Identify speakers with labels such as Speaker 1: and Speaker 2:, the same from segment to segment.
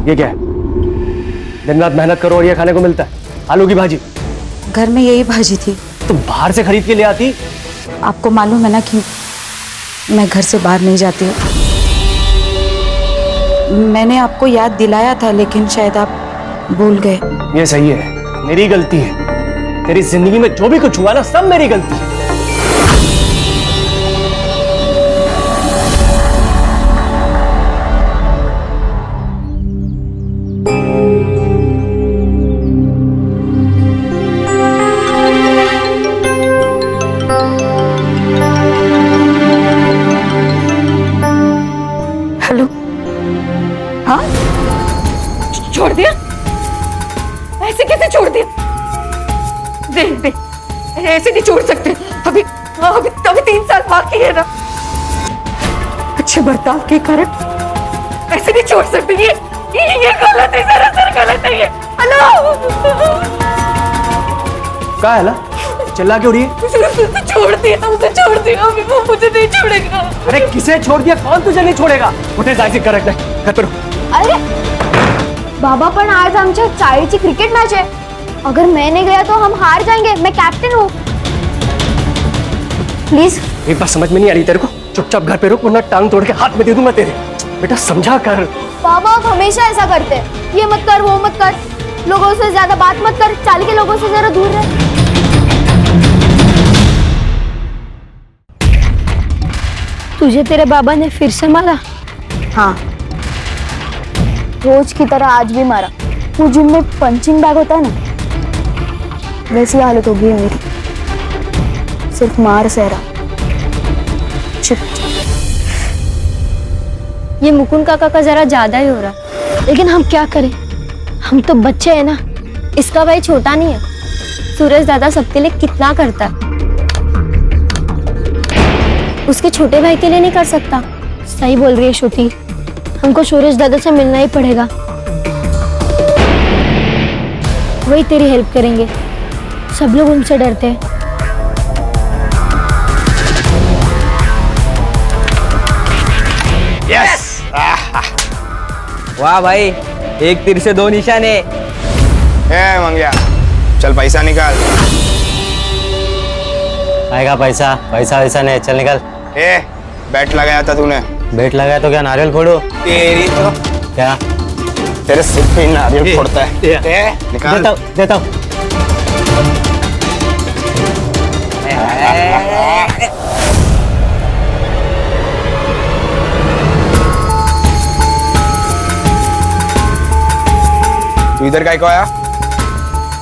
Speaker 1: ये क्या है? दिन रात मेहनत करो और ये खाने को मिलता है? आलू की भाजी।
Speaker 2: घर में यही भाजी थी।
Speaker 1: तुम बाहर से खरीद के ले आती?
Speaker 2: आपको मालूम है ना कि मैं घर से बाहर नहीं जाती हूँ। मैंने आपको याद दिलाया था लेकिन शायद आप भूल गए।
Speaker 1: ये सही है, मेरी गलती है। तेरी जिंदगी में जो भी कुछ हुआ ना, सब मेरी गलती है।
Speaker 2: हेलो। हाँ,
Speaker 3: छोड़ दिया? ऐसे कैसे छोड़ दिया? देख देख, ऐसे नहीं छोड़ सकते। अभी अभी अभी 3 साल बाकी है ना। अच्छे बर्ताव के कारण ऐसे नहीं छोड़ सकते। ये गलत है, सरासर गलत है ये। हेलो,
Speaker 1: क्या है ला? चिल्ला क्यों रही है?
Speaker 3: छोड़ दिया, उसे छोड़ दिया। अभी वो मुझे नहीं छोड़ेगा।
Speaker 1: अरे किसे छोड़ दिया? कौन तुझे नहीं छोड़ेगा? उठे जायचे करेक्ट आहे. घर पे रहो.
Speaker 4: अरे बाबा, पण आज आमच्या शाळेची क्रिकेट मैच है। अगर मैं नहीं गया तो हम हार जाएंगे। मैं कैप्टन हूँ। प्लीज।
Speaker 1: एक बात समझ में नहीं आ रही तेरे को? चुपचाप घर पे रुक, वरना टांग तोड़ के हाथ में दे दूंगा तेरे. बेटा समझा कर.
Speaker 4: बाबा आप हमेशा ऐसा करते हैं। ये मत कर, वो मत कर, लोगों से ज्यादा बात मत कर, चाल के लोगों से जरा दूर रह। तुझे तेरे बाबा ने फिर से मारा? हाँ, रोज की तरह आज भी मारा। वो जिम में पंचिंग बैग होता है ना, वैसी हालत होगी है मेरी। सिर्फ मार सहरा। चुप।
Speaker 5: ये मुकुंद काका का जरा ज्यादा ही हो रहा,
Speaker 4: लेकिन हम क्या करें, हम तो बच्चे हैं ना।
Speaker 5: इसका भाई छोटा नहीं है। सूरज दादा सबके लिए कितना करता है, उसके छोटे भाई के लिए नहीं कर सकता।
Speaker 4: सही बोल रही है श्रुति, हमको सूरज दादा से मिलना ही पड़ेगा। वही तेरी हेल्प करेंगे। सब लोग उनसे डरते हैं।
Speaker 6: यस! वाह भाई, एक तीर से 2 निशाने.
Speaker 7: मंगिया, चल पैसा निकाल.
Speaker 8: आएगा पैसा? पैसा वैसा नहीं, चल निकल.
Speaker 7: बैट लगाया था तूने.
Speaker 8: बेट लगाया तो क्या नारियल फोड़ो?
Speaker 7: तेरी तो
Speaker 8: क्या
Speaker 7: तेरे सिर पे नारियल फोड़ता है. निकाल.
Speaker 8: देता हूँ.
Speaker 7: तू इधर काय को आया?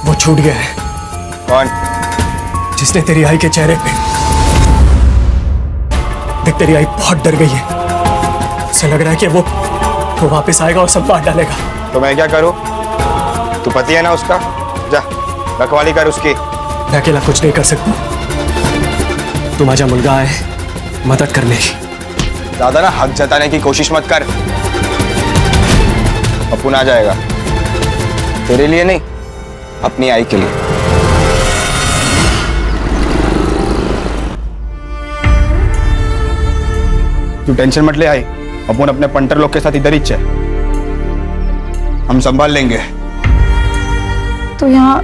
Speaker 1: वो छूट गया है.
Speaker 7: कौन?
Speaker 1: जिसने तेरी आई के चेहरे पे देख, तेरी आई बहुत डर गई है. उसे लग रहा है कि वो वापस आएगा और सब बांट डालेगा.
Speaker 7: तो मैं क्या करूं? तू पति है ना उसका, जा रखवाली कर उसकी.
Speaker 1: मैं अकेला कुछ नहीं कर सकता. तू माझा मुलगा है, मदद करने की.
Speaker 7: ज्यादा ना हक जताने की कोशिश मत कर. अपुन आ जाएगा. तेरे लिए नहीं, अपनी आई के लिए. तू टेंशन मत ले आई. अपन अपने पंटर लोग के साथ इधर ही चल. हम संभाल लेंगे.
Speaker 2: तो यहाँ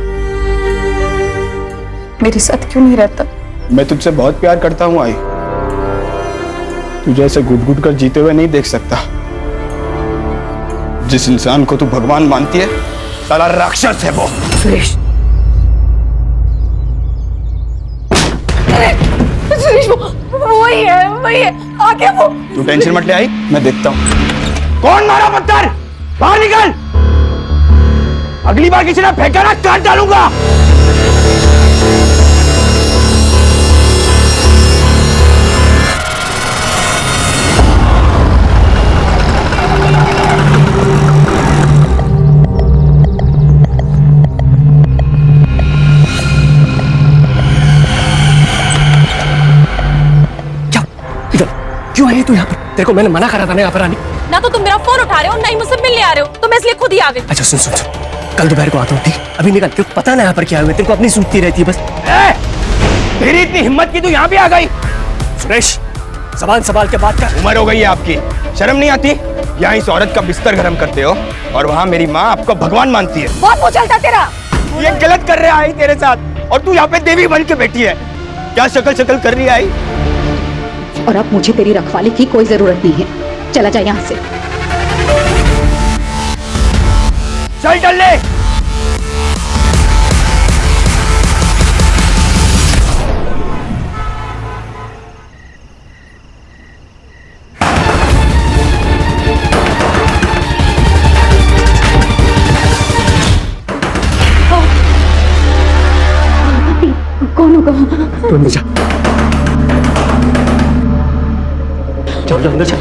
Speaker 2: मेरे साथ क्यों नहीं रहता?
Speaker 7: मैं तुझसे बहुत प्यार करता हूँ आई. तुझे ऐसे घुट घुट कर जीते हुए नहीं देख सकता. जिस इंसान को तू भगवान मानती है, साला राक्षस है वो.
Speaker 3: सुरेश, सुरेश वही है. आगे वो.
Speaker 7: तू टेंशन मत ले आई, मैं देखता हूँ. कौन मारा पत्थर? बाहर निकल. अगली बार किसी ने फेंका ना, काट डालूंगा.
Speaker 1: क्यों आई तू यहाँ पर? तेरे को मैंने मना करा था ना यहाँ पर आने.
Speaker 3: ना तो तुम मेरा फोन उठा रहे हो, ना ही मुझसे मिलने आ रहे हो, तो मैं इसलिए खुद ही आ गई.
Speaker 1: अच्छा सुन सुन सुन, कल दोपहर को आता हूँ, ठीक? अभी निकल. तेरे को पता ना यहाँ पर क्या हुआ. तेरे को अपनी सूझती रहती है बस.
Speaker 7: तेरी इतनी हिम्मत की तू यहाँ भी आ गई?
Speaker 1: सुरेश, जबान संभाल के बात कर.
Speaker 7: उम्र हो गई है आपकी, शर्म नहीं आती? यहाँ इस औरत का बिस्तर गरम करते हो. और वहाँ मेरी माँ आपको भगवान मानती है।
Speaker 3: बहुत मुंह चलता तेरा।
Speaker 7: ये गलत कर रहे आई तेरे साथ, और तू यहाँ पे देवी बन के बैठी है। क्या शक्ल शक्ल कर रही है आई?
Speaker 9: और अब मुझे तेरी रखवाली की कोई जरूरत नहीं है, चला जा यहाँ से।
Speaker 7: चल चल ले।
Speaker 9: कौन होगा?
Speaker 1: तू अंदर जा, चल अंदर चल।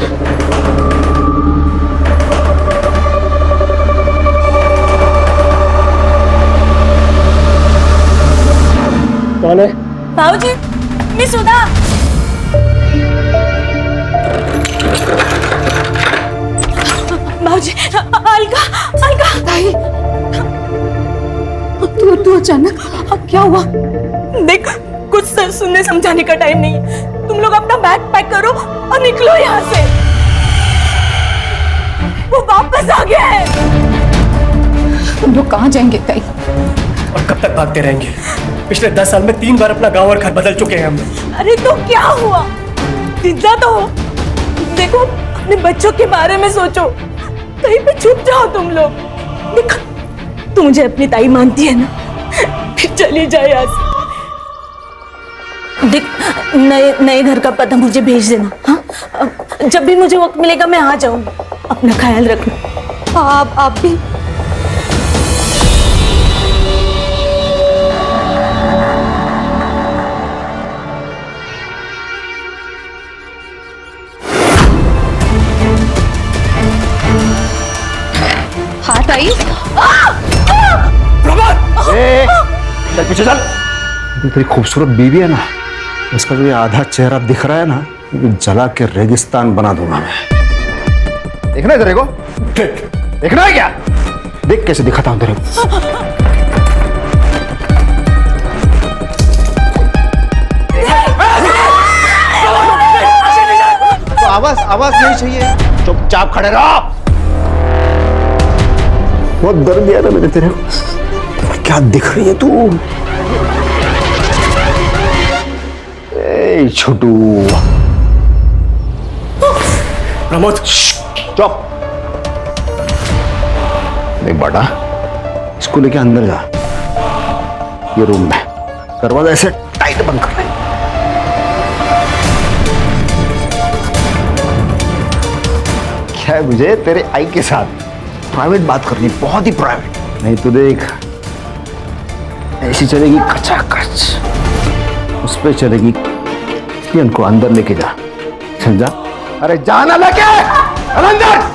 Speaker 1: कौन है?
Speaker 2: भाऊजी, मैं सुधा। भाऊजी, अलका, अलका।
Speaker 3: ताई,
Speaker 2: तू अचानक, अब क्या हुआ? देख, कुछ सुनने समझाने का टाइम नहीं है। तुम लोग अपना बैग पैक करो और निकलो यहाँ से। वो वापस आ गया है।
Speaker 9: तुम लोग कहाँ जाएंगे ताई?
Speaker 1: और कब तक भागते रहेंगे? पिछले 10 साल में 3 बार अपना गांव और घर बदल चुके हैं हम लोग।
Speaker 2: अरे तो क्या हुआ? जिंदा तो हो। देखो, अपने बच्चों के बारे में सोचो। कहीं पे छुप जाओ तुम लोग। देखो, तू मुझे अपनी ताई मानती है ना? फिर चली जाए यहाँ से। देख, नए घर का पता मुझे भेज देना। हाँ, जब भी मुझे वक्त मिलेगा मैं आ जाऊंगी। अपना ख्याल रखना। आप भी।
Speaker 9: हाँ ताई।
Speaker 7: चल पीछे चल।
Speaker 10: तेरी खूबसूरत बीवी है ना, उसका जो ये आधा चेहरा दिख रहा है ना, जला के रेगिस्तान बना दूंगा मैं। देखना है तेरे को? देखना है क्या? देख कैसे दिखाता हूं तेरे को।
Speaker 7: तो आवाज नहीं चाहिए, चुपचाप खड़े रहो।
Speaker 10: बहुत दर्द दिया था मैंने तेरे को। क्या दिख रही है तू? छोटू।
Speaker 1: प्रमोद,
Speaker 10: चुप। देख बेटा, इसको लेके अंदर जा। ये रूम में दरवाजा ऐसे टाइट बंद कर ले। क्या है मुझे तेरे आई के साथ प्राइवेट बात करनी, बहुत ही प्राइवेट। नहीं तो देख, ऐसी चलेगी कचाकच, उस पे चलेगी। इनको अंदर लेके जा। चल जा। अरे जाना लेके अंदर।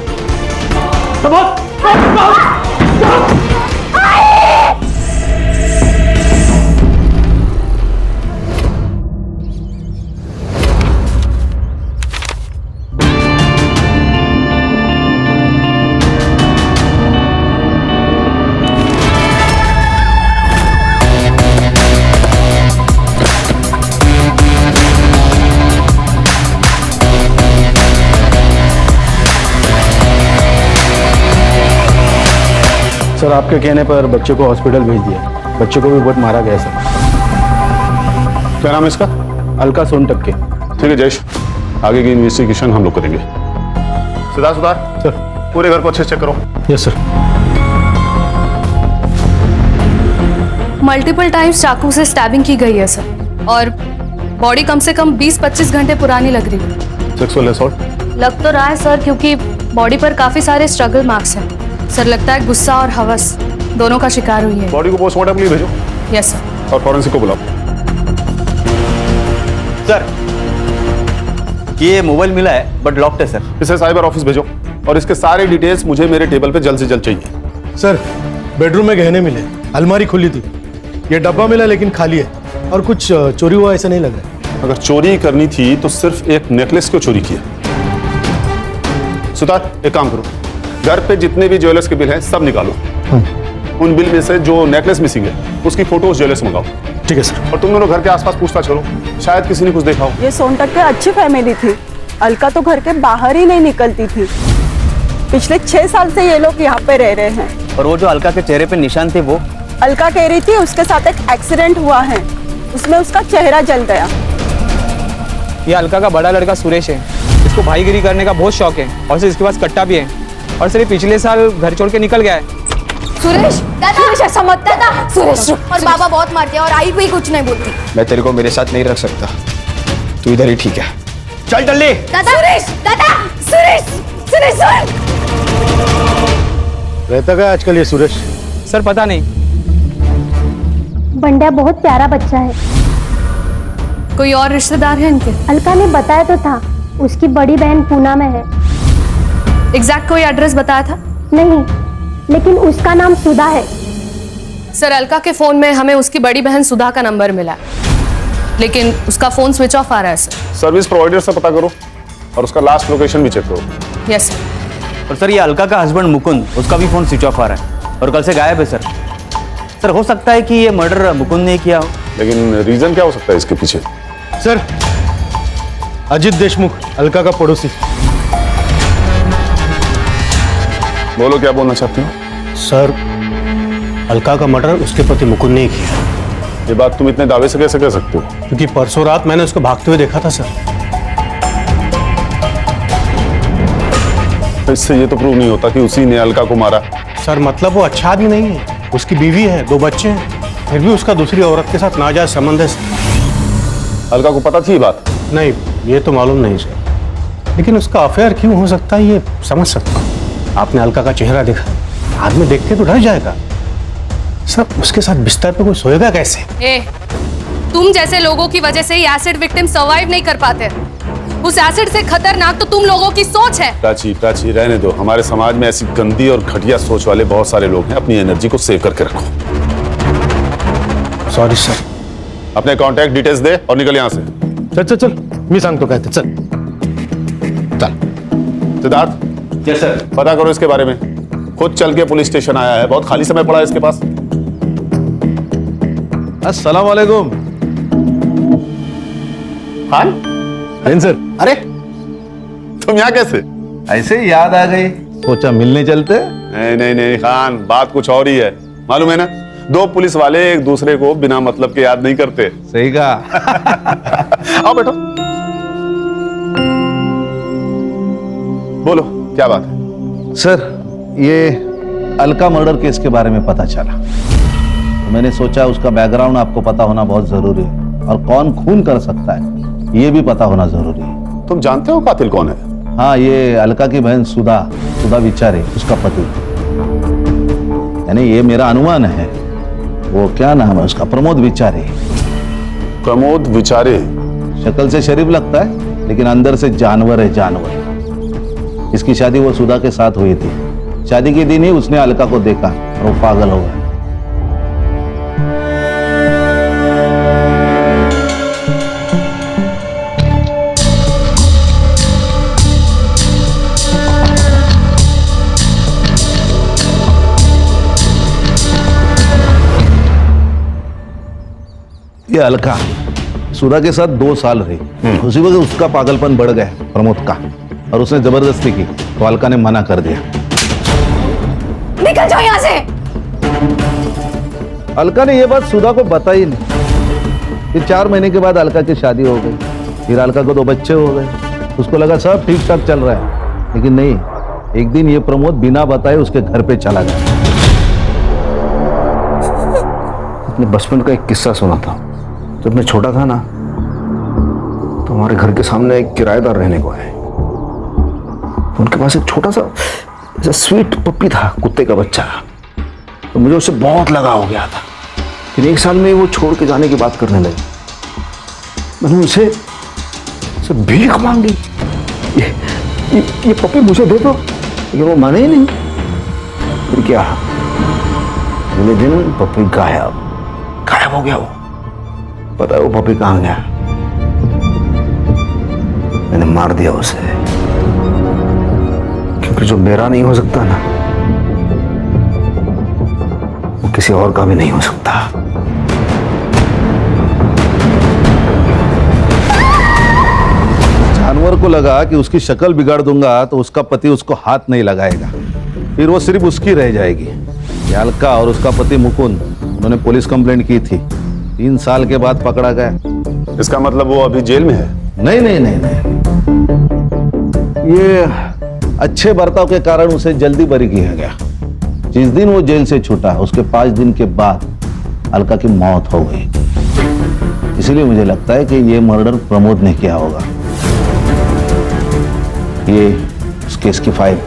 Speaker 10: सर, आपके कहने पर बच्चे को हॉस्पिटल भेज दिया। बच्चे को भी बहुत मारा गया सर।
Speaker 11: क्या नाम है इसका?
Speaker 10: अलका सोनटक्के।
Speaker 11: ठीक है जयेश, आगे की इन्वेस्टिगेशन हम लोग करेंगे। सुधार
Speaker 10: सर।
Speaker 11: पूरे घर को अच्छे से चेक करो।
Speaker 10: Yes sir.
Speaker 12: मल्टीपल टाइम्स चाकू से स्टैबिंग की गई है सर, और बॉडी कम से कम 20-25 घंटे पुरानी लग रही है।
Speaker 11: सेक्सुअल असॉल्ट
Speaker 12: लग तो रहा है सर, क्योंकि बॉडी पर काफी सारे स्ट्रगल मार्क्स हैं। सर, लगता है गुस्सा और हवस दोनों का शिकार हुई है।
Speaker 11: बॉडी को पोस्टमार्टम के लिए भेजो।
Speaker 12: Yes sir.
Speaker 11: और फॉरेंसिक को बुलाओ।
Speaker 6: सर, ये मोबाइल मिला है बट लॉक्ड है सर।
Speaker 11: इसे साइबर ऑफिस भेजो और इसके सारे डिटेल्स मुझे मेरे टेबल पे जल्द से जल्द चाहिए।
Speaker 13: सर, बेडरूम में गहने मिले, अलमारी खुली थी, ये डब्बा मिला लेकिन खाली है, और कुछ चोरी हुआ ऐसा नहीं लग रहा है।
Speaker 11: अगर चोरी करनी थी तो सिर्फ एक नेकलेस क्यों चोरी किया? सुतार, एक काम करो, घर पे जितने भी ज्वेलर्स के बिल हैं सब निकालो। उन बिल में से जो नेकलेस मिसिंग है उसकी फोटो उस ज्वेलर्स मंगाओ।
Speaker 13: ठीक है सर।
Speaker 11: और तुम दोनों घर के आसपास पूछताछ करो, शायद किसी ने कुछ देखा हो।
Speaker 14: ये सोनटक्के अच्छी फैमिली थी। अलका तो घर के बाहर ही नहीं निकलती थी।
Speaker 2: पिछले 6 साल से ये लोग यहाँ पे रह रहे हैं।
Speaker 6: और वो जो अलका के चेहरे पे निशान थे वो?
Speaker 2: अलका कह रही थी उसके साथ एक एक्सीडेंट हुआ है, उसमें उसका चेहरा जल गया।
Speaker 14: ये अलका का बड़ा लड़का सुरेश है, इसको भाईगिरी करने का बहुत शौक है और सर इसके पास कट्टा भी है। और सर ये पिछले साल घर छोड़ के निकल गया है।
Speaker 3: सुरेश सुरेश ऐसा मत दादा। सुरेश और बाबा बहुत मारते हैं और आई भी कुछ नहीं बोलती।
Speaker 7: मैं तेरे को मेरे साथ नहीं रख सकता, तू इधर ही ठीक है। चल जल्दी।
Speaker 3: दादा सुरेश, दादा सुरेश, सुरेश सुन।
Speaker 13: रहता क्या आजकल ये सुरेश?
Speaker 14: सर पता नहीं।
Speaker 5: बंड्या बहुत प्यारा बच्चा है।
Speaker 12: कोई और रिश्तेदार है इनके?
Speaker 5: अलका ने बताया तो था, उसकी बड़ी बहन पूना में है।
Speaker 12: एग्जैक्ट कोई एड्रेस बताया था?
Speaker 5: नहीं, लेकिन उसका नाम सुधा है।
Speaker 12: सर अलका के फोन में हमें उसकी बड़ी बहन सुधा का नंबर मिला, लेकिन उसका फोन स्विच ऑफ आ रहा है सर।
Speaker 11: सर्विस प्रोवाइडर से पता करो और उसका लास्ट लोकेशन भी चेक करो।
Speaker 12: Yes sir.
Speaker 6: और सर ये अलका का हस्बैंड मुकुंद, उसका भी फोन स्विच ऑफ आ रहा है और कल से गायब है सर। सर हो सकता है कि ये मर्डर मुकुंद ने किया हो।
Speaker 11: लेकिन रीजन क्या हो सकता है इसके पीछे?
Speaker 13: सर अजित देशमुख, अलका का पड़ोसी।
Speaker 11: बोलो क्या बोलना चाहते हो?
Speaker 13: सर अलका का मर्डर उसके पति मुकुंद ने ही किया।
Speaker 11: ये बात तुम इतने दावे से कैसे कह सकते हो?
Speaker 13: क्योंकि परसों रात मैंने उसको भागते हुए देखा था सर।
Speaker 11: इससे ये तो प्रूव नहीं होता कि उसी ने अलका को मारा।
Speaker 13: सर मतलब वो अच्छा आदमी नहीं है, उसकी बीवी है, 2 बच्चे हैं, फिर भी उसका दूसरी औरत के साथ नाजायज संबंध है।
Speaker 11: अलका को पता थी ये बात?
Speaker 13: नहीं, ये तो मालूम नहीं सर, लेकिन उसका अफेयर क्यों हो सकता है ये समझ सकता हूँ। आपने अलका का चेहरा देखा, आदमी देख के तो डर जाएगा। सर उसके साथ बिस्तर पे कोई सोएगा कैसे?
Speaker 12: तुम जैसे लोगों की वजह से ही एसिड विक्टिम सर्वाइव नहीं कर पाते। उस एसिड से खतरनाक तो तुम लोगों की सोच है।
Speaker 11: प्राची रहने दो। हमारे समाज में ऐसी गंदी और घटिया सोच वाले बहुत सारे लोग हैं। अपनी एनर्जी को सेव करके रखो।
Speaker 13: Sorry sir.
Speaker 11: अपने कांटेक्ट डिटेल्स दे और निकल यहाँ से।
Speaker 13: चल मैं सांग तो कहते चल।
Speaker 11: सिद्धार्थ। Yes sir. पता करो इसके बारे में। खुद चल के पुलिस स्टेशन आया है, बहुत खाली समय पड़ा है इसके पास।
Speaker 7: अस्सलाम वालेकुम।
Speaker 11: खान
Speaker 7: सर।
Speaker 11: अरे तुम यहाँ कैसे?
Speaker 7: ऐसे ही याद आ गई, सोचा मिलने चलते।
Speaker 11: नहीं खान, बात कुछ और ही है। मालूम है ना, 2 पुलिस वाले एक दूसरे को बिना मतलब के याद नहीं करते।
Speaker 7: सही कहा।
Speaker 11: आओ बैठो। बोलो क्या बात है?
Speaker 7: सर ये अलका मर्डर केस के बारे में पता चला, तो मैंने सोचा उसका बैकग्राउंड आपको पता होना बहुत जरूरी है, और कौन खून कर सकता है ये भी पता होना जरूरी है।
Speaker 11: तुम जानते हो कातिल कौन है?
Speaker 7: हाँ, ये अलका की बहन सुधा विचारे, उसका पति। यानी ये मेरा अनुमान है। वो क्या नाम है उसका? प्रमोद विचारे।
Speaker 11: प्रमोद विचारे?
Speaker 7: शक्ल से शरीफ लगता है, लेकिन अंदर से जानवर है, जानवर। इसकी शादी वो सुधा के साथ हुई थी। शादी के दिन ही उसने अलका को देखा और वो पागल हो गया। ये अलका सुधा के साथ 2 साल रही। उसी वक्त उसका पागलपन बढ़ गया प्रमोद का, और उसने जबरदस्ती की, तो अलका ने मना कर दिया।
Speaker 3: निकल जाओ यहाँ से।
Speaker 7: अलका ने यह बात सुधा को बताई नहीं। फिर 4 महीने के बाद अलका की शादी हो गई। फिर अलका को 2 बच्चे हो गए। उसको लगा सब ठीक ठाक चल रहा है, लेकिन नहीं। एक दिन ये प्रमोद बिना बताए उसके घर पे चला गया।
Speaker 10: अपने बचपन का एक किस्सा सुना था। जब मैं छोटा था ना, तो हमारे घर के सामने एक किराएदार रहने को आए। उनके पास एक छोटा सा स्वीट पप्पी था, कुत्ते का बच्चा। तो मुझे उससे बहुत लगाव हो गया था। फिर 1 साल में वो छोड़ के जाने की बात करने लगे। मैंने उनसे भीख मांगी, ये पप्पी मुझे दे दो, लेकिन वो माने ही नहीं। फिर क्या, अगले दिन पप्पी गायब हो गया। वो पता है वो पप्पी कहाँ गया? मैंने मार दिया उसे, क्योंकि जो मेरा नहीं हो सकता ना, वो किसी और का भी नहीं हो सकता।
Speaker 7: जानवर को को लगा कि उसकी शक्ल बिगाड़ दूंगा तो उसका पति उसको हाथ नहीं लगाएगा, फिर वो सिर्फ उसकी रह जाएगी। ये अलका और उसका पति मुकुंद, उन्होंने पुलिस कंप्लेंट की थी, 3 साल के बाद पकड़ा गया।
Speaker 11: इसका मतलब वो अभी जेल में है?
Speaker 7: नहीं नहीं नहीं नहीं, ये अच्छे बर्ताव के कारण उसे जल्दी बरी किया गया। जिस दिन वो जेल से छूटा उसके 5 दिन के बाद अलका की मौत हो गई। इसलिए मुझे लगता है कि ये मर्डर प्रमोद ने किया होगा। ये उस केस की फाइल।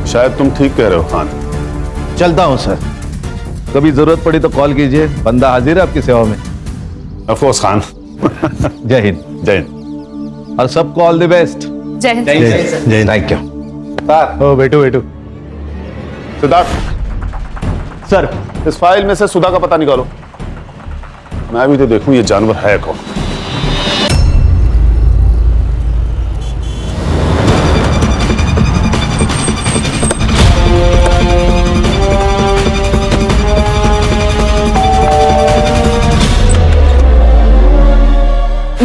Speaker 11: शायद तुम ठीक कह रहे हो खान।
Speaker 7: चलता हूं सर, कभी जरूरत पड़ी तो कॉल कीजिए, बंदा हाजिर है आपकी सेवा में।
Speaker 11: Of course Khan.
Speaker 7: जय हिंद।
Speaker 11: जय हिंद।
Speaker 7: और सबको ऑल द बेस्ट।
Speaker 12: जय हिंद।
Speaker 7: जय हिंद। Thank you.
Speaker 13: ओ बैठो।
Speaker 11: सिद्धार्थ सर, इस फाइल में से सुधा का पता निकालो। मैं भी तो देखूं ये जानवर है कौन।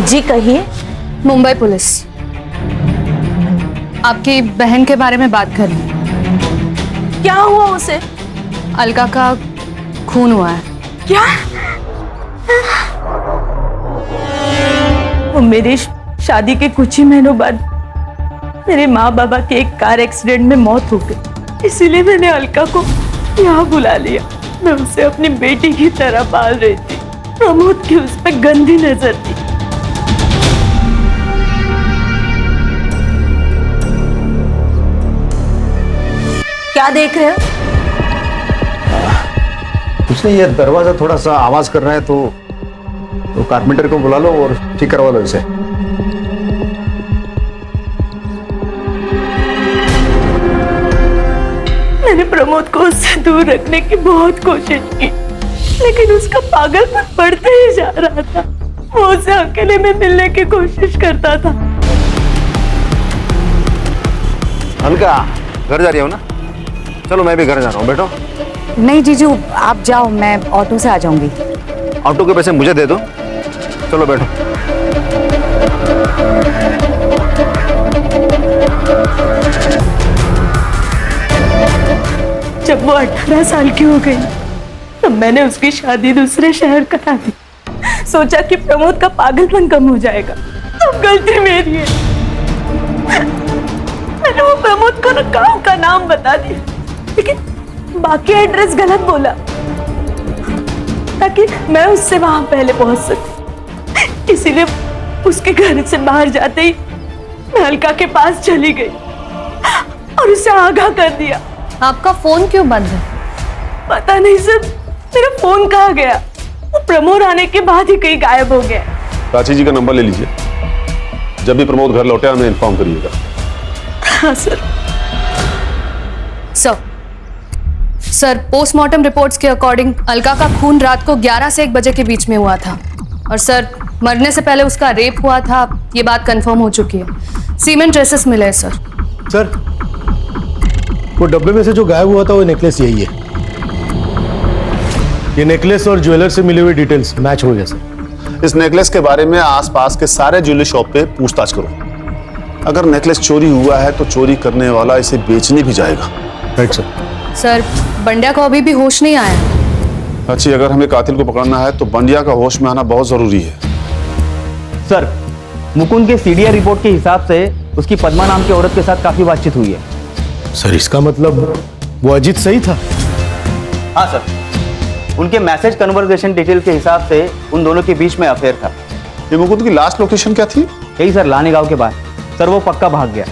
Speaker 2: जी कहिए।
Speaker 12: मुंबई पुलिस आपकी बहन के बारे में बात कर रही है।
Speaker 2: क्या हुआ उसे?
Speaker 12: अलका का खून हुआ है।
Speaker 2: क्या? वो मेरी शादी के कुछ ही महीनों बाद मेरे माँ बाबा के एक कार एक्सीडेंट में मौत हो गई, इसीलिए मैंने अलका को यहाँ बुला लिया। मैं उसे अपनी बेटी की तरह पाल रही थी। प्रमोद की उस पर गंदी नजर थी। क्या देख रहे हो?
Speaker 10: कुछ नहीं, ये दरवाजा थोड़ा सा आवाज कर रहा है तो कारपेंटर को बुला लो और ठीक करवा लो इसे।
Speaker 2: मैंने प्रमोद को उससे दूर रखने की बहुत कोशिश की, लेकिन उसका पागलपन बढ़ते ही जा रहा था। वो उसे अकेले में मिलने की कोशिश करता था।
Speaker 10: अलका, घर जा रही हो ना? चलो मैं भी घर जा रहा हूँ, बैठो।
Speaker 9: नहीं जीजू, आप जाओ, मैं ऑटो से आ जाऊंगी।
Speaker 10: ऑटो के पैसे मुझे दे दो। चलो बैठो।
Speaker 2: जब वो 18 साल की हो गई तब मैंने उसकी शादी दूसरे शहर करा दी। सोचा कि प्रमोद का पागलपन कम हो जाएगा। अब गलती मेरी है। मैंने वो प्रमोद को गांव का नाम बता दिया, लेकिन बाकी एड्रेस गलत बोला ताकि मैं उससे वहां पहले पहुंच सकूं। इसीलिए उसके घर से बाहर जाते ही मैं अलका के पास चली गई और उसे आगाह कर दिया।
Speaker 12: आपका फोन क्यों बंद है?
Speaker 2: पता नहीं सर, मेरा फोन कहाँ गया। वो प्रमोद आने के बाद ही कहीं गायब हो गया।
Speaker 11: प्राची जी का नंबर ले लीजिए, जब भी प्रमोद घर लौटे हमें इन्फॉर्म करिएगा।
Speaker 2: हाँ सर।
Speaker 12: सर, पोस्टमार्टम रिपोर्ट्स के अकॉर्डिंग अलका का खून रात को 11 से 1 बजे के बीच में हुआ था और सर मरने से पहले उसका रेप हुआ था। ये बात कंफर्म हो चुकी है। सीमेंट ट्रेसेस मिले हैं सर।
Speaker 13: सर, वो डब्बे में से जो गायब हुआ था वो नेकलेस यही है। ये नेकलेस और ज्वेलर से मिली हुई डिटेल्स मैच हो गया सर।
Speaker 11: इस नेकलेस के बारे में आसपास के सारे ज्वेलरी शॉप पे पूछताछ करो। अगर नेकलेस चोरी हुआ है तो चोरी करने वाला इसे बेचने भी जाएगा।
Speaker 13: Right sir.
Speaker 12: सर, बंड्या को अभी भी होश नहीं आया।
Speaker 11: अच्छी, अगर हमें कातिल को पकड़ना है तो बंडिया का होश में आना बहुत जरूरी है।
Speaker 6: सर, मुकुंद के सीडीआर रिपोर्ट के हिसाब से उसकी पद्मा नाम की औरत के साथ काफी बातचीत हुई है।
Speaker 13: सर, इसका मतलब वो अजीत सही था?
Speaker 6: हाँ सर, उनके मैसेज कन्वर्सेशन डिटेल के हिसाब से उन दोनों के बीच में अफेयर था।
Speaker 11: ये मुकुंद की लास्ट लोकेशन क्या थी?
Speaker 6: यही सर, लाने गांव के बाहर। सर, वो पक्का भाग गया।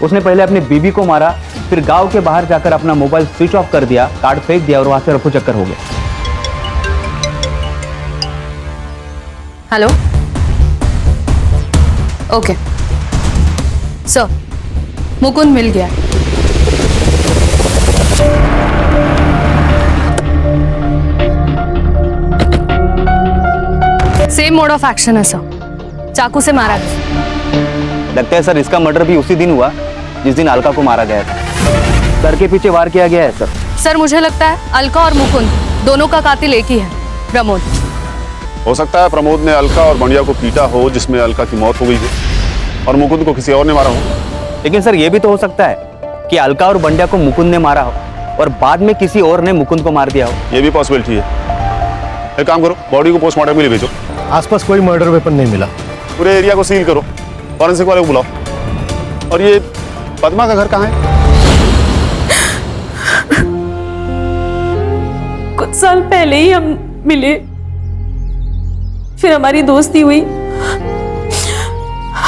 Speaker 6: उसने पहले अपनी बीबी को मारा, फिर गांव के बाहर जाकर अपना मोबाइल स्विच ऑफ कर दिया, कार्ड फेंक दिया और वहां से रफू चक्कर हो गया।
Speaker 12: हेलो, ओके सर, मुकुंद मिल गया। सेम मोड ऑफ एक्शन है सर, चाकू से मारा गया।
Speaker 6: लगता है सर इसका मर्डर भी उसी दिन हुआ जिस दिन अलका को मारा गया था। सर के पीछे वार किया गया है सर।
Speaker 12: सर, मुझे लगता है अलका और मुकुंद दोनों का कातिल एक ही है, प्रमोद।
Speaker 11: हो सकता है प्रमोद ने अलका और बंडिया को पीटा हो, जिसमें अलका की मौत हो गई हो, और मुकुंद को किसी और ने मारा हो।
Speaker 6: लेकिन सर ये भी तो हो सकता है कि अलका और बंडिया को मुकुंद ने मारा हो और बाद में किसी और ने मुकुंद को मार दिया हो।
Speaker 11: ये भी पॉसिबिलिटी है। एक काम करो, बॉडी को पोस्टमार्टम के लिए भेजो।
Speaker 10: आसपास कोई मर्डर वेपन नहीं मिला।
Speaker 11: पूरे एरिया को सील करो, फॉरेंसिक वाले को बुलाओ। और ये पद्मा का घर कहाँ है?
Speaker 2: कुछ साल पहले ही हम मिले, फिर हमारी दोस्ती हुई।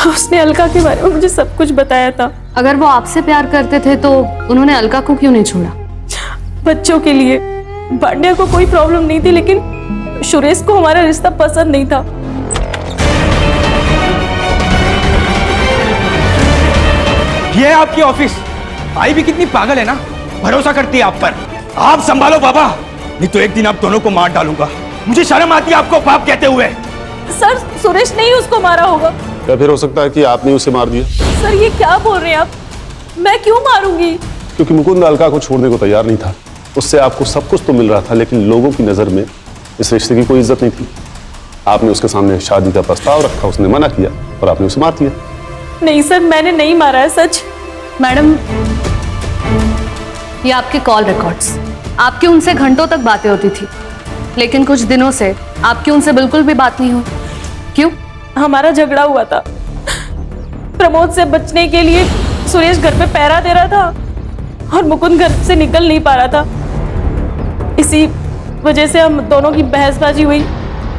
Speaker 2: उसने अलका के बारे में मुझे सब कुछ बताया था।
Speaker 12: अगर वो आपसे प्यार करते थे तो उन्होंने अलका को क्यों नहीं छोड़ा?
Speaker 2: बच्चों के लिए। बांडिया को कोई प्रॉब्लम नहीं थी, लेकिन सुरेश को हमारा रिश्ता पसंद नहीं था।
Speaker 14: ये है आपकी ऑफिस। आई भी कितनी पागल है ना, भरोसा करती है आप पर। आप संभालो बाबा, नहीं तो एक दिन आप दोनों को मार डालूंगा। मुझे शर्म आती है आपको बाप कहते हुए।
Speaker 2: सर, सुरेश ने ही उसको मारा होगा।
Speaker 11: या फिर हो सकता है कि आपने उसे मार दिया।
Speaker 2: सर, ये क्या बोल रहे हैं आप? मैं क्यों मारूंगी?
Speaker 11: क्योंकि मुकुंद अलका को छोड़ने को तैयार नहीं था। उससे आपको सब कुछ तो मिल रहा था, लेकिन लोगों की नजर में इस रिश्ते की कोई इज्जत नहीं थी। आपने उसके सामने शादी का प्रस्ताव रखा, उसने मना किया और आपने उसे मार दिया।
Speaker 2: नहीं सर, मैंने नहीं मारा है, सच।
Speaker 12: मैडम, ये आपके कॉल रिकॉर्ड्स, आपकी उनसे घंटों तक बातें होती थी, लेकिन कुछ दिनों से आपकी उनसे बिल्कुल भी बात नहीं हुई। क्यों?
Speaker 2: हमारा झगड़ा हुआ था। प्रमोद से बचने के लिए सुरेश घर पे पहरा दे रहा था और मुकुंद घर से निकल नहीं पा रहा था। इसी वजह से हम दोनों की बहसबाजी हुई।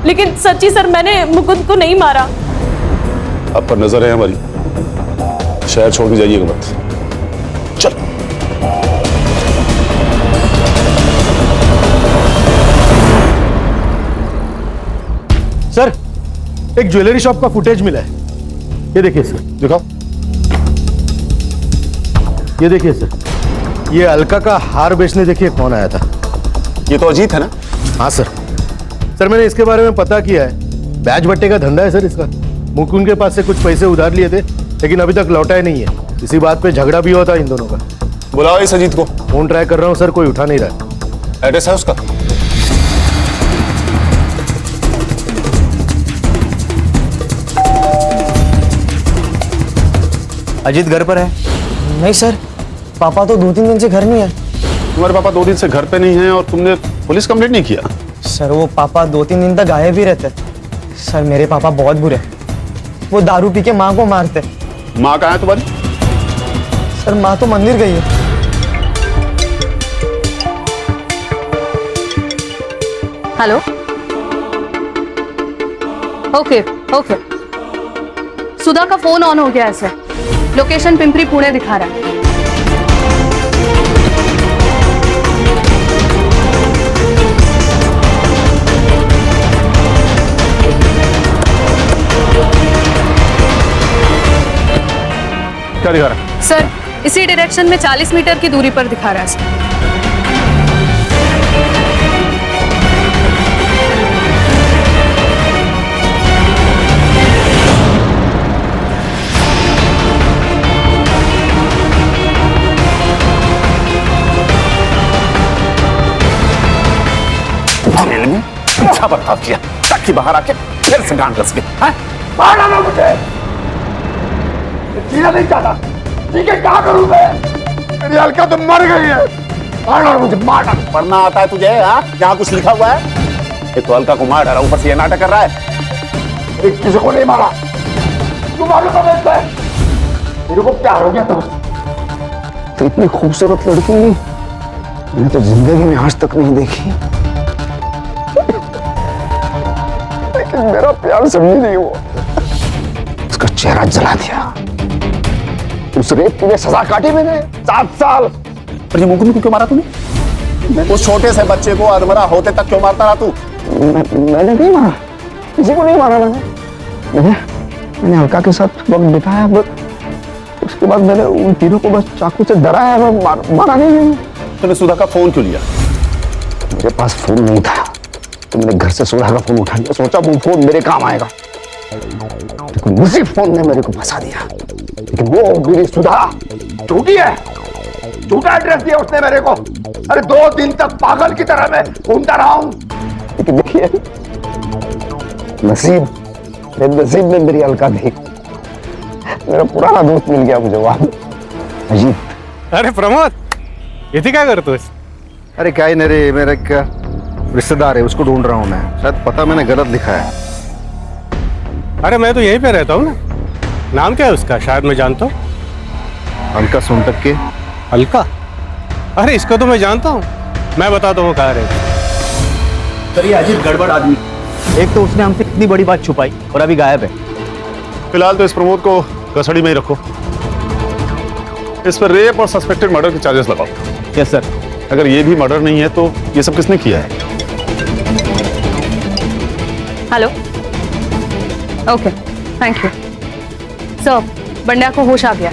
Speaker 2: लेकिन सच्ची सर, मैंने मुकुंद को नहीं मारा।
Speaker 11: आप पर नजर है हमारी, शहर छोड़ के जाइएगा मत। चल।
Speaker 10: सर, एक ज्वेलरी शॉप का फुटेज मिला है। ये देखिए सर।
Speaker 11: दिखाओ।
Speaker 10: ये देखिए सर, ये अलका का हार बेचने देखिए कौन आया था।
Speaker 11: ये तो अजीत है ना?
Speaker 10: हाँ सर। सर, मैंने इसके बारे में पता किया है। बैच बट्टे का धंधा है सर इसका। मुकुंद के पास से कुछ पैसे उधार लिए थे, लेकिन अभी तक लौटा ही नहीं है। इसी बात पे झगड़ा भी होता है इन दोनों का।
Speaker 11: बुलाओ इस अजीत को।
Speaker 10: फोन ट्राई कर रहा हूँ सर, कोई उठा नहीं रहा।
Speaker 11: एड्रेस है उसका?
Speaker 6: अजीत घर पर है?
Speaker 1: नहीं सर, पापा तो 2-3 दिन से घर नहीं है।
Speaker 11: तुम्हारे पापा 2 दिन से घर पे नहीं है और तुमने पुलिस कंप्लेंट नहीं किया?
Speaker 1: सर, वो पापा 2-3 दिन तक गायब ही रहते। सर, मेरे पापा बहुत बुरे। वो दारू पी के माँ को मारते।
Speaker 11: माँ कहाँ है तुम्हारी?
Speaker 1: सर, माँ तो मंदिर गई है।
Speaker 12: हेलो। ओके ओके, सुधा का फोन ऑन हो गया है सर। लोकेशन पिंपरी पुणे दिखा रहा है।
Speaker 11: क्या दिखा रहा है?
Speaker 12: सर, इसी डायरेक्शन में 40 मीटर की दूरी पर दिखा रहा है सर।
Speaker 11: जेल में अच्छा बर्ताव किया ताकि बाहर आके फिर से गांड कस के मार डालो मुझे। जीना नहीं चाहता, ठीक है? क्या करूं मैं? मेरी अलका तो मर गई है। मार डालो मुझे, मार डालो। पढ़ना आता है तुझे? हाँ, यहाँ कुछ लिखा हुआ है? एक तो अलका को मार डाला, ऊपर से ये नाटक कर रहा है। किसी को नहीं मारा। तू मालूम है मेरे को प्यार हो गया था उससे। तो इतनी खूबसूरत लड़की मैंने तो जिंदगी में आज तक नहीं देखी। लेकिन मेरा प्यार समझी नहीं वो। उसका चेहरा जला दिया। उस रेप के लिए सजा काटी मैंने 7 साल। पर ये मुकुंद को क्यों मारा तूने? उस छोटे से बच्चे को अधमरा होते तक क्यों मारता रहा तू? मैंने नहीं मारा, किसी को नहीं मारा। मैंने अलका के साथ वक्त बिताया, बस उसके बाद मैंने उन तीनों को बस चाकू से डराया, मारा नहीं। तूने सुधा का फोन क्यों लिया? मेरे पास फोन नहीं था, तो मैंने घर से सुधा का फोन उठा लिया। सोचा वो फोन मेरे काम आएगा, लेकिन उसी फोन ने मेरे को फंसा दिया। लेकिन वो मेरी सुधा झूठी है, झूठा एड्रेस दिया उसने मेरे को। अरे 2 दिन तक पागल की तरह मैं ढूंढता रहा हूं। लेकिन देखिए नसीब में मेरी अलका थी। मेरा पुराना दोस्त मिल गया मुझे वहां। अजीत।
Speaker 13: अरे प्रमोद, इथे काय करतोस?
Speaker 10: अरे क्या ही नहीं रे, मेरा क्या रिश्तेदार है, उसको ढूंढ रहा हूँ मैं। शायद पता मैंने गलत लिखा है।
Speaker 13: अरे मैं तो यहीं पे रहता हूँ ना। नाम क्या है उसका? शायद मैं जानता हूँ।
Speaker 10: अलका सोनटक के।
Speaker 13: अलका? अरे इसको तो मैं जानता हूँ। मैं बताता हूँ कहाँ रहता।
Speaker 6: सर ये अजीत गड़बड़ आदमी, एक तो उसने हमसे कितनी बड़ी बात छुपाई और अभी गायब है।
Speaker 10: फिलहाल तो इस प्रमोद को कस्टडी में ही रखो। इस पर रेप और सस्पेक्टेड मर्डर के चार्जेस लगाओ।
Speaker 6: Yes sir.
Speaker 10: अगर ये भी मर्डर नहीं है तो ये सब किसने किया है?
Speaker 12: Hello. Okay, thank you sir. Bandya को होश आ गया।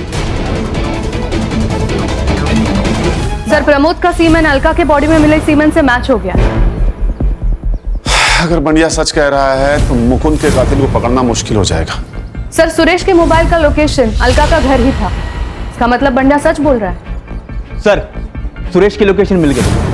Speaker 12: सर प्रमोद का सीमेन अलका के बॉडी में मिले सीमेन से मैच हो गया।
Speaker 10: अगर बंडिया सच कह रहा है तो मुकुंद के कातिल को पकड़ना मुश्किल हो जाएगा।
Speaker 12: सर सुरेश के मोबाइल का लोकेशन अलका का घर ही था। इसका मतलब बंड्या सच बोल रहा है।
Speaker 6: सर सुरेश की लोकेशन मिल गई।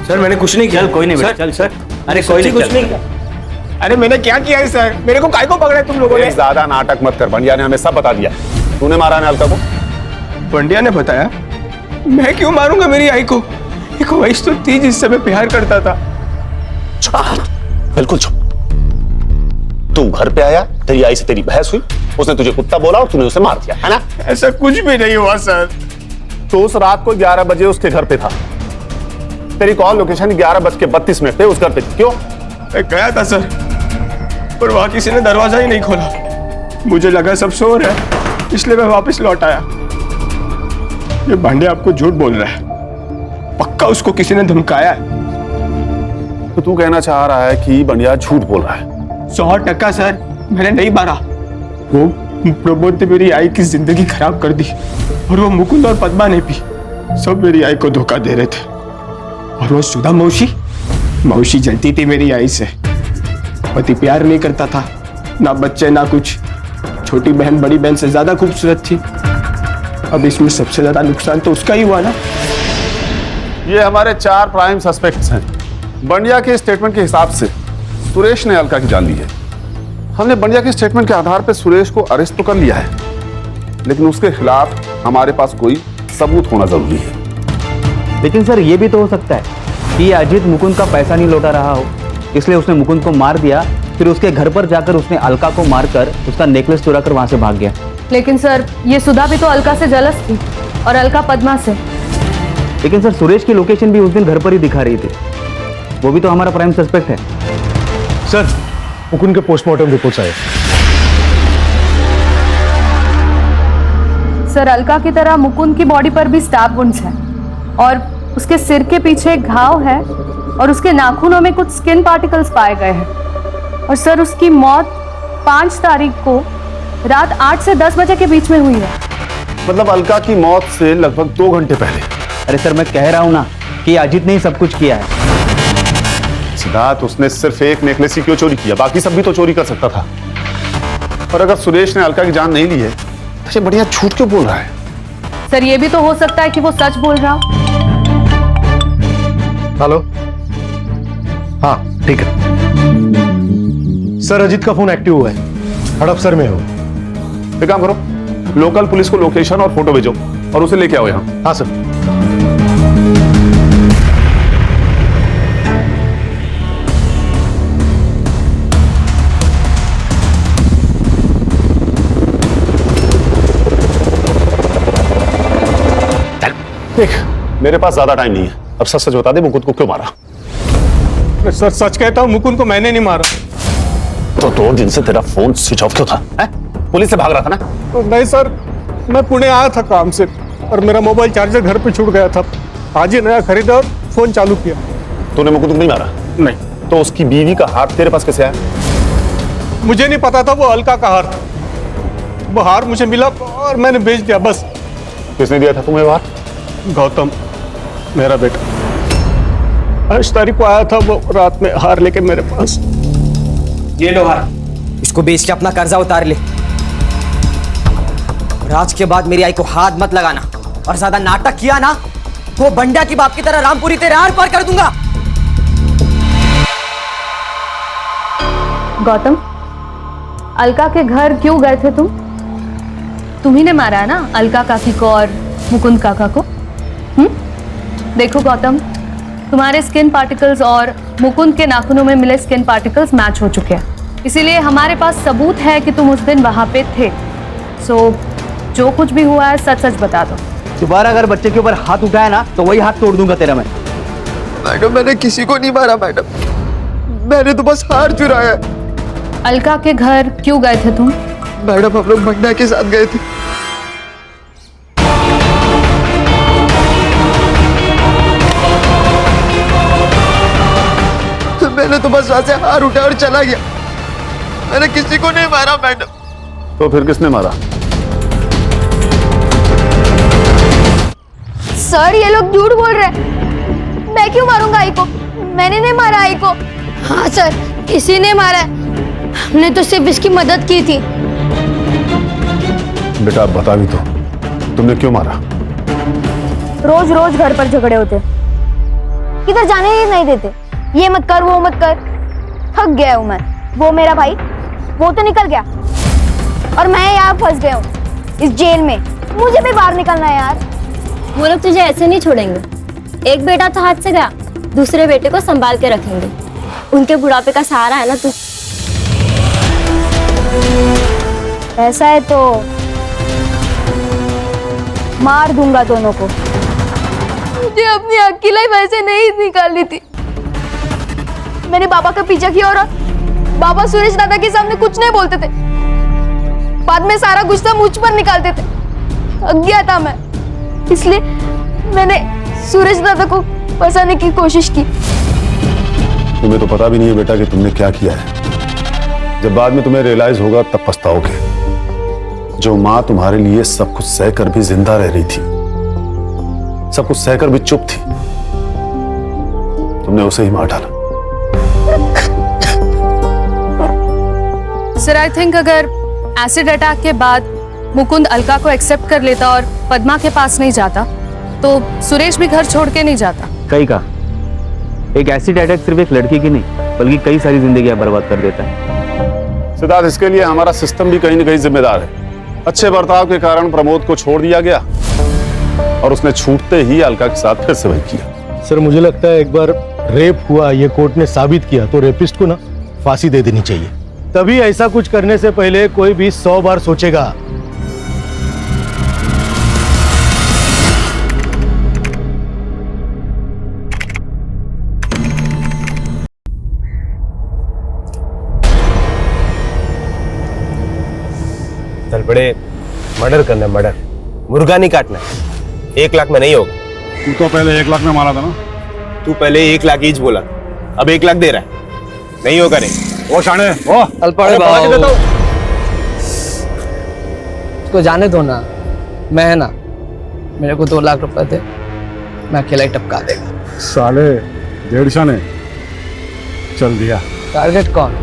Speaker 14: सर मैंने कुछ नहीं किया।
Speaker 6: चल कोई नहीं बेटा, चल सर। अरे कोई नहीं,
Speaker 14: कुछ नहीं किया। अरे मैंने क्या किया है सर? मेरे को काय को पकड़ा है तुम लोगों ने?
Speaker 10: ज्यादा नाटक मत कर, बंडिया ने हमें सब बता दिया। तूने मारा है अलका को?
Speaker 14: बंडिया ने बताया। मैं क्यों मारूंगा मेरी आई को? एक वैश तो थी जिससे मैं प्यार करता था।
Speaker 10: बिल्कुल चुप। तू घर पे आया, तेरी आई से तेरी बहस हुई, उसने तुझे कुत्ता बोला और तूने उसे मार दिया, है ना?
Speaker 14: ऐसा कुछ भी नहीं हुआ सर।
Speaker 10: तो उस रात को 11 बजे उसके घर पे था। तेरी कॉल लोकेशन 11:32 पे उस घर पे थी। क्यों?
Speaker 14: मैं गया था सर, पर वहां किसी ने दरवाजा ही नहीं खोला। मुझे लगा सब सो रहे हैं, इसलिए मैं वापस लौट आया। ये भांडे आपको झूठ बोल रहा है। पक्का उसको किसी ने धमकाया है।
Speaker 10: तो तू कहना चाह रहा है कि बंडिया झूठ बोल रहा है?
Speaker 14: 100% सर, मैंने नहीं मारा। वो प्रमोद ने मेरी आई की जिंदगी खराब कर दी, और वो मुकुंद और पद्मा ने भी सब मेरी आई को धोखा दे रहे थे। और वो सुधा मौसी जलती थी मेरी आई से। पति प्यार नहीं करता था, ना बच्चे ना कुछ। छोटी बहन बड़ी बहन से ज्यादा खूबसूरत थी। अब इसमें सबसे ज्यादा नुकसान तो उसका ही हुआ ना।
Speaker 10: ये हमारे 4 प्राइम सस्पेक्ट्स हैं। बंडिया के स्टेटमेंट के हिसाब से सुरेश ने अलका की जान ली है। हमने बंडिया के स्टेटमेंट के आधार पर सुरेश को अरेस्ट तो कर लिया है, लेकिन उसके खिलाफ हमारे पास कोई सबूत होना जरूरी है।
Speaker 6: लेकिन सर ये भी तो हो सकता है कि ये अजीत मुकुंद का पैसा नहीं लौटा रहा हो, इसलिए उसने मुकुंद को मार दिया, फिर उसके घर पर जाकर उसने अलका को मारकर उसका नेकलेस चुरा कर वहां से भाग गया।
Speaker 12: लेकिन सर ये सुधा भी तो अलका से जलस थी और अलका पद्मा से।
Speaker 6: लेकिन सर सुरेश की लोकेशन भी उस दिन घर पर ही दिखा रही थी। वो भी तो हमारा प्राइम सस्पेक्ट है।
Speaker 13: सर मुकुंद के पोस्टमार्टम रिपोर्ट्स आए।
Speaker 12: सर अलका की तरह मुकुंद की बॉडी पर भी स्टैब वुंड्स हैं और उसके सिर के पीछे एक घाव है और उसके नाखूनों में कुछ स्किन पार्टिकल्स पाए गए हैं। और सर उसकी मौत 5 तारीख को रात 8 से 10 बजे के बीच में हुई है।
Speaker 10: मतलब अलका की मौत से लगभग 2 घंटे पहले।
Speaker 6: अरे सर मैं कह रहा हूं ना कि अजीत ने ही सब कुछ किया है।
Speaker 10: सिद्धार्थ, उसने सिर्फ एक नेकलेस ही क्यों चोरी किया? बाकी सब भी तो चोरी कर सकता था। और अगर सुरेश ने अलका की जान नहीं ली है तो ये बढ़िया झूठ क्यों बोल रहा है?
Speaker 12: सर ये भी तो हो सकता है कि वो सच बोल रहा हो।
Speaker 13: हेलो, हाँ ठीक है सर। अजीत का फोन एक्टिव हुआ है, हड़पसर में हो।
Speaker 10: एक काम करो, लोकल पुलिस को लोकेशन और फोटो भेजो और उसे लेके आओ यहाँ।
Speaker 13: हाँ सर।
Speaker 10: देख, मेरे पास ज्यादा टाइम नहीं है, अब सच सच बता दे, मुकुंद को क्यों मारा?
Speaker 13: सर सच कहता हूँ, मुकुंद को मैंने नहीं मारा।
Speaker 10: तो 2 दिन से तेरा फोन स्विच ऑफ क्यों था? पुलिस से भाग रहा था ना?
Speaker 13: तो नहीं सर, मैं पुणे आया था काम से और मेरा मोबाइल चार्जर घर पे छूट गया था। आज ही नया खरीदा और फोन चालू किया।
Speaker 10: तूने मुकुंद को नहीं मारा?
Speaker 13: नहीं।
Speaker 10: तो उसकी बीवी का हार तेरे पास कैसे आया?
Speaker 13: मुझे नहीं पता था वो अलका का हार था। वो हार मुझे मिला और मैंने बेच दिया बस।
Speaker 10: किसने दिया था तुम्हें हार?
Speaker 13: गौतम, मेरा बेटा। 8 तारीख को आया था वो रात में हार लेके मेरे पास।
Speaker 1: ये लो हार, इसको बेच के अपना कर्जा उतार ले। और आज के बाद मेरी आई को हाथ मत लगाना और ज्यादा नाटक किया ना तो बंडा की बाप की तरह रामपुरी तेरे आर पार कर दूंगा।
Speaker 12: गौतम, अलका के घर क्यों गए थे तुम? तुम्ही ने मारा है ना अलका काकी को और मुकुंद काका को? देखो गौतम, तुम्हारे स्किन पार्टिकल्स और मुकुंद के नाखूनों में मिले स्किन पार्टिकल्स मैच हो चुके हैं, इसीलिए हमारे पास सबूत है कि तुम उस दिन वहां पे थे। सो जो कुछ भी हुआ है सच सच बता दो।
Speaker 6: दोबारा अगर बच्चे के ऊपर हाथ उठाया ना तो वही हाथ तोड़ दूंगा तेरा मैं।
Speaker 1: मैडम मैंने किसी को नहीं मारा मैडम, मैंने तो बस हार चुराया है।
Speaker 12: अलका के घर क्यों गए थे तुम?
Speaker 1: मैडम हम लोग बंडा के साथ गए थे। मैंने तो बस वहां से हार उठाया और चला गया, मैंने किसी को नहीं मारा मैडम।
Speaker 10: तो फिर किसने मारा?
Speaker 4: सर ये लोग झूठ बोल रहे हैं। मैं क्यों मारूंगा आई को? मैंने नहीं मारा आई को। हाँ सर, किसी ने मारा है, हमने तो सिर्फ इसकी मदद की थी।
Speaker 10: बेटा बता भी तो, तुमने क्यों मारा?
Speaker 4: रोज रोज घर पर झगड़े होते, किधर जाने ही नहीं देते, ये मत कर वो मत कर। थक गया हूं मैं। वो मेरा भाई वो तो निकल गया और मैं यहाँ फंस गया हूँ इस जेल में। मुझे भी बाहर निकलना है यार।
Speaker 5: वो लोग तुझे ऐसे नहीं छोड़ेंगे। एक बेटा तो हाथ से गया, दूसरे बेटे को संभाल के रखेंगे। उनके बुढ़ापे का सहारा है ना तू।
Speaker 4: ऐसा है तो मार दूंगा दोनों को। मुझे अपनी अकेलाई वैसे नहीं निकालनी थी। मैंने बाबा का पीछा किया और बाबा सुरेश दादा के सामने कुछ नहीं बोलते थे, बाद में सारा गुस्सा मुझ पर निकालते थे। थक गया था मैं, इसलिए मैंने सुरेश दादा को फंसाने की कोशिश की।
Speaker 10: तुम्हें तो पता भी नहीं है बेटा कि तुमने क्या किया है। जब बाद में तुम्हें रियलाइज होगा तब पछताओगे। जो माँ तुम्हारे लिए सब कुछ सहकर भी जिंदा रह रही थी, सब कुछ सहकर भी चुप थी, तुमने उसे ही मार डाला।
Speaker 12: सर आई थिंक अगर एसिड अटैक के बाद मुकुंद अलका को एक्सेप्ट कर लेता और पद्मा के पास नहीं जाता तो सुरेश भी घर छोड़ के नहीं जाता।
Speaker 6: कहीं का एक एसिड अटैक सिर्फ एक लड़की की नहीं बल्कि कई सारी जिंदगियां बर्बाद कर देता है।
Speaker 10: सिद्धार्थ, इसके लिए हमारा सिस्टम भी कहीं न कहीं जिम्मेदार है। अच्छे बर्ताव के कारण प्रमोद को छोड़ दिया गया और उसने छूटते ही अलका के साथ फिर से वही किया।
Speaker 13: सर मुझे लगता है एक बार रेप हुआ ये कोर्ट ने साबित किया तो रेपिस्ट को ना फांसी दे देनी चाहिए। तभी ऐसा कुछ करने से पहले कोई भी 100 बार सोचेगा।
Speaker 14: चल बड़े, मर्डर करना है, मर्डर, मुर्गा नहीं काटना है। 1 लाख में नहीं होगा।
Speaker 10: तू तो पहले 1 लाख में मारा था ना।
Speaker 14: तू पहले 1 लाख हीच बोला, अब 1 लाख दे रहा है, नहीं होगा। नहीं
Speaker 10: ओ शाणे, ओ
Speaker 1: अल्पाड़े उसको जाने दो ना, मैं है ना, मेरे को 2 लाख रुपए थे, मैं अकेला ही टपका देगा।
Speaker 10: साले 1.5 शाने चल दिया।
Speaker 1: टारगेट कौन?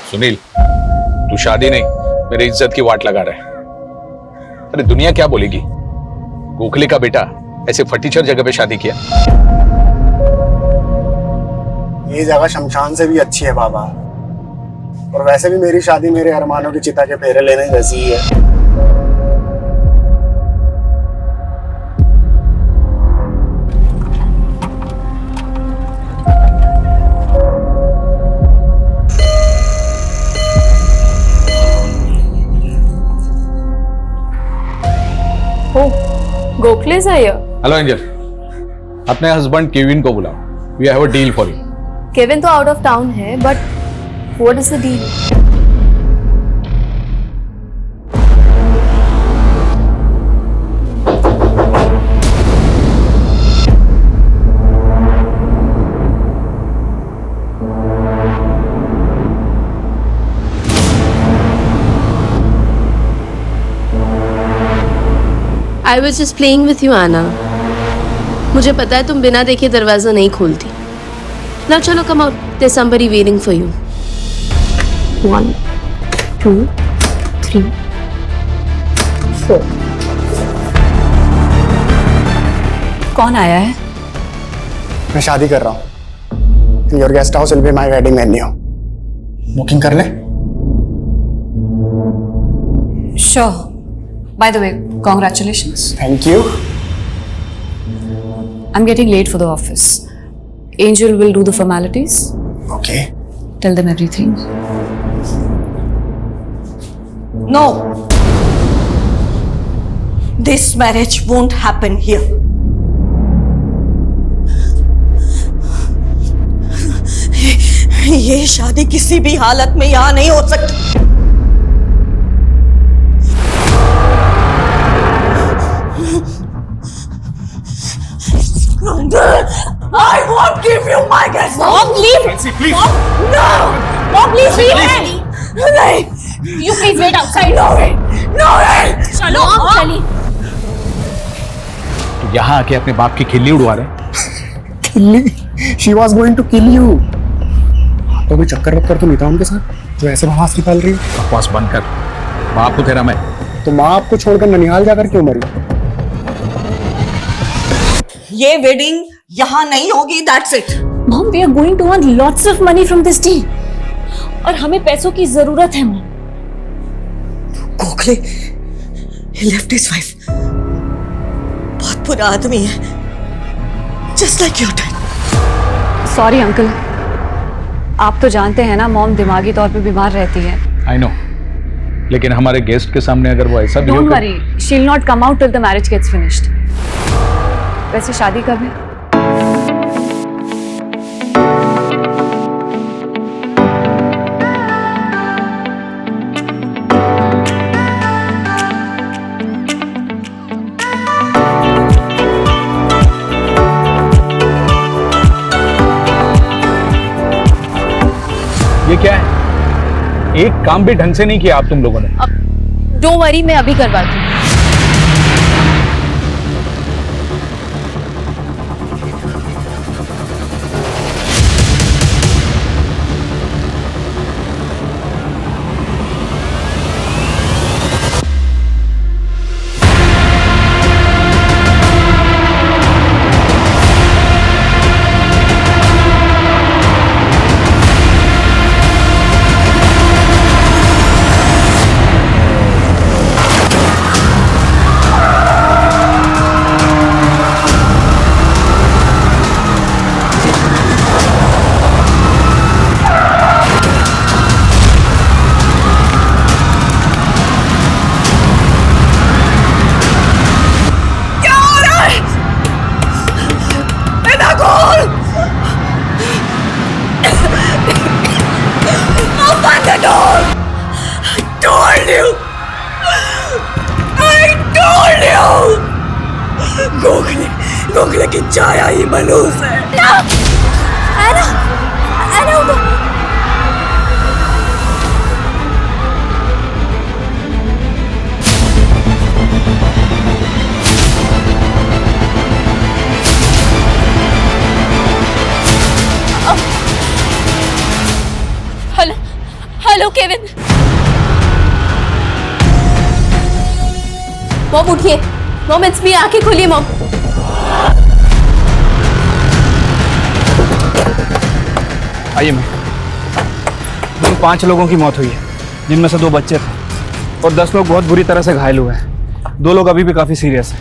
Speaker 11: सुनील, तू शादी नहीं मेरी इज्जत की वाट लगा रहा है। अरे दुनिया क्या बोलेगी, गोखले का बेटा ऐसे फटीचर जगह पे शादी किया।
Speaker 15: ये जगह शमशान से भी अच्छी है बाबा, और वैसे भी मेरी शादी मेरे अरमानों की चिता के फेरे लेने जैसी ही है।
Speaker 2: गोखले सा ये।
Speaker 11: हेलो एंजल, अपने हस्बैंड केविन को बुलाओ, we have a deal for you.
Speaker 2: Kevin तो आउट ऑफ टाउन है, but what is the deal?
Speaker 16: I was just playing with you, Anna. मुझे पता है तुम बिना देखे दरवाजा नहीं खोलती. Now चलो, come out. There's somebody waiting for you. 1, 2, 3, 4.
Speaker 9: कौन आया है?
Speaker 15: मैं शादी कर रहा हूँ. Your guest house will be my wedding venue. Booking कर ले?
Speaker 12: Sure. By the way, congratulations.
Speaker 15: Thank you.
Speaker 12: I'm getting late for the office. Angel will do the formalities.
Speaker 15: Okay.
Speaker 12: Tell them everything.
Speaker 2: No. This marriage won't happen here. ये शादी किसी भी हालत में यहाँ नहीं हो सकती. I won't give you my guest.
Speaker 3: Mom, leave.
Speaker 15: Please.
Speaker 3: Mom, no. Mom, please leave him.
Speaker 2: नहीं.
Speaker 3: You please wait outside.
Speaker 2: No way. No way.
Speaker 3: चलो, Mom, चलिए.
Speaker 10: यहाँ आके अपने बाप की खिल्ली उड़वा रहे.
Speaker 15: खिल्ली? She was going to kill you. तो कोई चक्कर वक्कर तो नहीं था उनके साथ जो ऐसे बकवास निकाल रही है?
Speaker 10: बकवास बंद कर. बाप को तेरा मैं.
Speaker 15: तो माँ आपको छोड़कर ननिहाल जाकर क्यों मरी?
Speaker 2: ये वेडिंग यहाँ नहीं होगी. That's it.
Speaker 3: Mom, we are going to earn lots of money from this deal. और हमें पैसों की जरूरत है, Mom.
Speaker 2: Gokhale, he left his wife. बहुत बुरा आदमी है. Just like your dad.
Speaker 9: Sorry uncle, आप तो जानते हैं ना मॉम दिमागी तौर पे बीमार रहती है.
Speaker 10: आई नो, लेकिन हमारे गेस्ट के सामने अगर वो ऐसा
Speaker 9: don't worry, she will not come out till the marriage gets finished. वैसे शादी कब है?
Speaker 10: ये क्या है? एक काम भी ढंग से नहीं किया आप तुम लोगों ने.
Speaker 12: Don't worry, मैं अभी करवाती हूँ.
Speaker 2: गोखले की छाया ही मनहूस है.
Speaker 3: Hello Kevin. मॉम उठिए. Mom it's me. आंखें खोलिए मॉम.
Speaker 6: आइए मैं. 5 लोगों की मौत हुई है, जिनमें से 2 बच्चे थे और 10 लोग बहुत बुरी तरह से घायल हुए हैं. 2 लोग अभी भी काफी सीरियस हैं.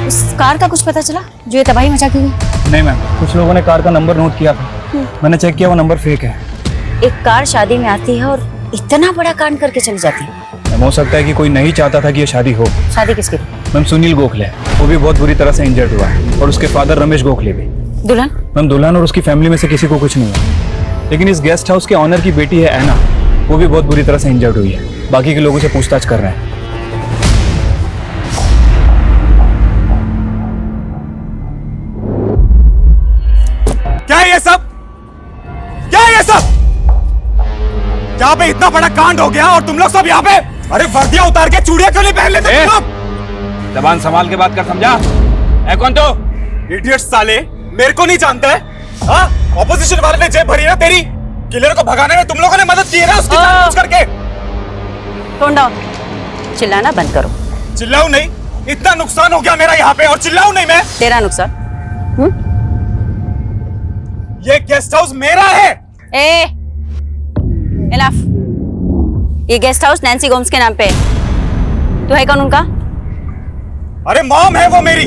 Speaker 3: उस कार का कुछ पता चला जो ये तबाही मचा के गई?
Speaker 6: नहीं मैम, कुछ लोगों ने कार का नंबर नोट किया था. मैंने चेक किया, वो नंबर फेक है.
Speaker 3: एक कार शादी में आती है और इतना बड़ा कांड करके चली जाती है.
Speaker 6: हो सकता है कि कोई नहीं चाहता था कि ये शादी हो.
Speaker 3: शादी किसकी?
Speaker 6: मैम सुनील गोखले, वो भी बहुत बुरी तरह से इंजर्ड हुआ है और उसके फादर रमेश गोखले भी.
Speaker 3: दुल्हन?
Speaker 6: मैम दुल्हन और उसकी फैमिली में से किसी को कुछ नहीं हुआ, लेकिन इस गेस्ट हाउस के ऑनर की बेटी है ऐना, वो भी बहुत बुरी तरह से इंजर्ड हुई है. बाकी के लोगों से पूछताछ कर रहे हैं.
Speaker 11: क्या है ये सब?
Speaker 17: यहाँ पे इतना बड़ा कांड हो गया और तुम लोग सब यहाँ पे, अरे वर्दियां उतार के चूड़ियां क्यों नहीं पहन लेते तुम लोग?
Speaker 18: जबान संभाल के बात कर, समझा? है कौन तो?
Speaker 17: इडियट साले, मेरे को नहीं जानता है? हाँ, ऑपोजिशन वाले ने जेब भरी ना तेरी, किलर को भगाने में तुम लोगों ने मदद की है ना उसकी जानबूझ करके।
Speaker 9: टोन डाउन, चिल्लाना बंद करो।
Speaker 17: चिल्लाऊं नहीं? इतना नुकसान हो गया मेरा यहाँ पे और चिल्लाऊं नहीं मैं?
Speaker 9: तेरा नुकसान?
Speaker 17: ये गेस्ट हाउस मेरा है।
Speaker 9: इनफ। ये गेस्ट हाउस नैन्सी गोम्स के नाम पे है। तो है कौन उनका?
Speaker 17: अरे मॉम है वो मेरी।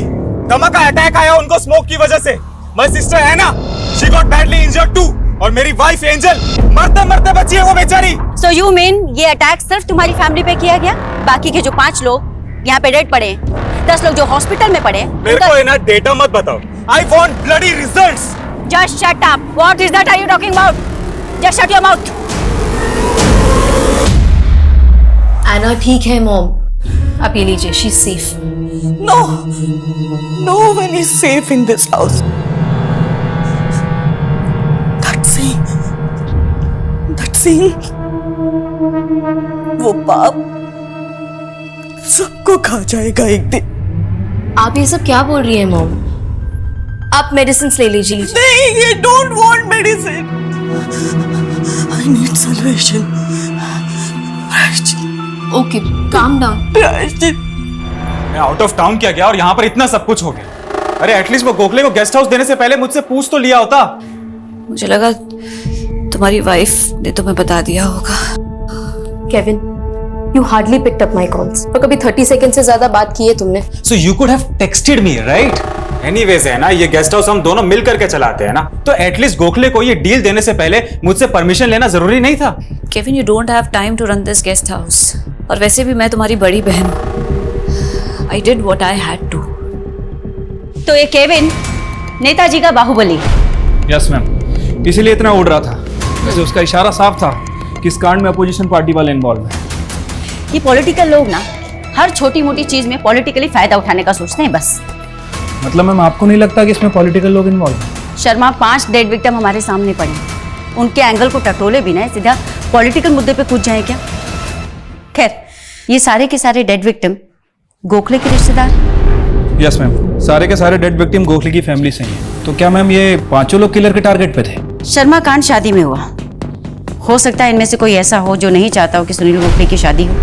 Speaker 17: दमा का अटैक आया उनको स्मोक की वजह से। माय सिस्टर है ना, she got badly injured too. और मेरी वाइफ एंजल मरते मरते बची है वो बेचारी।
Speaker 9: So you mean ये अटैक सिर्फ तुम्हारी फैमिली पे किया गया? बाकी के जो 5 लोग यहाँ पे डेड पड़े, 10 लोग जो हॉस्पिटल में पड़े,
Speaker 17: मेरे को ना डेटा मत बताओ। I want bloody results.
Speaker 9: Just shut up. What is that are you talking about? Just shut your mouth.
Speaker 16: एना ठीक है मॉम, आप ये लीजिए, she is safe.
Speaker 2: No, no one is safe in this house. That scene, वो पाप सबको खा जाएगा एक दिन।
Speaker 16: आप ये सब क्या बोल रही हैं मॉम? आप मेडिसिन ले लीजिए।
Speaker 2: नहीं, I don't want medicine. I need salvation.
Speaker 16: Okay, calm down.
Speaker 17: मैं आउट ऑफ टाउन क्या गया और यहाँ पर इतना सब कुछ हो गया। अरे एटलीस्ट वो गोखले को गेस्ट हाउस देने से पहले मुझसे पूछ तो लिया होता।
Speaker 9: मुझे लगा तुम्हारी वाइफ ने तुम्हें बता दिया होगा।
Speaker 16: Kevin, you hardly picked up my calls. और कभी 30 सेकंड से ज्यादा बात की है तुमने।
Speaker 17: So you could have texted me, right? Anyways है ना, ये गेस्ट हाउस हम दोनों मिल करके चलाते हैं ना, तो एटलीस्ट गोखले को ये डील देने से पहले मुझसे परमिशन लेना जरूरी नहीं था?
Speaker 9: Kevin, you don't have time to run this guest house. और वैसे भी मैं तुम्हारी बड़ी बहन हूँ। I did what I had to. तो ये केविन नेताजी का बाहुबली।
Speaker 18: यस मैम, इसीलिए इतना उड़ रहा था। वैसे उसका इशारा साफ था कि इस कांड में अपोजिशन पार्टी वाले इन्वॉल्व हैं।
Speaker 9: ये पॉलिटिकल लोग ना हर छोटी मोटी चीज में पॉलिटिकली फायदा उठाने का सोचते हैं बस।
Speaker 18: मतलब मैम आपको नहीं लगता कि इसमें पॉलिटिकल लोग इन्वॉल्व हैं?
Speaker 9: शर्मा, 5 डेड विक्टिम हमारे सामने पड़े, उनके एंगल को टटोले बिना सीधा पॉलिटिकल मुद्दे पे कूद जाए क्या? खैर, ये सारे के सारे डेड विक्टिम गोखले के रिश्तेदार?
Speaker 18: यस मैम, सारे के सारे डेड विक्टिम गोखले की फैमिली से हैं। तो क्या मैम ये 5 लोग किलर के टारगेट पे थे?
Speaker 9: शर्मा कांड शादी में हुआ, हो सकता है इनमें से कोई ऐसा हो जो नहीं चाहता हो कि सुनील गोखले की शादी हो,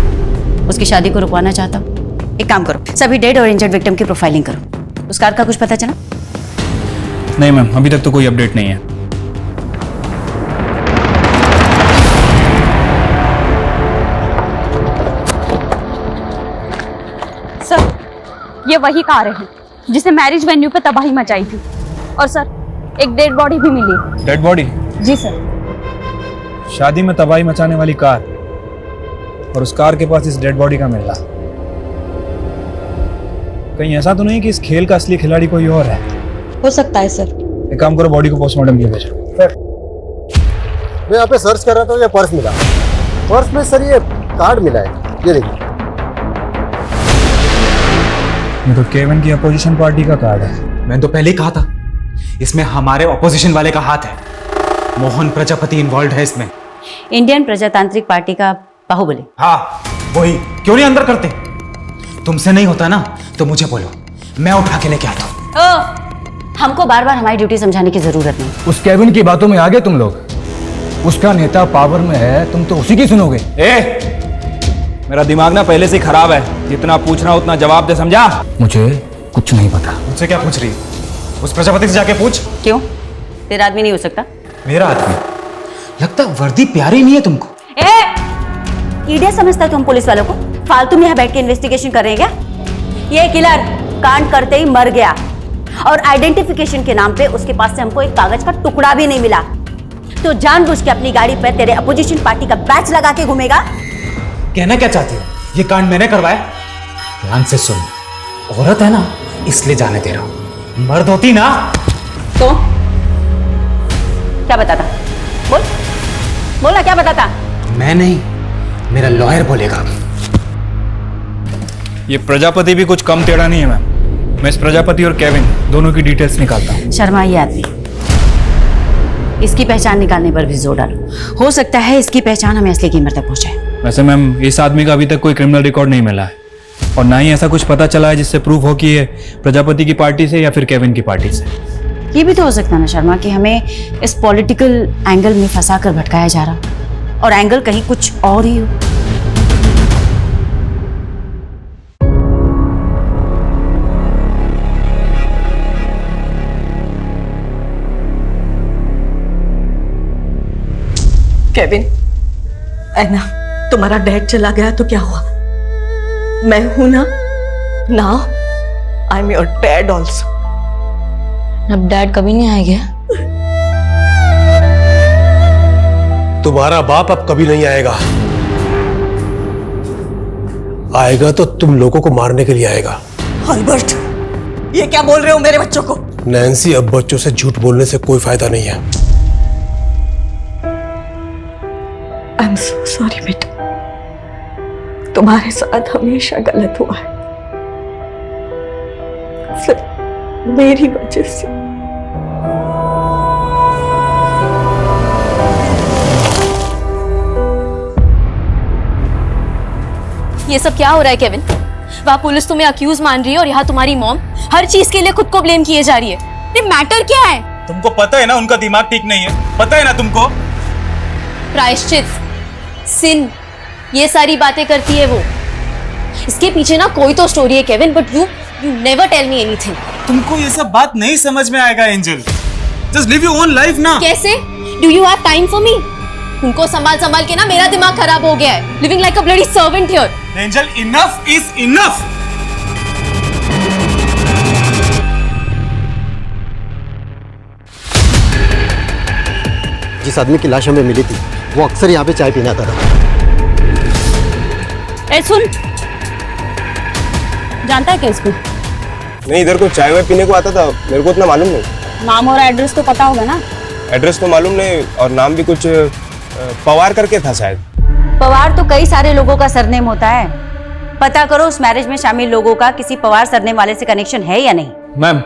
Speaker 9: उसकी शादी को रुकवाना चाहता हो। एक काम करो, सभी डेड और इंजर्ड विक्टिम की प्रोफाइलिंग करो। उस कार का कुछ पता चला?
Speaker 18: नहीं मैम, अभी तक तो कोई अपडेट नहीं है।
Speaker 9: सर, ये वही कार है जिसने मैरिज वेन्यू पे तबाही मचाई थी। और सर, एक डेड बॉडी भी मिली।
Speaker 18: Dead body?
Speaker 9: जी सर।
Speaker 18: शादी में तबाही मचाने वाली कार और उस कार के पास इस डेड बॉडी का मिलना, कहीं ऐसा तो नहीं कि इस खेल का असली खिलाड़ी कोई और है?
Speaker 9: हो सकता है सर।
Speaker 18: एक काम करो, बॉडी को पोस्टमार्टम के लिए भेजो।
Speaker 15: मैं यहाँ पे सर्च कर रहा था, ये पर्स मिला। पर्स में सर ये कार्ड मिला है, ये देखिए।
Speaker 18: ये तो केविन की अपोजिशन पार्टी का कार्ड है।
Speaker 17: मैंने तो पहले ही कहा था, इसमें हमारे ऑपोजिशन वाले का हाथ है। मोहन प्रजापति इन्वॉल्व है इसमें।
Speaker 9: इंडियन प्रजातांत्रिक पार्टी का बाहुबली।
Speaker 17: हाँ वही। क्यों नहीं अंदर करते? तुमसे नहीं होता ना तो मुझे बोलो, मैं उठा के लेके आता हूँ।
Speaker 9: हमको बार बार हमारी ड्यूटी समझाने की जरूरत नहीं।
Speaker 18: उस केविन की बातों में आ गए तुम लोग। उसका नेता पावर में है, तुम तो उसी की सुनोगे। मेरा दिमाग ना पहले से खराब है, जितना पूछना उतना जवाब दे, समझा? मुझे कुछ नहीं पता।
Speaker 17: मुझसे क्या पूछ रही? उस प्रजापति से जाके पूछ।
Speaker 9: क्यों? तेरा आदमी नहीं हो सकता?
Speaker 17: मेरा आदमी? लगता वर्दी प्यारी नहीं है तुमको।
Speaker 9: इडियट समझता है तुम पुलिस वालों को? फालतू में यहाँ बैठ के इन्वेस्टिगेशन कर रहे हैं क्या? ये किलर कांड करते ही मर गया और आइडेंटिफिकेशन के नाम पे उसके पास से हमको एक कागज का टुकड़ा भी नहीं मिला। तो जानबूझ के अपनी गाड़ी पर तेरे अपोजिशन पार्टी का बैच लगा के घूमेगा।
Speaker 17: कहना क्या चाहती हो? ये कांड मैंने करवाया? ध्यान से सुन, औरत है ना इसलिए जाने दे रहा हूं, मर्द होती ना
Speaker 9: तो क्या बताता? बोल बोला, क्या बताता?
Speaker 17: मैं नहीं, मेरा लॉयर बोलेगा।
Speaker 18: ये प्रजापति भी कुछ कम टेढ़ा नहीं है मैम। मैं इस प्रजापति और केविन दोनों की डिटेल्स निकालता हूँ।
Speaker 9: शर्मा, ये आदमी इसकी पहचान निकालने पर भी जोर डालो। हो सकता है इसकी पहचान हमें असली कीमत तक पहुंचाए।
Speaker 18: वैसे मैम इस आदमी का अभी तक कोई क्रिमिनल रिकॉर्ड नहीं मिला है और ना ही ऐसा कुछ पता चला है जिससे प्रूफ हो कि ये प्रजापति की पार्टी से या फिर केविन की पार्टी से।
Speaker 9: ये भी तो हो सकता है ना शर्मा कि हमें इस पॉलिटिकल एंगल में फंसा कर भटकाया जा रहा और एंगल कहीं कुछ और ही हो।
Speaker 2: केविन, ऐना, तुम्हारा डैड चला गया तो क्या हुआ? मैं हूं ना। Now I am your dad also.
Speaker 5: अब डैड कभी नहीं आएगा।
Speaker 13: तुम्हारा बाप अब कभी नहीं आएगा। आएगा तो तुम लोगों को मारने के लिए आएगा।
Speaker 2: अल्बर्ट, ये क्या बोल रहे हो मेरे बच्चों को?
Speaker 13: नैन्सी, अब बच्चों से झूठ बोलने से कोई फायदा नहीं है।
Speaker 2: आई एम सो सॉरी बेटा, तुम्हारे साथ हमेशा गलत हुआ है, सिर्फ मेरी वजह से।
Speaker 5: ये सब क्या हो रहा है केविन? वहाँ पुलिस तुम्हें अक्यूज मान रही है और यहाँ तुम्हारी मॉम हर चीज के लिए खुद को ब्लेम किए जा रही है। ये मैटर क्या है?
Speaker 17: तुमको पता है ना उनका दिमाग ठीक नहीं है, पता है ना तुमको?
Speaker 5: प्रायश्चित, सिन, ये सारी बातें करती है वो। इसके पीछे ना कोई तो स्टोरी है Kevin, but you never tell me anything.
Speaker 17: तुमको ये सब बात नहीं समझ में आएगा Angel. Just live your own life ना।
Speaker 5: कैसे? Do you have time for me? उनको संभाल संभाल के ना मेरा दिमाग खराब हो गया है। Living like a bloody servant here.
Speaker 17: Angel, enough is enough.
Speaker 15: जिस आदमी की लाश हमें मिली थी वो अक्सर यहाँ पे चाय पीने आता था।
Speaker 9: ए सुन, जानता है क्या इसको?
Speaker 14: नहीं, इधर को चाय वाय पीने को आता था, मेरे को उतना मालूम नहीं।
Speaker 9: नाम और एड्रेस तो पता होगा ना?
Speaker 14: एड्रेस तो मालूम नहीं और नाम भी कुछ पवार करके था शायद।
Speaker 9: पवार तो कई सारे लोगों का सरनेम होता है। पता करो उस मैरिज में शामिल लोगों का किसी पवार सरनेम वाले से कनेक्शन है या नहीं।
Speaker 18: मैम,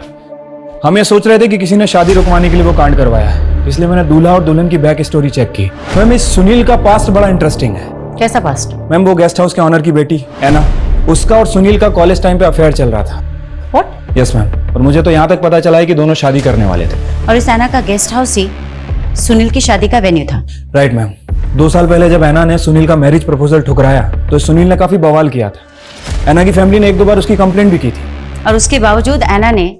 Speaker 18: हम ये सोच रहे थे कि किसी ने शादी रुकवाने के लिए वो कांड करवाया है, इसलिए मैंने दूल्हा और दुल्हन की बैक स्टोरी चेक की। मैम, इस सुनील का पास्ट बड़ा इंटरेस्टिंग है।
Speaker 9: कैसा पास्ट?
Speaker 18: मैम, वो गेस्ट हाउस के ऑनर की बेटी ऐना, उसका और सुनील का कॉलेज टाइम पे अफेयर चल रहा था।
Speaker 9: व्हाट?
Speaker 18: यस मैम, और मुझे तो यहाँ तक पता चला है कि दोनों शादी करने वाले थे।
Speaker 9: और इस ऐना का गेस्ट हाउस ही सुनील की शादी का वेन्यू था।
Speaker 18: Right ma'am. 2 साल पहले जब ऐना ने सुनील का मैरिज प्रपोजल ठुकराया तो सुनील ने काफी बवाल किया था। ऐना की फैमिली ने 1-2 बार उसकी कंप्लेंट भी की थी
Speaker 9: और उसके बावजूद ऐना ने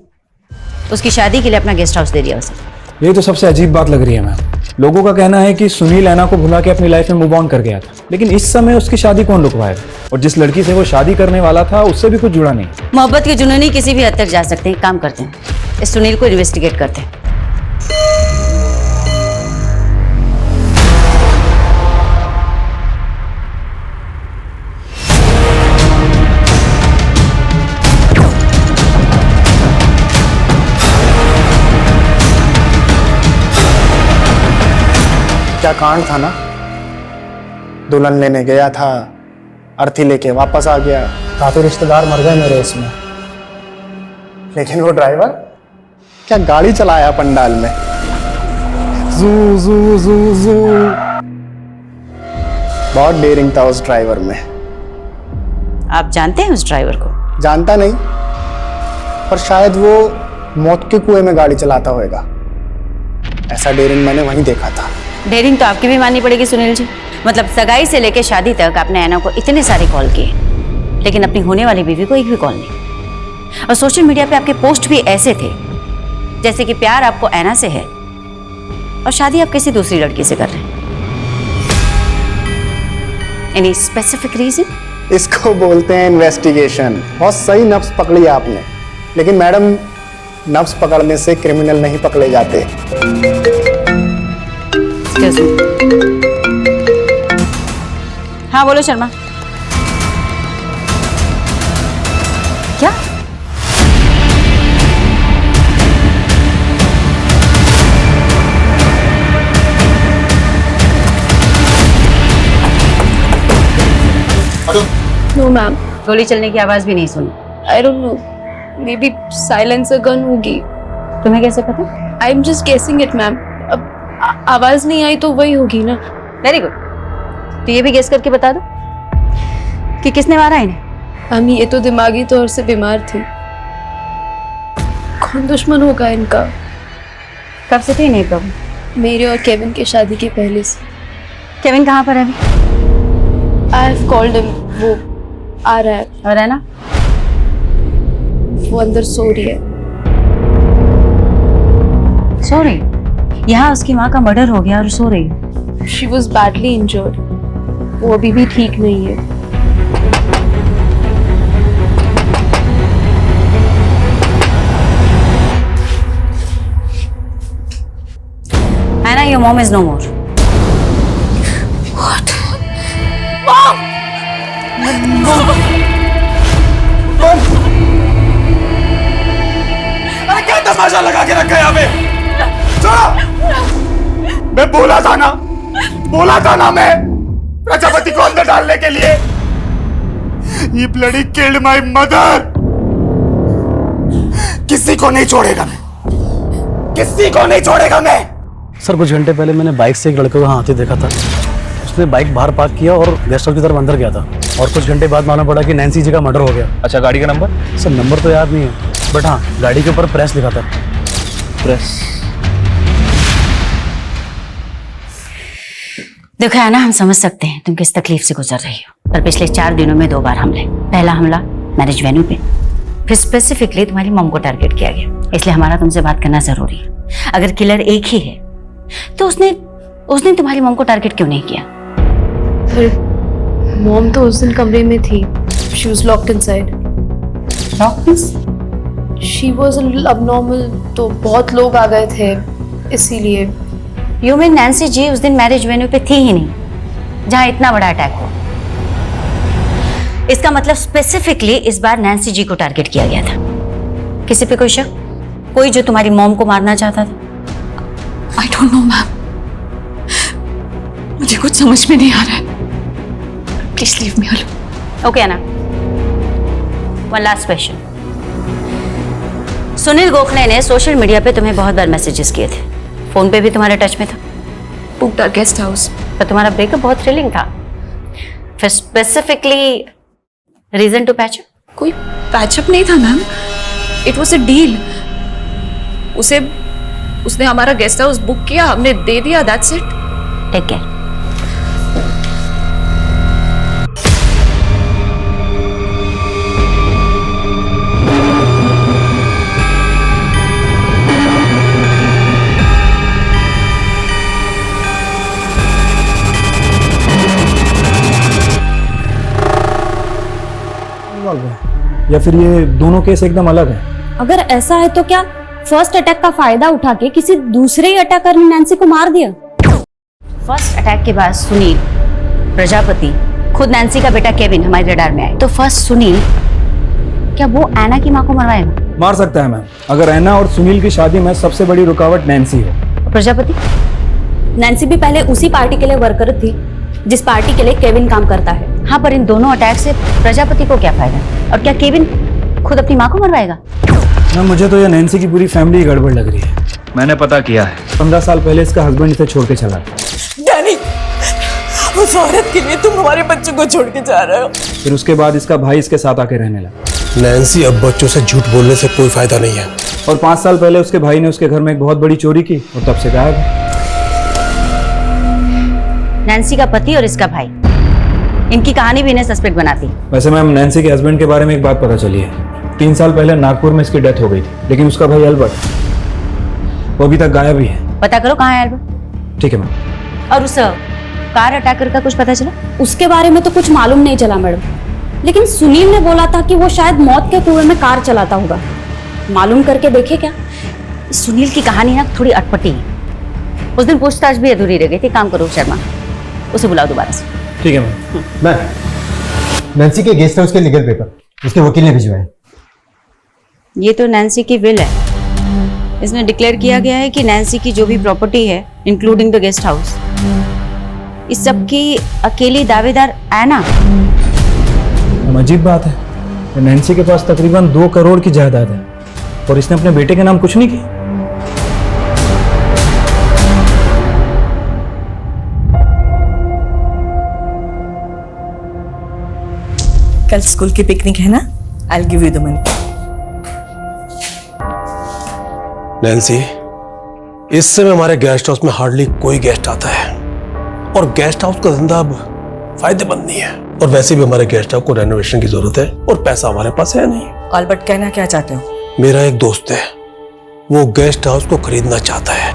Speaker 9: उसकी शादी के लिए अपना गेस्ट हाउस दे दिया उसे।
Speaker 18: यही तो सबसे अजीब बात लग रही है मैम। लोगों का कहना है कि सुनील ऐना को भुला के अपनी लाइफ में मूव ऑन कर गया था, लेकिन इस समय उसकी शादी कौन रुकवाएगा? और जिस लड़की से वो शादी करने वाला था उससे भी कुछ जुड़ा नहीं।
Speaker 9: मोहब्बत के जुनूनी किसी भी हद तक जा सकते हैं। काम करते हैं, इस सुनील को इन्वेस्टिगेट करते हैं।
Speaker 15: क्या कांड था ना, दुल्हन लेने गया था, अर्थी लेके वापस आ गया। काफी रिश्तेदार मर गए मेरे इसमें, लेकिन वो ड्राइवर क्या गाड़ी चलाया पंडाल में, जू जू जू जू। बहुत डेयरिंग था उस ड्राइवर में।
Speaker 9: आप जानते हैं उस ड्राइवर को?
Speaker 15: जानता नहीं, पर शायद वो मौत के कुएं में गाड़ी चलाता होगा। ऐसा डेयरिंग मैंने वहीं देखा था।
Speaker 9: डेयरिंग तो आपकी भी माननी पड़ेगी सुनील जी। मतलब सगाई से लेकर शादी तक आपने ऐना को इतने सारे कॉल किए, लेकिन अपनी होने वाली बीवी को एक भी कॉल नहीं। और सोशल मीडिया पे आपके पोस्ट भी ऐसे थे जैसे कि प्यार आपको ऐना से है और शादी आप किसी दूसरी लड़की से कर रहे हैं। Any specific reason?
Speaker 15: इसको बोलते हैं इन्वेस्टिगेशन। बहुत सही नफ्स पकड़ी आपने, लेकिन मैडम, नफ्स पकड़ने से क्रिमिनल नहीं पकड़े जाते।
Speaker 9: हाँ बोलो शर्मा। क्या?
Speaker 12: नो मैम,
Speaker 9: गोली चलने की आवाज भी नहीं सुनी।
Speaker 12: आई don't no, may be silencer gun होगी।
Speaker 9: तुम्हें कैसे पता?
Speaker 12: I am just guessing it ma'am. अब
Speaker 16: आवाज नहीं आई तो वही होगी ना।
Speaker 9: Very good. तो ये भी गेस करके बता दो कि किसने मारा इन्हें।
Speaker 16: हम ये तो दिमागी तौर से बीमार थी। कौन दुश्मन होगा इनका?
Speaker 9: कब से थी नहीं प्रॉब्लम?
Speaker 16: मेरे और केविन की शादी के पहले से।
Speaker 9: केविन कहाँ पर है अभी?
Speaker 16: आई हैव कॉल्ड हिम, वो आ रहा है।
Speaker 9: और है ना?
Speaker 16: वो अंदर सो रही है।
Speaker 9: सो रही? यहाँ उसकी माँ का मर्डर हो गया और सो रही है।
Speaker 16: She was badly injured. वो अभी भी ठीक नहीं है।
Speaker 9: Anna, your mom is no more.
Speaker 16: What?
Speaker 17: Mom! अरे क्या तमाशा लगा के रखा है यहाँ पे? चलो! मैं बोला था ना मैं प्रजापति को अंदर डालने के लिए। ये ब्लडी किल्ड माय मदर। किसी को नहीं छोड़ेगा मैं।
Speaker 19: सर कुछ घंटे पहले मैंने बाइक से एक लड़के को यहाँ आते देखा था। उसने बाइक बाहर पार्क किया और गेस्ट हाउस की तरफ अंदर गया था। और कुछ घंटे बाद मालूम पड़ा कि नैन्सी जी का मर्डर हो गया।
Speaker 18: अच्छा, गाड़ी का नंबर?
Speaker 19: सर नंबर तो याद नहीं है, बट हाँ गाड़ी के ऊपर प्रेस लिखा था।
Speaker 18: प्रेस?
Speaker 9: देखो है ना, हम समझ सकते हैं तुम किस तकलीफ से गुजर रही हो, पर पिछले 4 दिनों में 2 बार हमले। पहला हमला मैरिज वेन्यू पे, फिर स्पेसिफिकली तुम्हारी मॉम को टारगेट किया गया। इसलिए हमारा तुमसे बात करना जरूरी है। अगर किलर एक ही है तो उसने तुम्हारी मॉम को टारगेट क्यों नहीं किया?
Speaker 16: पर मॉम तो उस दिन कमरे में थी। She was locked inside. She was a little abnormal, तो बहुत लोग आ गए थे इसीलिए।
Speaker 9: यू मीन नैन्सी जी उस दिन मैरिज वेन्यू पे थी ही नहीं जहां इतना बड़ा अटैक हुआ? इसका मतलब स्पेसिफिकली इस बार नैन्सी जी को टारगेट किया गया था। किसी पे कोई शक? कोई जो तुम्हारी मॉम को मारना चाहता था?
Speaker 3: आई डोंट नो मैम, मुझे कुछ समझ में नहीं आ रहा है। Please leave me alone.
Speaker 9: Okay ना, one last question. Sunil Gokhale ने सोशल मीडिया पे तुम्हें बहुत बार मैसेजेस किए थे, फोन पे भी तुम्हारे टच में था।
Speaker 3: Booked our guest house.
Speaker 9: पर तुम्हारा ब्रेकअप बहुत थ्रिलिंग था। फिर स्पेसिफिकली रीजन टू पैचअप?
Speaker 3: कोई पैचअप नहीं था ma'am, it was a deal. उसने हमारा गेस्ट हाउस बुक किया, हमने दे दिया, दैट्स इट।
Speaker 9: Take care.
Speaker 18: या फिर ये दोनों केस एकदम अलग है?
Speaker 4: अगर ऐसा है तो क्या फर्स्ट अटैक का फायदा उठा के किसी दूसरे ही अटैकर ने नैन्सी को मार दिया?
Speaker 9: फर्स्ट अटैक के बाद सुनील, प्रजापति, खुद नैन्सी का बेटा केविन हमारे रडार में आए। तो फर्स्ट सुनील, क्या वो एना की मां को मरवाएगा?
Speaker 18: मार सकता है मैम। अगर एना और सुनील की शादी में सबसे बड़ी रुकावट नैन्सी है।
Speaker 9: प्रजापति?
Speaker 4: नैन्सी भी पहले उसी पार्टी के लिए वर्कर थी जिस पार्टी के लिए केविन काम करता है।
Speaker 9: हाँ, पर इन दोनों अटैक से प्रजापति को क्या फायदा? और क्या केविन खुद अपनी माँ को मरवाएगा?
Speaker 18: मैम मुझे तो ये नैन्सी की पूरी फैमिली गड़बड़ लग रही है। मैंने पता किया है, 15 साल पहले इसका हस्बैंड इसे छोड़ के चला।
Speaker 2: डैनी, उस औरत के लिए तुम हमारे बच्चों को छोड़ के जा रहे हो।
Speaker 18: फिर उसके बाद इसका भाई इसके साथ आके रहने लगा।
Speaker 13: नैन्सी, अब बच्चों से झूठ बोलने से कोई फायदा नहीं है।
Speaker 18: और 5 साल पहले उसके भाई ने उसके घर में एक बहुत बड़ी चोरी की और तब से गायब है।
Speaker 9: नैन्सी का पति और इसका भाई, इनकी कहानी भी इन्हें सस्पेक्ट बनाती।
Speaker 18: वैसे मैम नैन्सी के हस्बैंड के बारे में एक बात पता चली है। 3 साल पहले नागपुर में इसकी डेथ हो गई थी, लेकिन उसका भाई अल्बर्ट, वो अभी तक गायब ही है।
Speaker 9: पता करो कहाँ है अल्बर्ट।
Speaker 18: ठीक है मैम।
Speaker 9: और उस कार अटैकर का कुछ पता चला?
Speaker 4: उसके बारे में तो कुछ मालूम नहीं चला मैडम, लेकिन सुनील ने बोला था कि वो शायद मौत के कुएं में कार चलाता होगा। मालूम करके देखे क्या?
Speaker 9: सुनील की कहानी ना थोड़ी अटपटी है। उस दिन पूछताछ भी अधूरी रह गई थी। काम करो शर्मा, उसे बुलाओ दोबारा से।
Speaker 18: ठीक है मैम।
Speaker 20: मैम, नैन्सी के गेस्ट हाउस के लीगल पेपर उसके वकील ने भिजवाए।
Speaker 9: ये तो नैन्सी की विल है। इसमें डिक्लेयर किया गया है कि नैन्सी की जो भी प्रॉपर्टी है, इंक्लूडिंग द गेस्ट हाउस, इस सब की अकेली दावेदार एना।
Speaker 18: अजीब बात है, नैन्सी के पास तकरीबन 2 करोड़ की जायदाद है और इसने अपने बेटे के नाम कुछ नहीं किया।
Speaker 2: कल स्कूल की पिकनिक है ना, I will give you the money.
Speaker 21: Nancy, इस समय हमारे गेस्ट हाउस में हार्डली कोई गेस्ट आता है और गेस्ट हाउस का धंधा अब फायदेमंद नहीं है, और वैसे भी हमारे गेस्ट हाउस को रेनोवेशन की जरूरत है और पैसा हमारे पास है नहीं।
Speaker 2: ऑलबर्ट, कहना क्या चाहते हो?
Speaker 21: मेरा एक दोस्त है, वो गेस्ट हाउस को खरीदना चाहता है।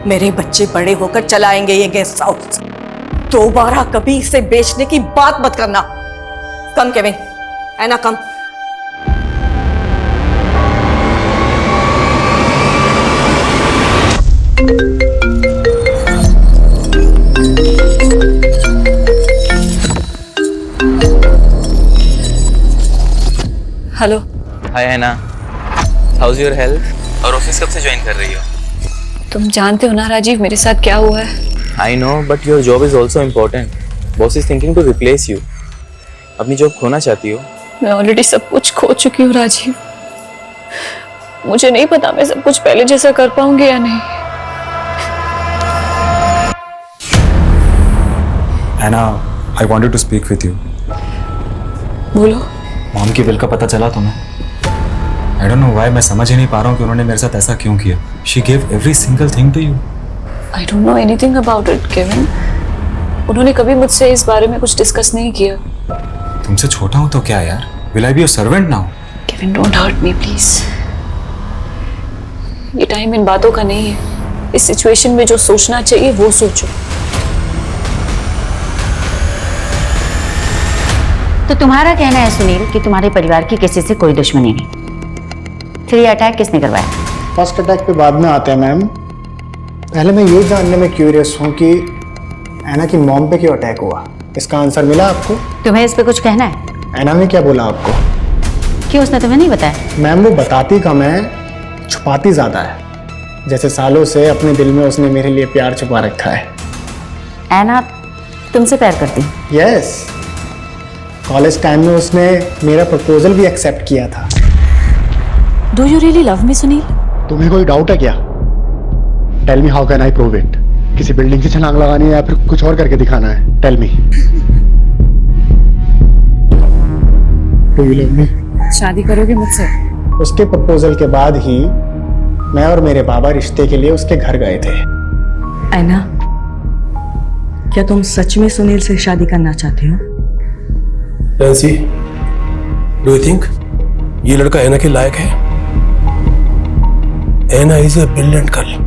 Speaker 2: मेरे बच्चे बड़े होकर चलाएंगे ये गेस्ट हाउस, दोबारा कभी इसे बेचने की बात मत करना। कम केविन, एना कम। हेलो।
Speaker 22: हाय हैना, हाउस योर हेल्थ? और ऑफिस कब से ज्वाइन कर रही हो?
Speaker 3: तुम जानते हो ना राजीव मेरे साथ क्या हुआ है।
Speaker 22: I know, but your job is also important. Boss is thinking to replace you. अपनी जॉब खोना चाहती हो?
Speaker 3: मैं ऑलरेडी सब कुछ खो चुकी हूँ राजीव। मुझे नहीं पता मैं सब कुछ पहले जैसा कर पाऊंगी या नहीं।
Speaker 18: हैना, I wanted to speak with you.
Speaker 3: बोलो।
Speaker 18: मॉम की विल का पता चला तुम्हें? आई डोंट नो व्हाई, मैं समझ ही नहीं पा रहा हूँ कि उन्होंने मेरे साथ ऐसा क्यों किया। She give every single thing to you.
Speaker 3: I don't know anything about it Kevin. उन्होंने कभी मुझसे इस बारे में कुछ डिस्कस नहीं किया।
Speaker 18: तुमसे छोटा हूँ तो क्या यार? Will I be your servant now?
Speaker 3: Kevin, don't hurt me please. ये टाइम इन बातों का नहीं है। इस सिचुएशन में जो सोचना चाहिए वो सोचो।
Speaker 9: तो तुम्हारा कहना है सुनील कि तुम्हारे परिवार की किसी से कोई दुश्मनी नहीं, फिर ये अटैक किसने करवाया?
Speaker 15: फर्स्ट अटैक पे बाद में आते हैं मैम। पहले मैं ये जानने में क्यूरियस हूँ कि ऐना की मॉम पे क्यों अटैक हुआ। इसका आंसर मिला आपको?
Speaker 9: तुम्हें इस पे कुछ कहना है?
Speaker 15: ऐना ने क्या बोला आपको?
Speaker 9: क्यों, उसने तुम्हें नहीं बताया?
Speaker 15: मैम वो बताती कम है, छुपाती ज्यादा है। जैसे सालों से अपने दिल में उसने मेरे लिए प्यार छुपा रखा है।
Speaker 9: ऐना तुमसे प्यार करती?
Speaker 15: यस। कॉलेज टाइम में उसने मेरा प्रपोजल भी एक्सेप्ट किया था।
Speaker 2: Do you really love me Sunil?
Speaker 15: तुम्हें कोई डाउट है क्या? Tell me how can I prove it? किसी बिल्डिंग से छलांग लगानी है या फिर कुछ और करके दिखाना है? Tell me. Do you love me?
Speaker 3: शादी करोगे मुझसे?
Speaker 15: उसके प्रपोजल के बाद ही मैं और मेरे बाबा रिश्ते के लिए उसके घर गए थे।
Speaker 2: ऐना, क्या तुम सच में सुनील से शादी करना चाहते हो?
Speaker 21: नैन्सी, डू यू थिंक ये लड़का ऐना के लायक है? Aina is a brilliant girl.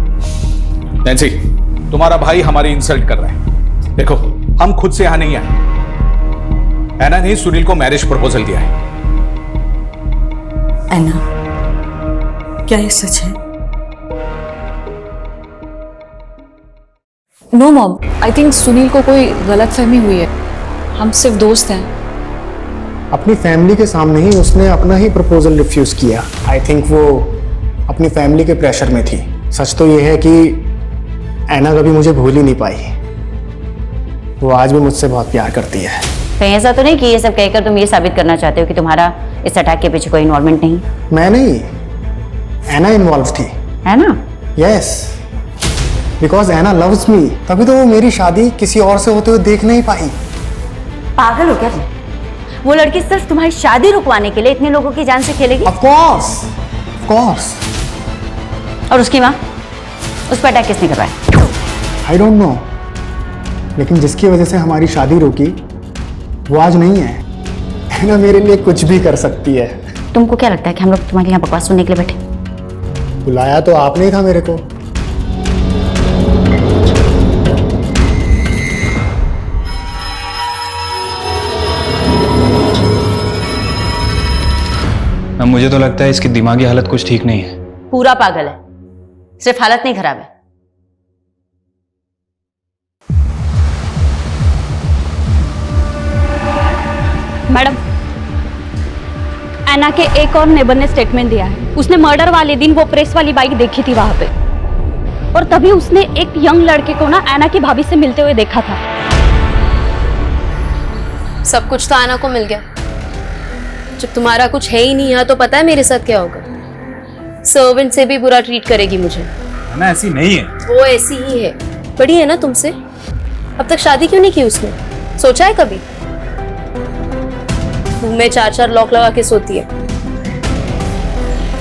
Speaker 7: Nancy, तुम्हारा भाई हमारी इंसल्ट कर रहा है। देखो, हम खुद से यहां नहीं आए। ऐना ने सुनील को मैरिज प्रपोजल दिया है।
Speaker 2: ऐना, क्या ये सच है?
Speaker 3: No mom, I think Sunil को कोई गलतफहमी हुई है। हम सिर्फ दोस्त हैं।
Speaker 15: अपनी फैमिली के सामने ही उसने अपना ही प्रपोजल रिफ्यूज किया। आई थिंक वो अपनी फैमिली के प्रेशर में थी। सच तो ये है कि ऐना कभी मुझे भूल ही नहीं पाई। वो आज भी मुझसे बहुत प्यार करती है।
Speaker 9: कहीं ऐसा तो नहीं कि ये सब कहकर तुम ये साबित करना चाहते हो कि तुम्हारा इस अटैक के पीछे कोई इन्वॉल्वमेंट नहीं?
Speaker 15: मैं नहीं, ऐना इन्वॉल्व थी।
Speaker 9: है ना?
Speaker 15: Yes, because Anna loves me. तभी तो वो मेरी शादी किसी और से होते हुए देख नहीं पाई।
Speaker 9: पागल हो क्या तुम? वो लड़की सिर्फ तुम्हारी शादी रुकवाने के लिए इतने लोगों की जान से खेलेगी?
Speaker 15: Of course, of course.
Speaker 9: और उसकी माँ, उस पर अटैक किसने करवाया?
Speaker 15: आई डोंट नो, लेकिन जिसकी वजह से हमारी शादी रुकी वो आज नहीं है ना। मेरे लिए कुछ भी कर सकती है।
Speaker 9: तुमको क्या लगता है कि हम लोग तुम्हारे यहाँ बकवास सुनने के लिए बैठे?
Speaker 15: बुलाया तो आपने ही था मेरे को।
Speaker 18: मुझे तो लगता है इसकी दिमागी हालत कुछ ठीक नहीं है।
Speaker 9: पूरा पागल है, सिर्फ हालत नहीं खराब है।
Speaker 23: मैडम, ऐना के एक और नेबर ने स्टेटमेंट दिया है। उसने मर्डर वाले दिन वो प्रेस वाली बाइक देखी थी वहां पे, और तभी उसने एक यंग लड़के को ना ऐना की भाभी से मिलते हुए देखा था।
Speaker 5: सब कुछ तो ऐना को मिल गया। जब तुम्हारा कुछ है ही नहीं यहाँ, तो पता है मेरे साथ क्या होगा? सर्वेंट से भी बुरा ट्रीट करेगी मुझे।
Speaker 18: ना ऐसी नहीं है।
Speaker 5: वो ऐसी ही है। बड़ी है ना तुमसे। अब तक शादी क्यों नहीं की उसने? सोचा है कभी? रूम में 4-4 लॉक लगा के सोती है।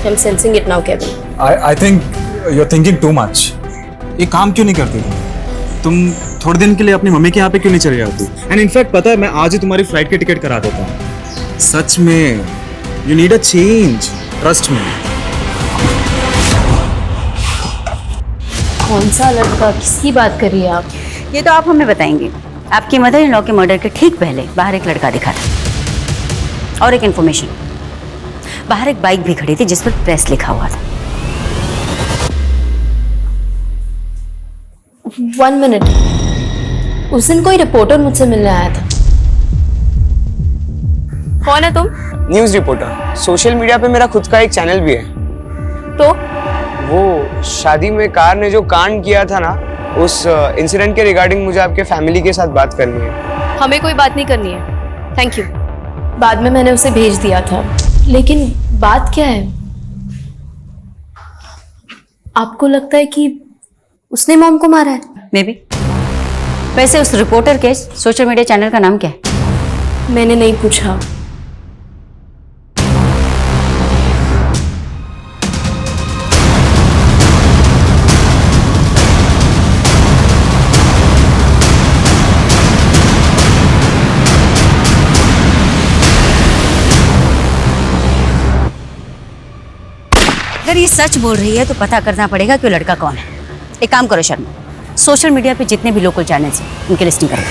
Speaker 5: I'm sensing it now, Kevin.
Speaker 18: I think you're thinking too much.
Speaker 17: ये काम क्यों नहीं करती तुम थोड़े दिन के लिए अपनी मम्मी के यहाँ पे क्यों नहीं चले जाती? एंड इनफैक्ट पता है मैं आज ही तुम्हारी फ्लाइट की टिकट करा देता हूँ। सच में you need a change, trust me.
Speaker 5: कौन सा लड़का, किसकी बात कर रही है आप?
Speaker 9: ये तो आप हमें बताएंगे। आपकी मदर इन लॉ के मर्डर के ठीक पहले बाहर एक लड़का दिखा था और एक इन्फॉर्मेशन, बाहर एक बाइक भी खड़ी थी जिस पर प्रेस लिखा हुआ था।
Speaker 5: 1 मिनट, उस दिन कोई रिपोर्टर मुझसे मिलने आया था। कौन है तुम?
Speaker 14: News reporter. सोशल मीडिया पे मेरा खुद का एक चैनल भी है।
Speaker 5: तो
Speaker 14: वो शादी में कार ने जो कांड किया था ना, उस इंसिडेंट के रिगार्डिंग मुझे आपके फैमिली के साथ बात करनी है।
Speaker 5: हमें कोई बात नहीं करनी है, थैंक यू। बाद में मैंने उसे भेज दिया था, लेकिन बात क्या है? आपको लगता है कि उसने मॉम को मारा है?
Speaker 9: May be. वैसे उस रिपोर्टर के सोशल मीडिया चैनल का नाम क्या है?
Speaker 5: मैंने नहीं पूछा।
Speaker 9: अगर ये सच बोल रही है तो पता करना पड़ेगा कि वो लड़का कौन है। एक काम करो शर्मा, सोशल मीडिया पे जितने भी लोकल चैनल्स हैं उनकी लिस्टिंग करो।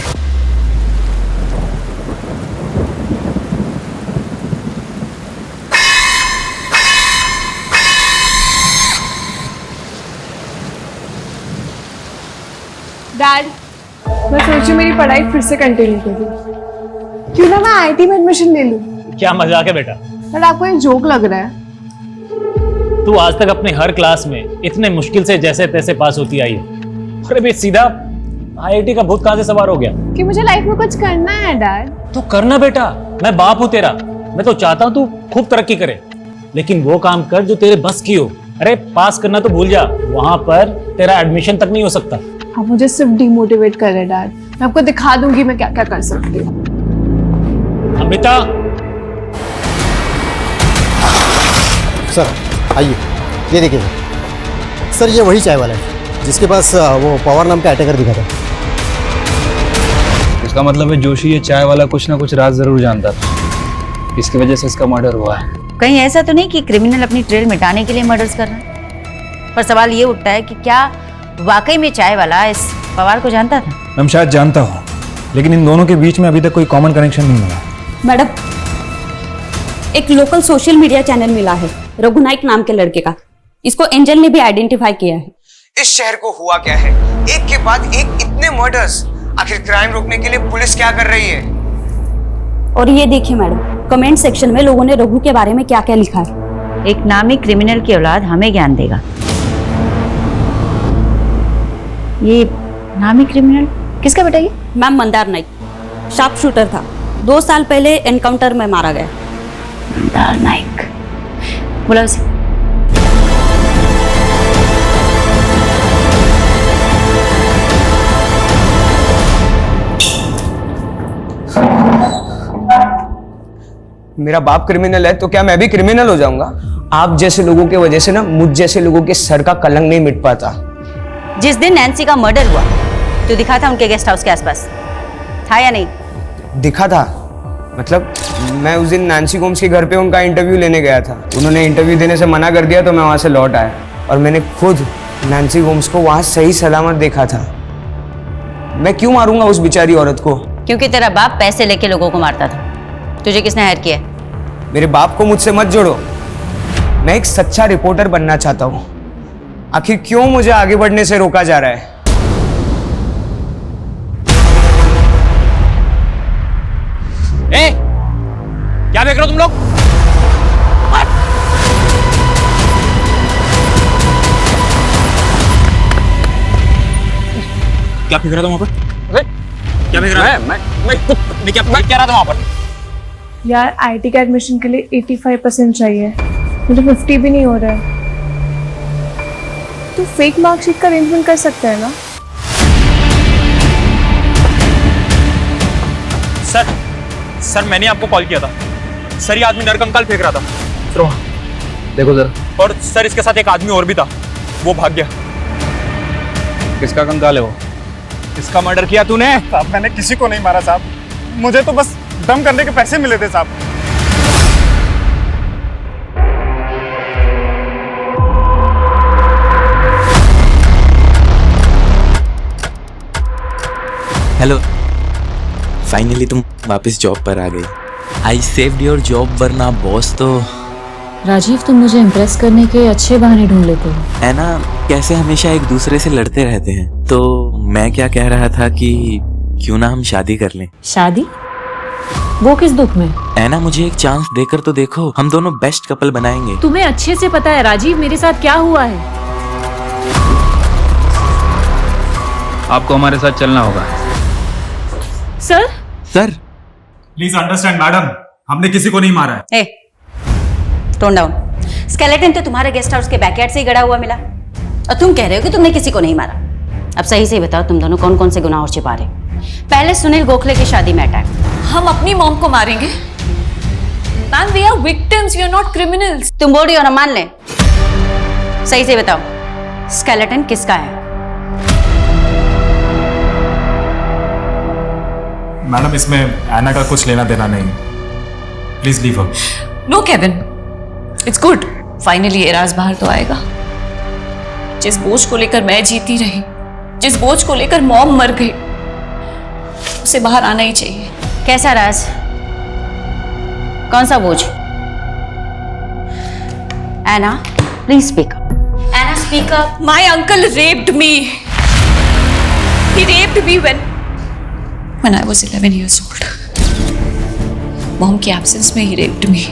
Speaker 1: डैड, मैं सोची मेरी पढ़ाई फिर से कंटिन्यू करूँ। क्यों ना मैं आईआईटी में एडमिशन ले लूँ।
Speaker 8: क्या मजाक है बेटा?
Speaker 1: डैड, आपको ये जोक लग रहा है?
Speaker 8: तू आज तक अपने हर क्लास में इतने मुश्किल से जैसे तैसे पास होती आई है, और अभी सीधा आईआईटी का भूत कहां से सवार हो गया?
Speaker 1: कि मुझे लाइफ में कुछ करना है डैड।
Speaker 8: तो करना बेटा, मैं बाप हूं तेरा। मैं तो चाहता हूं तू खूब तरक्की करे, लेकिन वो काम कर जो तेरे बस की हो। अरे पास करना तो भूल जा, वहां पर तेरा एडमिशन तक नहीं हो सकता।
Speaker 1: आप मुझे सिर्फ डिमोटिवेट कर रहे डैड। मैं आपको दिखा दूंगी मैं क्या क्या कर सकती हूँ।
Speaker 8: अमृता,
Speaker 20: सर आइए, ये देखिए सर, ये वही चाय वाला है जिसके पास वो पवार नाम का अटैकर दिखा था।
Speaker 18: इसका मतलब है जोशी ये चाय वाला कुछ ना कुछ राज जरूर जानता था, इसकी वजह से इसका मर्डर हुआ है।
Speaker 9: कहीं ऐसा तो नहीं कि क्रिमिनल अपनी ट्रेल मिटाने के लिए मर्डर्स कर रहा है? पर सवाल ये उठता है कि क्या वाकई में चाय वाला इस पवार को जानता था?
Speaker 18: मैं शायद जानता हूँ, लेकिन इन दोनों के बीच में अभी तक कोई कॉमन कनेक्शन नहीं मिला।
Speaker 23: मैडम, एक लोकल सोशल मीडिया चैनल मिला है रघु नाइक नाम के लड़के का। इसको एंजल ने भी आइडेंटिफाई किया है।
Speaker 14: इस शहर को हुआ क्या है? एक के बाद एक इतने मर्डर्स। आखिर क्राइम रोकने के लिए पुलिस क्या कर रही है?
Speaker 23: और ये देखिए मैडम, कमेंट सेक्शन में लोगों ने रघु के बारे में क्या क्या लिखा है।
Speaker 9: एक नामी क्रिमिनल की औलाद हमें ज्ञान देगा। ये नामी क्रिमिनल किसका बेटा? ये
Speaker 23: ma'am Mandar Naik, sharp shooter था। 2 साल पहले एनकाउंटर में मारा गया।
Speaker 9: मंदार नाइक, बोला उसे।
Speaker 14: मेरा बाप क्रिमिनल है तो क्या मैं भी क्रिमिनल हो जाऊंगा? आप जैसे लोगों की वजह से ना मुझ जैसे लोगों के सर का कलंक नहीं मिट पाता।
Speaker 9: जिस दिन नैन्सी का मर्डर हुआ तो दिखा था उनके गेस्ट हाउस के आसपास, था या नहीं?
Speaker 14: दिखा था मतलब मैं उस दिन नैन्सी गोम्स के घर पे उनका इंटरव्यू लेने गया था। उन्होंने इंटरव्यू देने से मना कर दिया तो मैं वहां से लौट आया और मैंने खुद नैन्सी गोम्स को वहां सही सलामत देखा था। मैं क्यों मारूंगा उस बेचारी औरत को?
Speaker 9: क्योंकि तेरा बाप पैसे लेके लोगों को मारता था। तुझे किसने हायर किया?
Speaker 14: मेरे बाप को मुझसे मत जोड़ो। मैं एक सच्चा रिपोर्टर बनना चाहता हूँ। आखिर क्यों मुझे आगे बढ़ने से रोका जा रहा है?
Speaker 8: ए, क्या देख रहे हो तुम लोग? क्या फेंक रहा था वहां पर? अरे क्या फेंक रहा था? मैं क्या रहा था वहां पर?
Speaker 1: यार आईआईटी का एडमिशन के लिए 85% चाहिए, मुझे 50 भी नहीं हो रहा है। तो फेक मार्कशीट का अरेंजमेंट कर सकते हैं ना?
Speaker 8: सर मैंने आपको कॉल किया था।
Speaker 17: सर ये आदमी नरकंकाल फेंक रहा था।
Speaker 18: देखो जरा।
Speaker 17: और सर इसके साथ एक आदमी और भी था, वो भाग गया।
Speaker 18: किसका कंकाल है वो? किसका मर्डर किया तूने?
Speaker 15: साहब मैंने किसी को नहीं मारा साहब, मुझे तो बस दम करने के पैसे मिले थे साहब।
Speaker 22: हेलो, फाइनली तुम वापस जॉब पर आ गई। आई सेव्ड योर जॉब, वरना बॉस तो।
Speaker 23: राजीव, तुम मुझे इम्प्रेस करने के अच्छे बहाने ढूंढ लेते हो।
Speaker 22: है ना, कैसे हमेशा एक दूसरे से लड़ते रहते हैं। तो मैं क्या कह रहा था कि क्यों ना हम शादी कर लें।
Speaker 23: शादी? वो किस दुख में?
Speaker 22: है ना, मुझे एक चांस देकर तो देखो, हम दोनों बेस्ट कपल बनाएंगे।
Speaker 23: तुम्हें अच्छे से पता है राजीव मेरे साथ क्या हुआ है।
Speaker 18: आपको हमारे साथ चलना होगा।
Speaker 23: Sir?
Speaker 22: Sir
Speaker 17: please understand madam, हमने किसी को नहीं मारा है।
Speaker 9: Tone down. स्केलेटन तो तुम्हारे गेस्ट हाउस के बैकयार्ड से ही गड़ा हुआ मिला, और तुम कह रहे हो कि तुमने किसी को नहीं मारा। अब सही से बताओ, तुम दोनों कौन कौन से गुनाह और छिपा रहे? पहले सुनील गोखले की शादी में अटैक।
Speaker 3: हम अपनी मॉम को मारेंगे? Ma'am, we are victims, we are not criminals.
Speaker 9: तुम बोल रही हो ना, मान ले। सही से बताओ, स्केलेटन किसका है?
Speaker 17: मैडम, इसमें एना का कुछ लेना देना नहीं, please leave her.
Speaker 3: No Kevin, it's good, finally एराज बाहर तो आएगा। जिस बोझ को लेकर मैं जीती रही, जिस बोझ को लेकर मॉम मर गई, उसे बाहर आना ही चाहिए।
Speaker 9: कैसा राज? कौन सा बोझ? Anna, please speak up. Anna, speak up.
Speaker 3: My uncle raped me. He raped me when I was 11 years old. Mom की एब्सेंस में ही रेप्ड मी।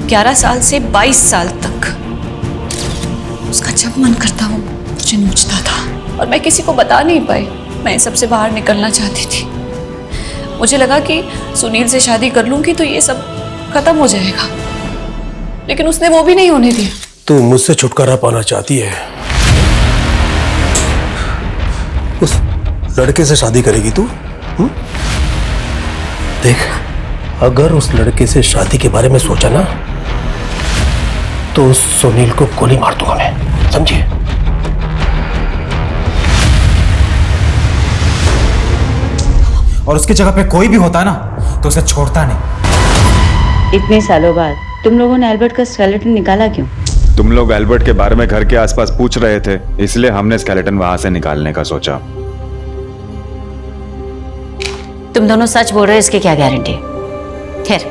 Speaker 3: 11 साल से 22 साल तक उसका जब मन करता वो मुझे नोचता था, और मैं किसी को बता नहीं पाई। मैं सबसे बाहर निकलना चाहती थी। मुझे लगा कि सुनील से शादी कर लूंगी तो ये सब खत्म हो जाएगा, लेकिन उसने वो भी नहीं होने दिया।
Speaker 21: तू मुझसे छुटकारा पाना चाहती है, उस लड़के से शादी करेगी तू? देख, अगर उस लड़के से शादी के बारे में सोचा ना तो उस सुनील को गोली मार दूंगा मैं, समझिए?
Speaker 17: और उसकी जगह पे कोई भी होता ना तो उसे छोड़ता नहीं।
Speaker 9: इतने सालों बाद तुम लोगों ने एल्बर्ट का स्केलेटन निकाला क्यों?
Speaker 6: तुम लोग एल्बर्ट के बारे में घर के आसपास पूछ रहे थे, इसलिए हमने स्केलेटन वहां से निकालने का सोचा।
Speaker 9: तुम दोनों सच बोल रहे हो, इसकी क्या गारंटी? खैर,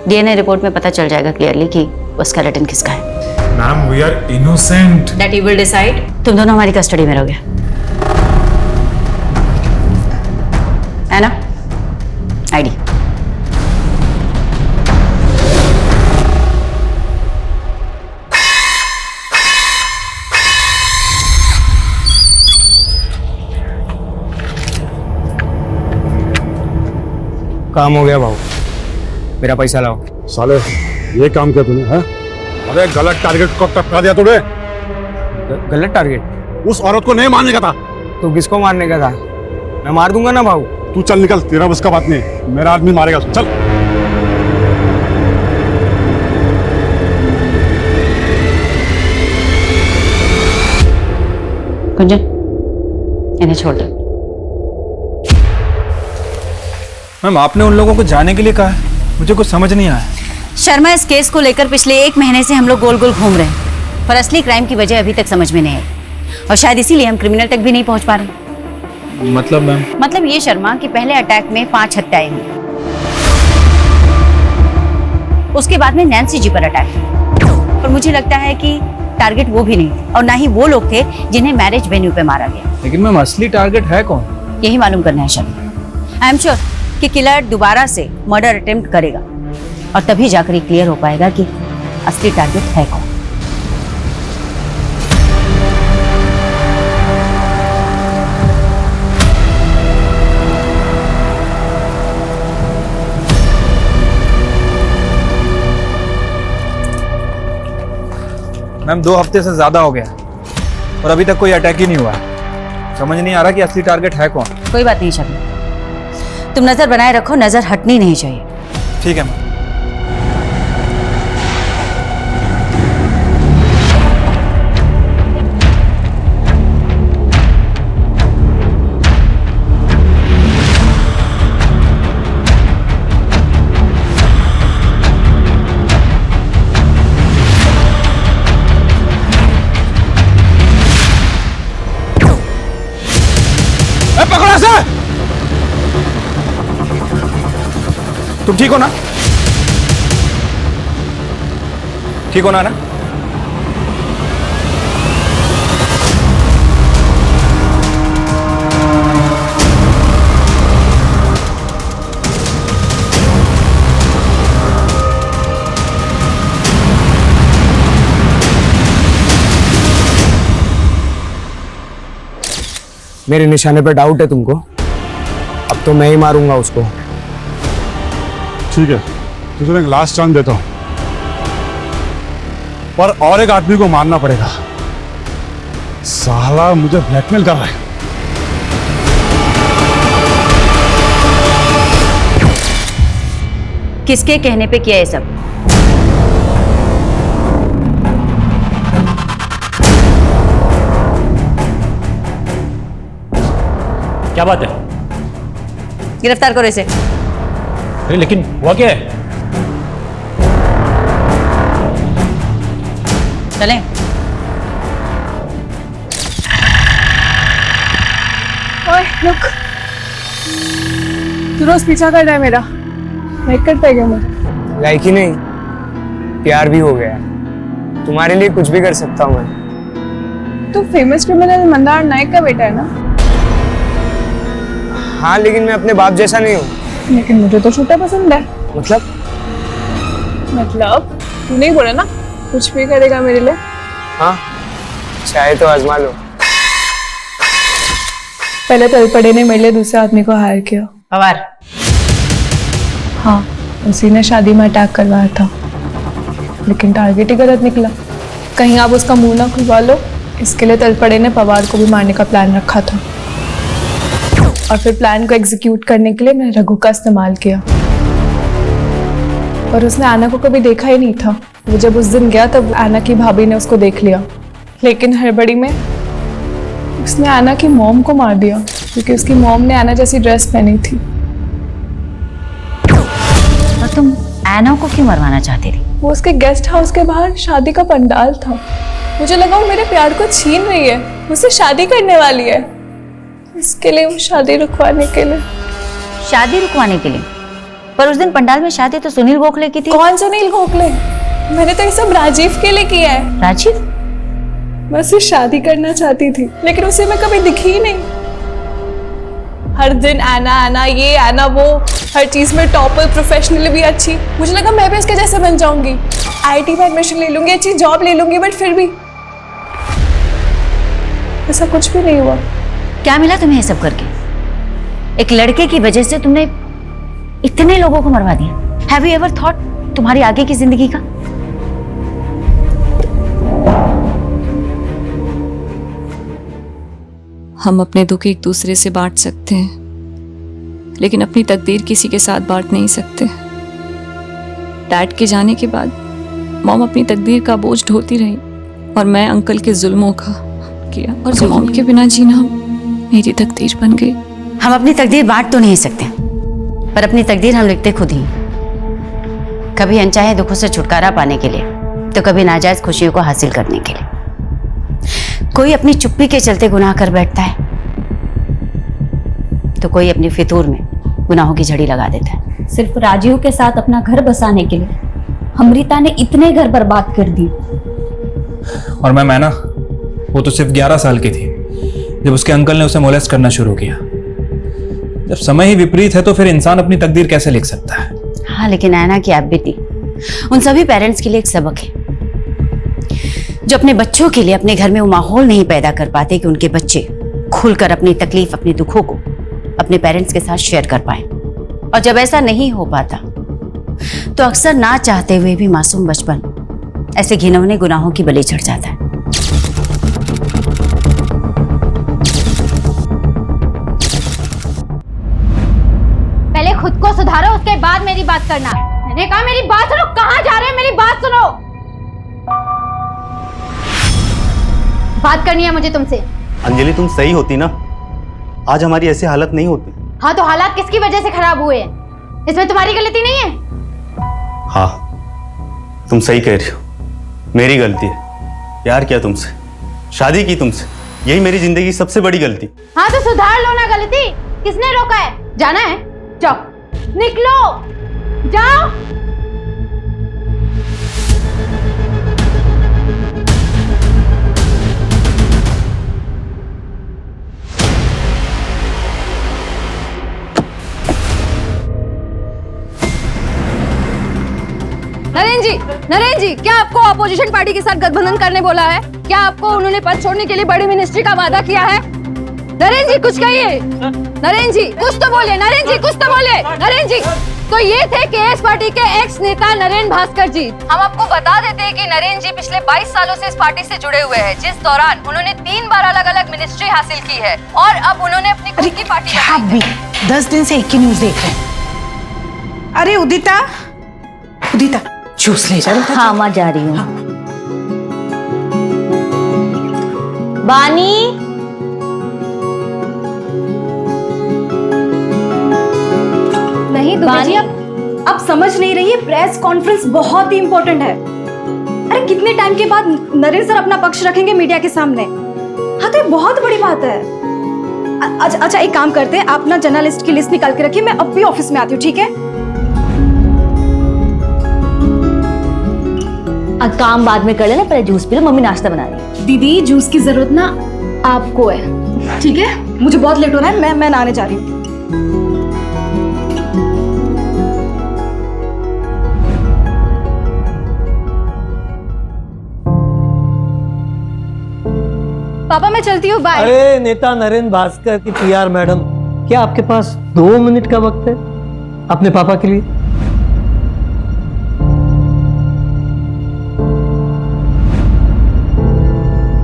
Speaker 9: डीएनए रिपोर्ट में पता चल जाएगा क्लियरली कि वो स्केलेटन किसका है।
Speaker 17: Ma'am, we are innocent.
Speaker 9: That you will decide. तुम दोनों हमारी कस्टडी में रहोगे, है ना? आईडी।
Speaker 18: काम हो गया भाऊ, मेरा पैसा लाओ।
Speaker 13: साले, ये काम किया तूने? है? अरे गलत टारगेट को टपका दिया तूने।
Speaker 18: गलत टारगेट?
Speaker 13: उस औरत को नहीं मारने का था।
Speaker 18: तो किसको मारने का था? मैं मार दूंगा ना भाऊ।
Speaker 13: तू चल निकल, तेरा बस का बात नहीं, मेरा आदमी मारेगा। चल।
Speaker 9: कुंजन, इन्हें छोड़ दो।
Speaker 18: मैम, आपने उन लोगों को जाने के लिए कहा है, मुझे कुछ समझ नहीं आया।
Speaker 9: शर्मा, इस केस को लेकर पिछले 1 महीने से हम लोग गोल गोल घूम रहे हैं, पर असली क्राइम की वजह अभी तक समझ में नहीं आई, और शायद इसीलिए हम क्रिमिनल तक भी नहीं पहुंच पा रहे।
Speaker 18: मतलब मैम?
Speaker 9: मतलब ये शर्मा कि पहले अटैक में 5 हत्याएं हुई, उसके बाद में नैन्सी जी पर अटैक, और मुझे लगता है कि टारगेट वो भी नहीं और ना ही वो लोग थे जिन्हें मैरिज वेन्यू पे मारा गया।
Speaker 18: लेकिन मैम, असली टारगेट है कौन?
Speaker 9: यही मालूम करना है शर्मा। आई एम श्योर कि किलर दोबारा से मर्डर अटेम्प्ट करेगा, और तभी जाकर ये क्लियर हो पाएगा कि असली टारगेट है कौन।
Speaker 18: मैम, 2 हफ्ते से ज्यादा हो गया और अभी तक कोई अटैक ही नहीं हुआ। समझ नहीं आ रहा कि असली टारगेट है कौन।
Speaker 9: कोई बात नहीं शर्मा, तुम नजर बनाए रखो, नजर हटनी नहीं चाहिए।
Speaker 18: ठीक है मैम। तुम ठीक हो ना? ठीक हो ना?
Speaker 10: मेरे निशाने पे डाउट है तुमको? अब तो मैं ही मारूंगा उसको।
Speaker 11: ठीक है, तुझे एक लास्ट चांस देता हूं, पर और एक आदमी को मारना पड़ेगा। साला मुझे ब्लैकमेल कर रहा है।
Speaker 9: किसके कहने पे किया ये सब?
Speaker 8: क्या बात है?
Speaker 9: गिरफ्तार करो इसे।
Speaker 8: अरे लेकिन हुआ क्या है?
Speaker 9: चलें।
Speaker 1: ओए रुक, तू रोज पीछा कर रहा है मेरा, लाइक करता है क्या मुझे?
Speaker 10: लाइक ही नहीं, प्यार भी हो गया है। तुम्हारे लिए कुछ भी कर सकता हूँ मैं।
Speaker 1: तू फेमस क्रिमिनल मंदार नायक का बेटा है ना?
Speaker 10: हाँ, लेकिन मैं अपने बाप जैसा नहीं हूँ।
Speaker 1: लेकिन मुझे तो छोटा पसंद है।
Speaker 10: मतलब
Speaker 1: तू नहीं बोला ना कुछ भी करेगा मेरे लिए?
Speaker 10: हाँ, चाहे तो आजमा लो।
Speaker 1: पहले तलपड़े ने मेरे लिए दूसरे आदमी को हायर किया।
Speaker 9: पवार?
Speaker 1: हाँ, उसी ने शादी में अटैक करवाया था, लेकिन टारगेट ही गलत निकला। कहीं आप उसका मुंह ना खुलवा लो, इसके लिए तलपड़े ने पवार को भी मारने का प्लान रखा था। और फिर प्लान को एग्जीक्यूट करने के लिए मैंने रघु का इस्तेमाल किया। और उसने आना को कभी देखा ही नहीं था। वो जब उस दिन गया तब आना की भाभी ने उसको देख लिया, लेकिन हड़बड़ी में उसने आना की मॉम को मार दिया, क्योंकि उसकी मॉम ने आना जैसी ड्रेस पहनी थी।
Speaker 9: और तुम आना को क्यों मरवाना चाहती थी?
Speaker 1: वो उसके गेस्ट हाउस के बाहर शादी का पंडाल था। मुझे लगा वो मेरे प्यार को छीन रही है, मुझसे शादी करने वाली है। इसके लिए वो शादी रुकवाने के लिए।
Speaker 9: शादी रुकवाने के लिए? पर उस दिन पंडाल में शादी तो सुनील गोखले की थी।
Speaker 1: कौन सुनील गोखले? मैंने तो ये सब राजीव के लिए किया है।
Speaker 9: राजीव?
Speaker 1: मैं उससे शादी करना चाहती थी, लेकिन उसे मैं कभी दिखी ही नहीं। हर दिन आना आना, ये आना वो, हर चीज में टॉपर, प्रोफेशनली भी अच्छी। मुझे लगा मैं भी उसके जैसे बन जाऊंगी, आईटी में एडमिशन ले लूंगी, अच्छी जॉब ले लूंगी, बट फिर भी ऐसा कुछ भी नहीं हुआ।
Speaker 9: क्या मिला तुम्हें ये सब करके? एक लड़के की वजह से तुमने इतने लोगों को मरवा दिया। हैव यू एवर थॉट तुम्हारी आगे की जिंदगी का?
Speaker 12: हम अपने दुख एक दूसरे से बांट सकते हैं, लेकिन अपनी तकदीर किसी के साथ बांट नहीं सकते। डैड के जाने के बाद मॉम अपनी तकदीर का बोझ ढोती रही, और मैं अंकल के जुल्मों का किया, और मॉम के बिना जीना मेरी तकदीर बन गई।
Speaker 9: हम अपनी तकदीर बांट तो नहीं सकते, पर अपनी तकदीर हम लिखते खुद ही। कभी अनचाहे दुखों से छुटकारा पाने के लिए, तो कभी नाजायज खुशियों को हासिल करने के लिए। कोई अपनी चुप्पी के चलते गुनाह कर बैठता है, तो कोई अपनी फितूर में गुनाहों की झड़ी लगा देता है।
Speaker 23: सिर्फ राजीव के साथ अपना घर बसाने के लिए अमृता ने इतने घर बर्बाद कर दिए।
Speaker 17: और मैं ना, वो तो सिर्फ 11 साल की थी जब उसके अंकल ने उसे मोलेस्ट करना शुरू किया। जब समय ही विपरीत है तो फिर इंसान अपनी तकदीर कैसे लिख सकता है?
Speaker 9: हाँ, लेकिन ऐना की आप बेटी उन सभी पेरेंट्स के लिए एक सबक है, जो अपने बच्चों के लिए अपने घर में वो माहौल नहीं पैदा कर पाते कि उनके बच्चे खुलकर अपनी तकलीफ, अपने दुखों को अपने पेरेंट्स के साथ शेयर कर पाए। और जब ऐसा नहीं हो पाता तो अक्सर ना चाहते हुए भी मासूम बचपन ऐसे घिनौने गुनाहों की बलि चढ़ जाता है।
Speaker 23: पहले खुद को सुधारो, उसके बाद मेरी बात करना। मैंने कहा मेरी बात सुनो। कहाँ जा रहे हैं? मेरी बात सुनो। बात करनी है मुझे तुमसे।
Speaker 24: अंजलि, तुम सही होती ना, आज हमारी ऐसी हालत नहीं होती।
Speaker 23: हाँ, तो हालात किसकी वजह से खराब हुए हैं? इसमें तुम्हारी गलती नहीं है।
Speaker 24: हाँ, तुम सही कह रही हो, मेरी गलती है। प्यार किया तुमसे, शादी की तुमसे, यही मेरी जिंदगी की सबसे बड़ी गलती।
Speaker 23: हाँ, तो सुधार लो ना गलती। किसने रोका है? जाना है? जाओ, निकलो।
Speaker 3: जाओ।
Speaker 4: नरेंद्र जी, क्या आपको अपोजिशन पार्टी के साथ गठबंधन करने बोला है? क्या आपको उन्होंने पद छोड़ने के लिए बड़ी मिनिस्ट्री का वादा किया है? नरेंद्र जी कुछ कहिए। नरेंद्र जी कुछ तो बोले। नरेंद्र जी कुछ तो बोले। नरेंद्र जी तो ये थे केएस पार्टी के एक्स नेता नरेंद्र भास्कर जी। हम आपको बता देते हैं कि नरेंद्र जी पिछले 22 सालों से इस पार्टी से जुड़े हुए हैं, जिस दौरान उन्होंने 3 बार अलग अलग मिनिस्ट्री हासिल की है और अब उन्होंने अपनी खुद की पार्टी
Speaker 2: आप भी 10 दिन से एक ही न्यूज देख रहे हैं। अरे उदिता, उदिता जूस ले जा।
Speaker 9: हाँ माँ जा रही हूँ। बानी
Speaker 23: नहीं दुबे जी, अब समझ नहीं रही है, प्रेस कॉन्फ्रेंस बहुत ही इंपॉर्टेंट है। अरे कितने टाइम के बाद नरेंद्र सर अपना पक्ष रखेंगे मीडिया के सामने। हाँ तो ये बहुत बड़ी बात है। अच्छा एक काम करते हैं, आप ना जर्नलिस्ट की लिस्ट निकाल के रखिए, मैं अब भी ऑफिस में आती हूँ, ठीक है?
Speaker 9: काम बाद में कर लेना, पहले जूस पी लो, मम्मी नाश्ता बना रही है।
Speaker 23: दीदी जूस की जरूरत ना आपको है, ठीक है? मुझे बहुत लेट हो रहा है, मैं नहाने जा रही हूँ। पापा मैं चलती हूँ, बाय।
Speaker 20: अरे नेता नरेंद्र भास्कर की पीआर मैडम, क्या आपके पास 2 मिनट का वक्त है अपने पापा के लिए?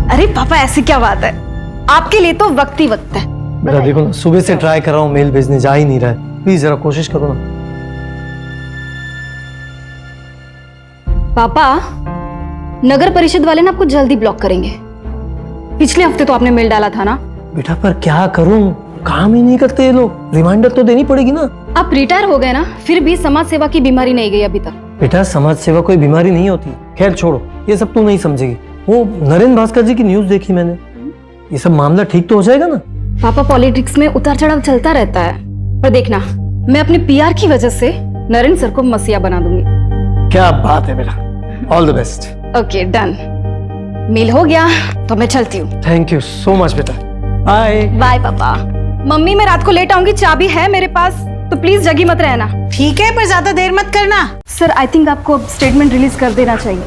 Speaker 23: अरे पापा ऐसी क्या बात है, आपके लिए तो वक्त ही वक्त है।
Speaker 20: बेटा देखो ना, सुबह से ट्राई कर रहा हूँ मेल भेजने, जा ही नहीं रहा है। प्लीज जरा कोशिश करो ना।
Speaker 23: पापा नगर परिषद वाले ना आपको जल्दी ब्लॉक करेंगे। पिछले हफ्ते तो आपने मेल डाला था ना।
Speaker 20: बेटा पर क्या करूं, काम ही नहीं करते ये लोग। रिमाइंडर तो देनी पड़ेगी ना।
Speaker 23: आप रिटायर हो गए ना, फिर भी समाज सेवा की बीमारी नहीं गई अभी तक।
Speaker 20: बेटा समाज सेवा कोई बीमारी नहीं होती। खैर छोड़ो, ये सब तू नहीं समझेगी। वो नरेंद्र भास्कर जी की न्यूज देखी मैंने, ये सब मामला ठीक तो हो जाएगा ना?
Speaker 23: पापा पॉलिटिक्स में उतार चढ़ाव चलता रहता है, पर देखना मैं अपने पीआर की वजह से नरेंद्र सर को मसीहा बना दूंगी।
Speaker 20: क्या बात है बेटा, all the best.
Speaker 23: Okay done, mail हो गया तो मैं चलती हूँ।
Speaker 20: थैंक यू सो मच बेटा, बाय।
Speaker 23: बाय पापा। मम्मी मैं रात को लेट आऊंगी, चाबी है मेरे पास, तो प्लीज जगी मत रहना।
Speaker 2: ठीक है, पर ज्यादा देर मत करना।
Speaker 23: सर आई थिंक आपको अब स्टेटमेंट रिलीज कर देना चाहिए।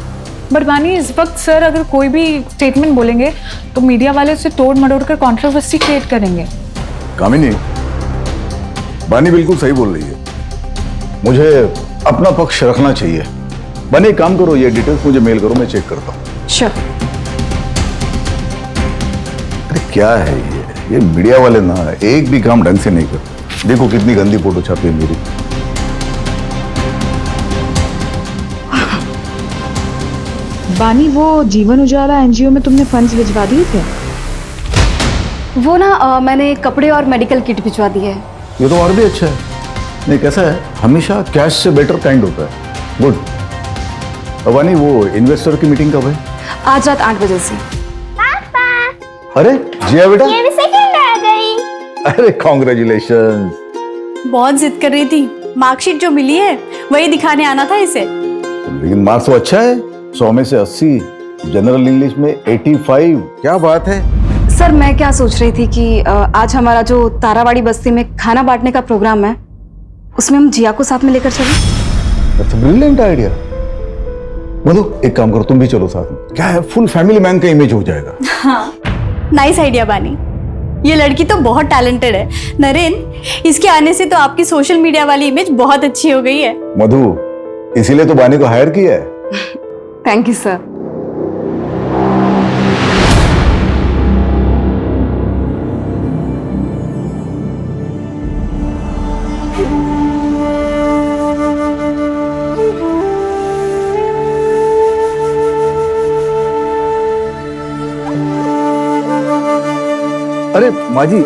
Speaker 1: बट बानी इस वक्त सर अगर कोई भी स्टेटमेंट बोलेंगे तो मीडिया वाले उसे तोड़ मरोड़ कर कंट्रोवर्सी क्रिएट करेंगे।
Speaker 7: कामिनी, बानी बिल्कुल सही बोल रही है, मुझे अपना पक्ष रखना चाहिए। बानी एक काम करो, ये डिटेल्स मुझे मेल करो, मैं चेक करता हूँ।
Speaker 23: श्योर।
Speaker 7: अरे क्या है ये मीडिया वाले ना एक भी काम ढंग से नहीं करते। देखो कितनी गंदी फोटो छापी है मेरी।
Speaker 1: बानी वो जीवन उजाला एनजीओ में तुमने फंड्स भिजवा दिए थे?
Speaker 23: वो ना मैंने कपड़े और मेडिकल किट भिजवा दी है।
Speaker 7: ये तो और भी अच्छा है। नहीं कैसा है, हमेशा कैश से बेटर काइंड होता है। गुड। बानी वो इन्वेस्टर की मीटिंग कब है?
Speaker 23: आज रात 8 बजे से।
Speaker 7: अरे जिया बेटा,
Speaker 16: ये भी सेकंड आ गई।
Speaker 7: अरे कॉन्ग्रेचुलेशन।
Speaker 23: बहुत जिद कर रही थी, मार्कशीट जो मिली है वही दिखाने आना था इसे।
Speaker 7: लेकिन मार्क्स तो अच्छा है, 100 में से 80, जनरल इंग्लिश में 85। क्या बात है।
Speaker 23: सर मैं क्या सोच रही थी कि आज हमारा जो तारावाड़ी बस्ती में खाना बांटने का प्रोग्राम है, उसमें हम जिया को साथ में लेकर चलें।
Speaker 7: That's a brilliant idea. Madhu एक काम करो, तुम भी चलो साथ में। क्या है, फुल फैमिली मैन का इमेज हो जाएगा।
Speaker 23: हाँ नाइस आइडिया बानी, ये लड़की तो बहुत टैलेंटेड है। नरेंद्र, इसके आने से तो आपकी सोशल मीडिया वाली इमेज बहुत अच्छी हो गई है।
Speaker 7: मधु, इसीलिए तो बानी को हायर किया है।
Speaker 23: Thank you sir.
Speaker 7: अरे माँ जी,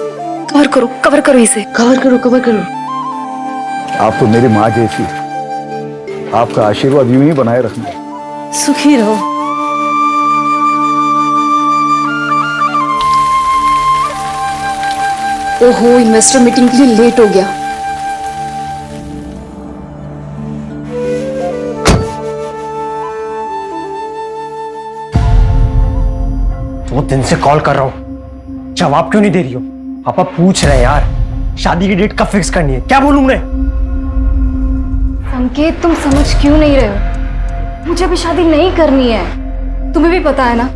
Speaker 23: कवर करो इसे।
Speaker 2: कवर करो।
Speaker 7: आप तो मेरी माँ जैसी, आपका आशीर्वाद यूं ही बनाए रखना।
Speaker 2: सुखी रहो। ओहो, इन्वेस्टर मीटिंग के लिए लेट हो गया।
Speaker 20: 2 दिन से कॉल कर रहा हूँ, जवाब क्यों नहीं दे रही हो? पापा पूछ रहे हैं यार, शादी की डेट कब फिक्स करनी है? क्या बोलूं मैं?
Speaker 23: संकेत, तुम समझ क्यों नहीं रहे हो? मुझे अभी शादी नहीं करनी है। तुम्हें भी पता है ना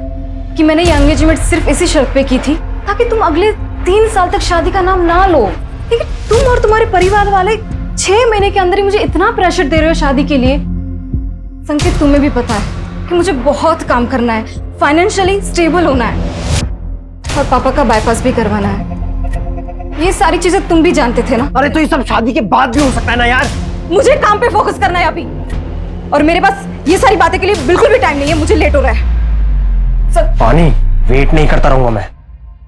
Speaker 23: कि मैंने ये एंगेजमेंट सिर्फ इसी शर्त पे की थी ताकि तुम अगले 3 साल तक शादी का नाम ना लो। लेकिन तुम और तुम्हारे परिवार वाले 6 महीने के अंदर ही मुझे इतना प्रेशर दे रहे हो शादी के लिए। संकेत, तुम्हें भी पता है कि मुझे बहुत काम करना है, फाइनेंशियली स्टेबल होना है और पापा का बाईपास भी करवाना है। ये सारी चीजें तुम भी जानते थे ना?
Speaker 20: अरे तो ये सब शादी के बाद भी हो सकता है ना यार।
Speaker 23: मुझे काम पे फोकस करना है अभी, और मेरे पास ये सारी बातें के लिए बिल्कुल भी टाइम नहीं है। मुझे लेट हो रहा है।
Speaker 20: पानी, वेट नहीं करता रहूंगा मैं,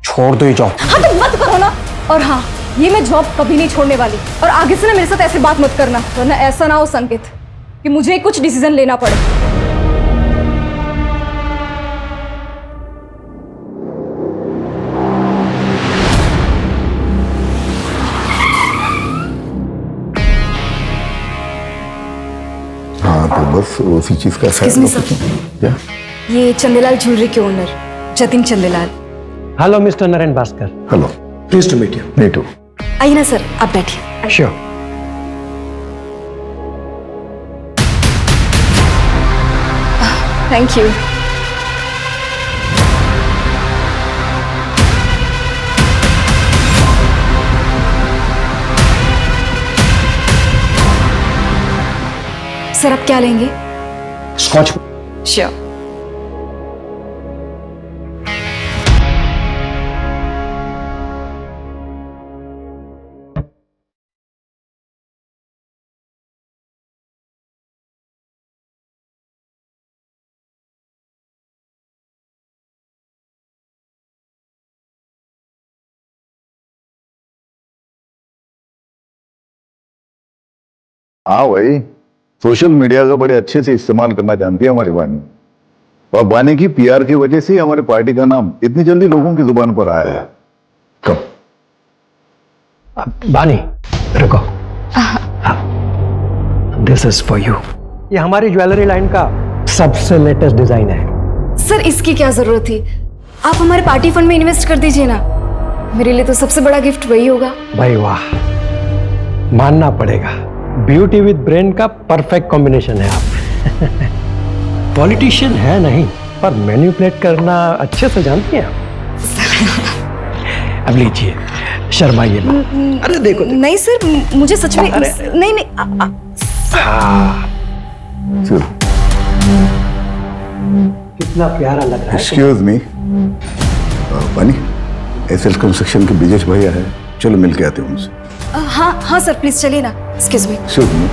Speaker 20: छोड़ दो ये जॉब।
Speaker 23: हाँ तो मत करो ना। और हाँ, ये मैं जॉब कभी नहीं छोड़ने वाली, और आगे से ना मेरे साथ ऐसे बात मत करना, वरना ऐसा ना हो संकेत कि मुझे कुछ डिसीजन लेना पड़े।
Speaker 7: हाँ तो बस उसी चीज का
Speaker 23: Excuse me, sir.
Speaker 7: क्या?
Speaker 23: ये चंदेलाल ज्वेलरी के owner Jatin Chandelal.
Speaker 20: Hello mister Naren Bhaskar.
Speaker 7: Hello,
Speaker 20: please to meet you.
Speaker 7: Me too.
Speaker 23: आइए ना सर, आप बैठिए।
Speaker 20: श्योर।
Speaker 23: Thank you. सर, आप क्या लेंगे?
Speaker 20: स्कॉच।
Speaker 23: श्योर।
Speaker 7: हाँ भाई, सोशल मीडिया का बड़े अच्छे से इस्तेमाल करना जानती है हमारी वानी, और वानी की पीआर की वजह से हमारे पार्टी का नाम इतनी जल्दी लोगों की जुबान पर आया है। कब?
Speaker 20: बानी, रुको। This is for you. ये हमारी ज्वेलरी लाइन का सबसे लेटेस्ट डिजाइन है।
Speaker 23: सर, इसकी क्या जरूरत थी? आप हमारे पार्टी फंड में इन्वेस्ट कर दीजिए ना। मेरे लिए तो सबसे बड़ा गिफ्ट वही होगा।
Speaker 20: भाई वाह, मानना पड़ेगा, ब्यूटी विद ब्रेन का परफेक्ट कॉम्बिनेशन है आप। पॉलिटिशियन है नहीं, पर मैनिपुलेट करना अच्छे से जानती हैं आप। अब लीजिए, शर्माइए मत। अरे देखो,
Speaker 23: नहीं सर, मुझे सच में नहीं नहीं
Speaker 20: कितना प्यारा लग रहा है।
Speaker 7: एक्सक्यूज मी, वानी, एसएल कंस्ट्रक्शन के ब्रिजेश भैया है, चलो मिल के आते हैं उनसे।
Speaker 23: हाँ हाँ सर, प्लीज चलिए ना। Excuse me.
Speaker 7: Excuse me.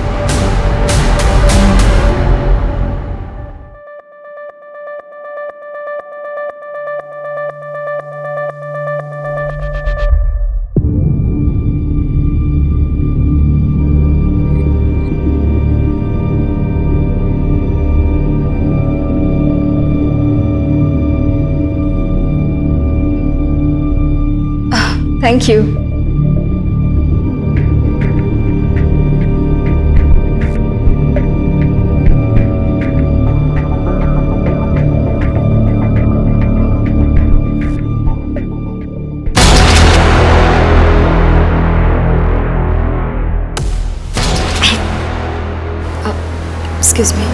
Speaker 23: Thank you. Excuse me.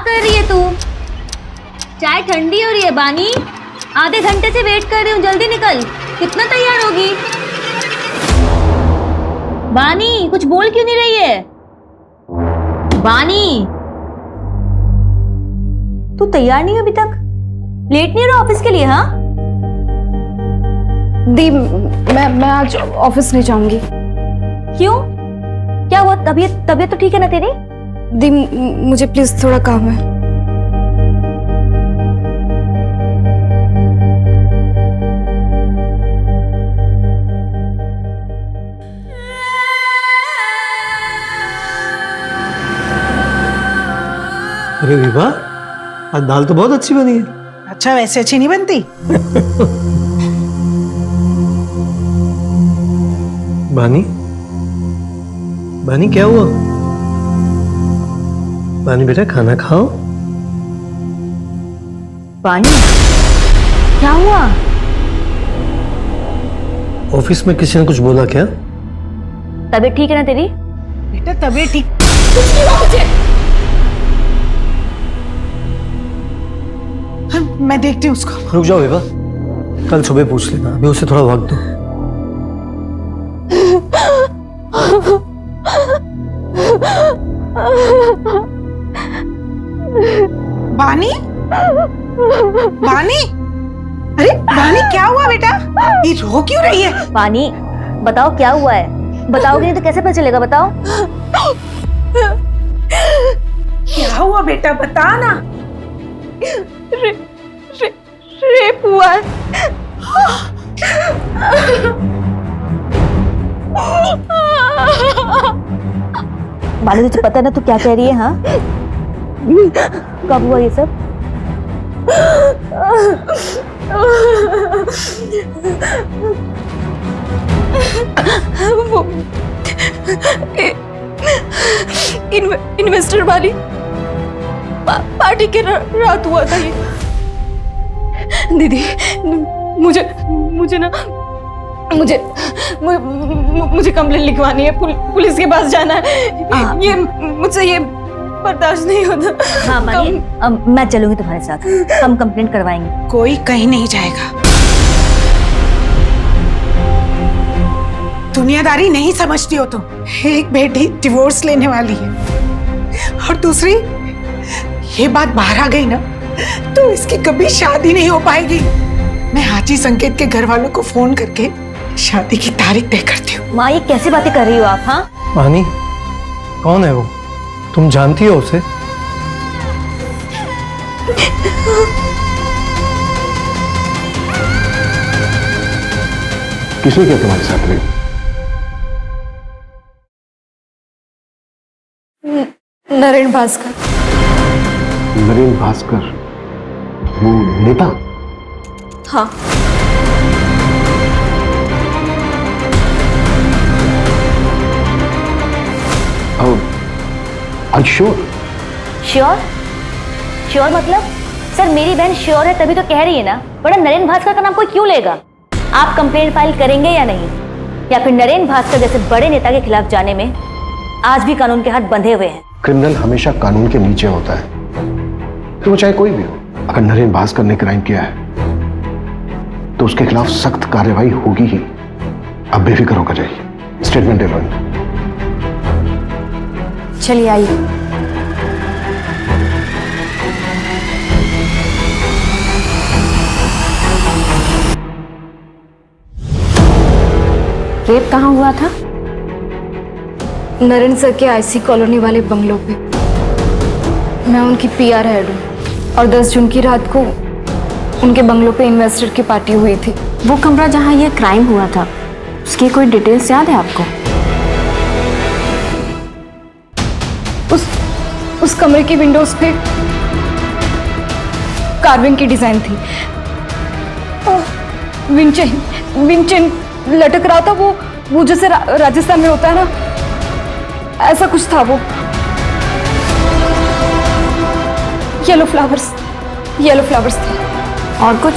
Speaker 23: कर रही है तू? चाय ठंडी हो रही है बानी। आधे घंटे से वेट कर रही हूँ, जल्दी निकल। कितना तैयार होगी बानी? कुछ बोल क्यों नहीं रही है बानी? तू तैयार नहीं है अभी तक? लेट नहीं हो रहा ऑफिस के लिए? हाँ दी, मैं आज ऑफिस नहीं जाऊंगी। क्यों? क्या हुआ? तबीयत तो ठीक है ना तेरी? दी, मुझे प्लीज थोड़ा काम है।
Speaker 21: अरे विभा, आज दाल तो बहुत अच्छी बनी है।
Speaker 5: अच्छा, वैसे अच्छी नहीं बनती?
Speaker 21: बानी, बानी क्या हुआ? बानी बेटा खाना खाओ।
Speaker 23: बानी क्या हुआ?
Speaker 21: ऑफिस में किसी ने कुछ बोला क्या?
Speaker 23: तबीयत ठीक है ना तेरी?
Speaker 5: बेटा तबीयत ठीक?
Speaker 23: कुछ नहीं हुआ मुझे।
Speaker 5: मैं देखती हूँ उसको।
Speaker 21: रुक जाओ विभा, कल सुबह पूछ लेना, अभी उसे थोड़ा वक्त दो।
Speaker 5: बानी, बानी, अरे बानी क्या हुआ बेटा? ये रो क्यों रही है?
Speaker 23: बानी बताओ क्या हुआ है? बताओगे नहीं तो कैसे पता चलेगा? बताओ
Speaker 5: क्या हुआ बेटा, बता ना।
Speaker 23: रेप हुआ है। बानी तुझे पता है ना तू क्या कह रही है? हाँ कब हुआ ये सब? इन्वेस्टर वाली पार्टी के रात हुआ था ये। दीदी मुझे कंप्लेंट लिखवानी है, पुलिस के पास जाना है। ये मुझसे ये बर्दाश्त नहीं होता। हाँ मानी, मैं चलूंगी तुम्हारे साथ, हम कंप्लेंट करवाएंगे।
Speaker 5: कोई कहीं नहीं जाएगा। दुनियादारी नहीं समझती हो तुम। एक बेटी डिवोर्स लेने वाली है और दूसरी ये बात बाहर आ गई ना तो इसकी कभी शादी नहीं हो पाएगी। मैं हाजी संकेत के घर वालों को फोन करके शादी की तारीख तय करती हूँ।
Speaker 23: माँ ये कैसी बातें कर रही हो आप? हाँ
Speaker 21: बानी, कौन है वो? तुम जानती हो उसे?
Speaker 7: किसने किया तुम्हारे साथ रेप?
Speaker 23: नरेन भास्कर।
Speaker 7: नरेन भास्कर, वो नेता?
Speaker 23: हाँ
Speaker 7: श्योर?
Speaker 23: श्योर? श्योर मतलब? सर मेरी बहन श्योर है तभी तो कह रही है ना, बड़ा नरेन भास्कर का नाम कोई क्यों लेगा? आप कंप्लेंट फाइल करेंगे या नहीं? या फिर नरेन भास्कर जैसे बड़े नेता के खिलाफ जाने में आज भी कानून के हाथ बंधे हुए हैं?
Speaker 7: क्रिमिनल हमेशा कानून के नीचे होता है, तो वो चाहे कोई भी हो। अगर नरेन भास्कर ने क्राइम किया है तो उसके खिलाफ सख्त कार्रवाई होगी ही। अब बेफिक्र होकर जाइए, स्टेटमेंट दे लो।
Speaker 23: चलिए आइए। रेप कहाँ हुआ था? नरेन सर के आईसी कॉलोनी वाले बंगलों पे। मैं उनकी पीआर हेड हूँ और 10 जून की रात को उनके बंगलों पे इन्वेस्टर की पार्टी हुई थी। वो कमरा जहाँ ये क्राइम हुआ था उसकी कोई डिटेल्स याद है आपको? उस कमरे की विंडोज पे कार्विंग की डिजाइन थी। विंचेन लटक रहा था, वो जैसे राजस्थान में होता है ना, ऐसा कुछ था वो। येलो फ्लावर्स थे। और कुछ?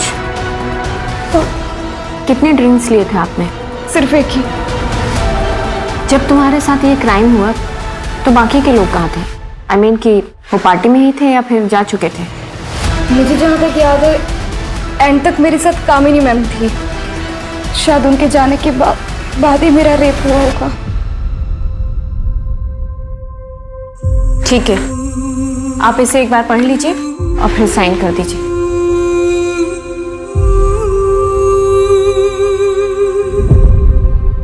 Speaker 23: कितने ड्रिंक्स लिए थे आपने? सिर्फ एक ही। जब तुम्हारे साथ ये क्राइम हुआ तो बाकी के लोग कहाँ थे? I mean कि
Speaker 3: वो पार्टी में ही थे या फिर जा चुके थे?
Speaker 23: मुझे जहाँ तक याद है एंड तक मेरे साथ कामिनी मैम थी। शायद उनके जाने के बाद ही मेरा रेप हुआ होगा।
Speaker 3: ठीक है, आप इसे एक बार पढ़ लीजिए और फिर साइन कर दीजिए।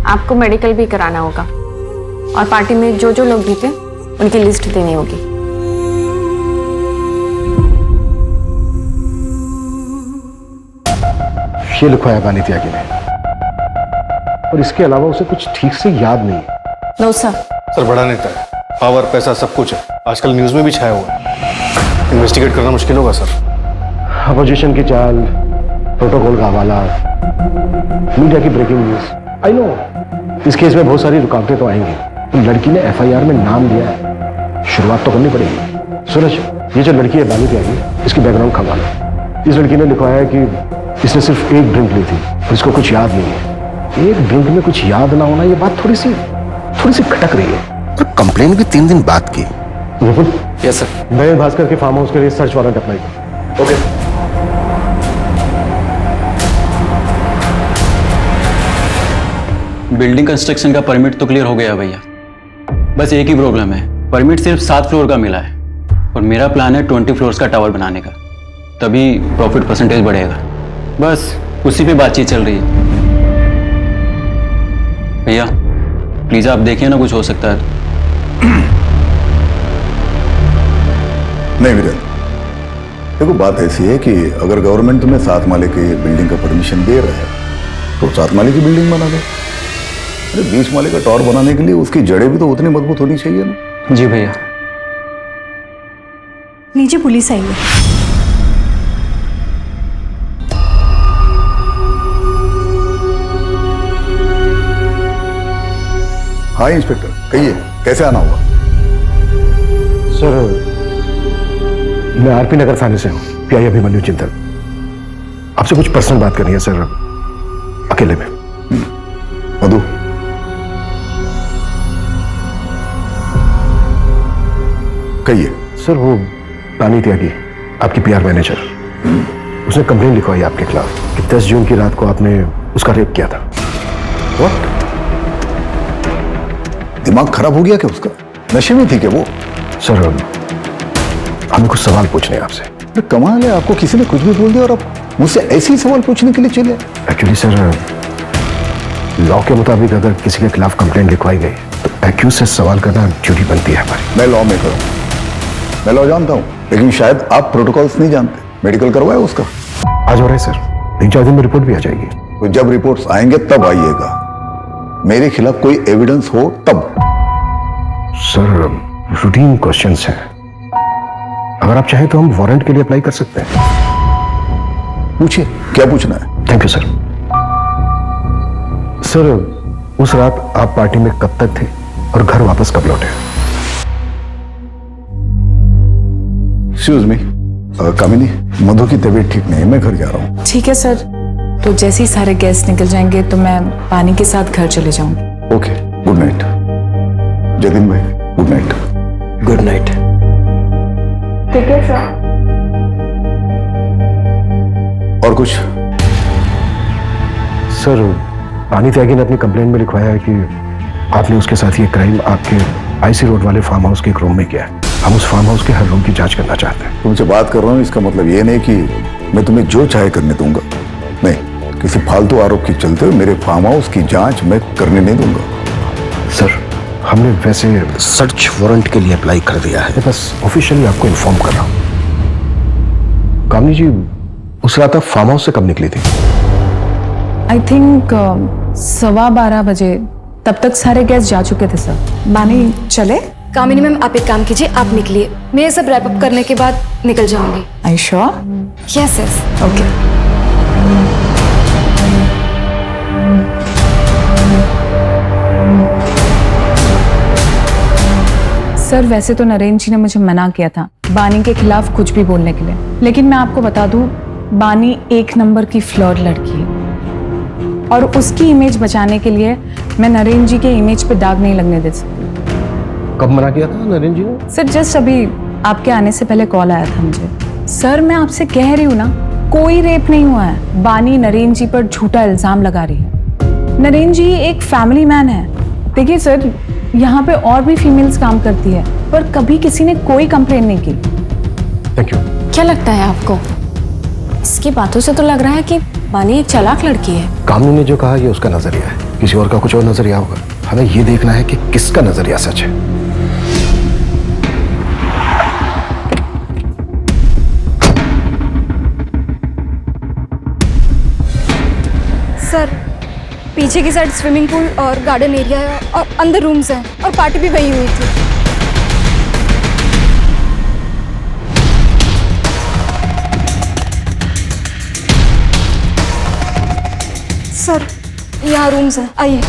Speaker 3: आपको मेडिकल भी कराना होगा और पार्टी में जो जो लोग भी थे उनकी लिस्ट देनी होगी।
Speaker 13: ये लिखवाया बानी त्यागी ने, और इसके अलावा उसे कुछ ठीक से याद नहीं है।
Speaker 3: No sir.
Speaker 21: सर बड़ा नेता है, पावर पैसा सब कुछ है, आजकल न्यूज में भी छाया हुआ है। इन्वेस्टिगेट करना मुश्किल होगा सर।
Speaker 13: अपोजिशन की चाल, प्रोटोकॉल का हवाला, मीडिया की ब्रेकिंग न्यूज। आई नो इस केस में बहुत सारी रुकावटें तो आएंगी, तो लड़की ने एफआईआर में नाम दिया है, शुरुआत तो करनी पड़ेगी। सूरज, ये जो लड़की है बानी त्यागी, इसकी बैकग्राउंड खंगालो। इस लड़की ने लिखवाया है कि इसने सिर्फ एक ड्रिंक ली थी और इसको कुछ याद नहीं है। एक ड्रिंक में कुछ याद ना होना, ये बात थोड़ी सी खटक रही है।
Speaker 21: पर कंप्लेन भी 3 दिन बाद की।
Speaker 13: विपुल,
Speaker 21: यस सर।
Speaker 13: मैं भास्कर के फार्म हाउस के लिए सर्च वारंट अप्लाई कर।
Speaker 21: ओके।
Speaker 14: बिल्डिंग कंस्ट्रक्शन का परमिट तो क्लियर हो गया भैया, बस एक ही प्रॉब्लम है, परमिट सिर्फ 7 फ्लोर का मिला है और मेरा प्लान है 20 फ्लोर्स का टावर बनाने का, तभी प्रॉफिट परसेंटेज बढ़ेगा। बस उसी पे बातचीत चल रही है। भैया प्लीज आप देखिए ना, कुछ हो सकता है।
Speaker 7: नहीं वीरेंद्र, देखो बात ऐसी है कि अगर गवर्नमेंट तुम्हें 7 माले की बिल्डिंग का परमिशन दे रहा है तो 7 माले की बिल्डिंग बना दो। अरे 20 माले का टावर बनाने के लिए उसकी जड़ें भी तो उतनी मजबूत होनी चाहिए ना।
Speaker 14: जी भैया।
Speaker 23: नीचे पुलिस आई है।
Speaker 7: हाँ इंस्पेक्टर, कहिए कैसे आना होगा?
Speaker 13: सर मैं आरपी नगर थाने से हूँ, पीआई अभिमन्यु चिंतन। आपसे कुछ पर्सनल बात करनी है सर, अकेले में।
Speaker 7: मधु, कहिए।
Speaker 13: सर वो बानी त्यागी, आपकी पीआर मैनेजर, उसने कंप्लेन लिखवाई आपके खिलाफ कि 10 जून की रात को आपने उसका रेप किया था।
Speaker 7: What? दिमाग खराब हो गया क्या उसका? नशे में थी क्या वो?
Speaker 13: सर हमें कुछ सवाल पूछने हैं आपसे।
Speaker 7: अरे कमाल है, आपको किसी ने कुछ भी बोल दिया और आप मुझसे ऐसे ही सवाल पूछने के लिए चले?
Speaker 13: एक्चुअली सर लॉ के मुताबिक अगर किसी के खिलाफ कंप्लेंट लिखवाई गई तो एक्यूज से सवाल करना ड्यूटी बनती है हमारी।
Speaker 7: मैं लॉ मेकर हूँ, मैं लॉ जानता हूँ, लेकिन शायद आप प्रोटोकॉल्स नहीं जानते। मेडिकल करवाया उसका?
Speaker 13: आज हो रहा है सर, 3-4 दिन में रिपोर्ट भी आ जाएगी।
Speaker 7: तो जब रिपोर्ट्स आएंगे तब आइएगा, मेरे खिलाफ कोई एविडेंस हो तब।
Speaker 13: सर रूटीन क्वेश्चंस हैं, अगर आप चाहें तो हम वारंट के लिए अप्लाई कर सकते हैं।
Speaker 7: पूछिए, क्या पूछना है?
Speaker 13: Thank you sir. सर उस रात आप पार्टी में कब तक थे और घर वापस कब लौटे?
Speaker 7: एक्सक्यूज मी, कामिनी, मधु की तबीयत ठीक नहीं है, मैं घर जा रहा हूँ।
Speaker 1: ठीक है सर, तो जैसे ही सारे गेस्ट निकल जाएंगे तो मैं पानी के साथ घर चले जाऊंगी।
Speaker 7: Okay, good night. जतिन भाई, गुड नाइट।
Speaker 10: Good night.
Speaker 1: ठीक है सर।
Speaker 7: और कुछ?
Speaker 13: सर बानी त्यागी ने अपनी कंप्लेंट में लिखवाया है कि आपने उसके साथ ये क्राइम आपके आईसी रोड वाले फार्म हाउस के एक रूम में किया है। हम उस फार्म हाउस के हर रूम की जांच करना चाहते हैं।
Speaker 7: तुमसे बात कर रहा हूँ, इसका मतलब ये नहीं कि मैं तुम्हें जो चाहे करने दूंगा। नहीं, किसी फालतू आरोप के चलते हुए मेरे फार्म हाउस की जांच मैं करने नहीं दूंगा।
Speaker 13: सर हमने वैसे सर्च वारंट के लिए अप्लाई कर दिया है, बस ऑफिशियली आपको इन्फॉर्म कर रहा हूँ। कामनी जी, उस रात आप फार्म हाउस से कब निकली थी?
Speaker 1: आई थिंक 12:15 बजे, तब तक सारे गेस्ट जा चुके थे सर। बानी चले?
Speaker 23: कामिनी मैम आप एक काम कीजिए, आप निकलिए, मैं ये सब रैप अप करने के बाद निकल जाऊंगी।
Speaker 1: Are you sure?
Speaker 23: Yes yes.
Speaker 1: Okay. Sir वैसे तो नरेंद्र जी ने मुझे मना किया था बानी के खिलाफ कुछ भी बोलने के लिए, लेकिन मैं आपको बता दूं, बानी 1 नंबर की फ्लर्ट लड़की है और उसकी इमेज बचाने के लिए मैं नरेंद्र जी के इमेज पे दाग नहीं लगने दे सकती।
Speaker 13: कब मना किया था नरेंद्र जी ने?
Speaker 1: सर जस्ट अभी
Speaker 2: आपके आने से पहले कॉल आया था मुझे। सर मैं आपसे कह रही हूँ ना, कोई रेप नहीं हुआ है। बानी नरेन जी पर झूठा इल्जाम लगा रही है। नरेन जी एक फैमिली मैन है। देखिए सर, यहाँ पे और भी फीमेल्स काम करती है, पर कभी किसी ने कोई कंप्लेन नहीं की।
Speaker 13: Thank you.
Speaker 4: क्या लगता है आपको? इसकी बातों से तो लग रहा है कि बानी एक चालाक लड़की है।
Speaker 21: कामनी ने जो कहा ये उसका नजरिया है, किसी और का कुछ और नजरिया होगा। हमें ये देखना है कि किसका नजरिया सच है।
Speaker 23: सर पीछे की साइड स्विमिंग पूल और गार्डन एरिया है और अंदर रूम्स हैं और पार्टी भी वही हुई थी। सर यहाँ रूम्स हैं, आइए।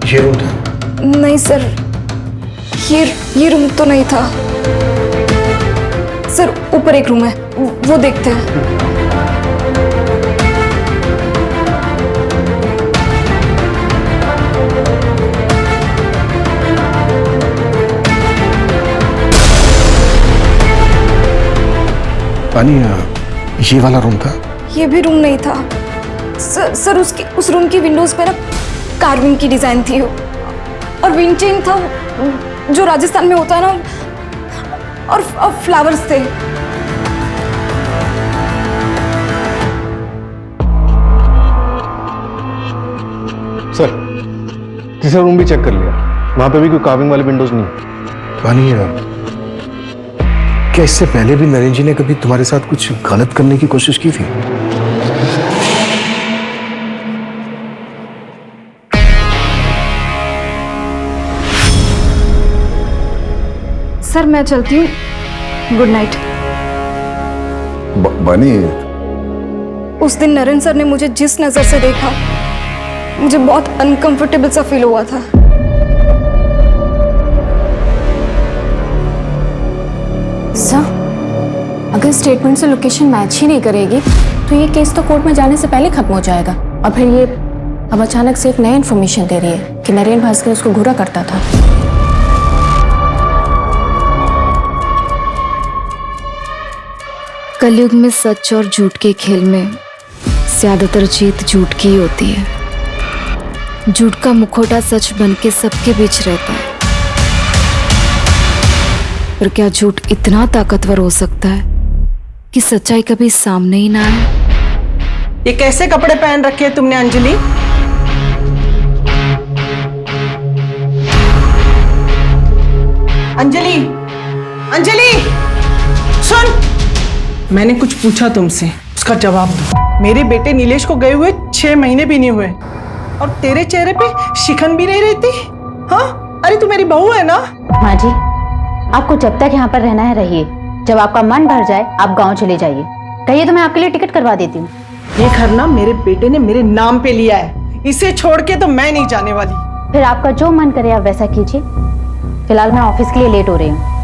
Speaker 21: ये रूम था?
Speaker 23: नहीं सर, ये रूम तो नहीं था सर। ऊपर एक रूम है, वो देखते हैं।
Speaker 21: पानी, ये वाला रूम था?
Speaker 23: ये भी रूम नहीं था सर। उस रूम की विंडोज पे ना कार्विंग की डिजाइन थी और विंड चेन था जो राजस्थान में होता है ना, और फ्लावर्स थे।
Speaker 13: सर, तीसरा रूम भी चेक कर लिया, वहां पे भी कोई कार्विंग वाले विंडोज नहीं।
Speaker 21: पानी, क्या इससे पहले भी नरेन जी ने कभी तुम्हारे साथ कुछ गलत करने की कोशिश की थी?
Speaker 23: सर मैं चलती हूँ, गुड नाइट।
Speaker 7: बानी,
Speaker 23: उस दिन नरेन सर ने मुझे जिस नजर से देखा, मुझे बहुत अनकंफर्टेबल सा फील हुआ था।
Speaker 4: सर, अगर स्टेटमेंट से लोकेशन मैच ही नहीं करेगी तो ये केस तो कोर्ट में जाने से पहले खत्म हो जाएगा। और फिर ये अब अचानक से एक नई इन्फॉर्मेशन दे रही है कि नरेन भास्कर उसको घूरा करता था।
Speaker 6: कलयुग में सच और झूठ के खेल में ज्यादातर जीत झूठ की ही होती है। झूठ का मुखौटा सच बन के सबके बीच रहता है, पर क्या झूठ इतना ताकतवर हो सकता है कि सच्चाई कभी सामने ही ना आए?
Speaker 5: ये कैसे कपड़े पहन रखे हैं तुमने अंजलि? अंजलि, अंजलि सुन, मैंने कुछ पूछा तुमसे, उसका जवाब दो। मेरे बेटे नीलेश को गए हुए 6 महीने भी नहीं हुए और तेरे चेहरे पे शिकन भी नहीं रहती। हाँ, अरे तू मेरी बहू है ना।
Speaker 9: माँ जी, आपको जब तक यहाँ पर रहना है रहिए, जब आपका मन भर जाए आप गांव चले जाइए। कहिए तो मैं आपके लिए टिकट करवा देती हूँ।
Speaker 5: ये घर ना मेरे बेटे ने मेरे नाम पे लिया है, इसे छोड़ के तो मैं नहीं जाने वाली।
Speaker 9: फिर आपका जो मन करे आप वैसा कीजिए। फिलहाल मैं ऑफिस के लिए लेट हो रही हूँ।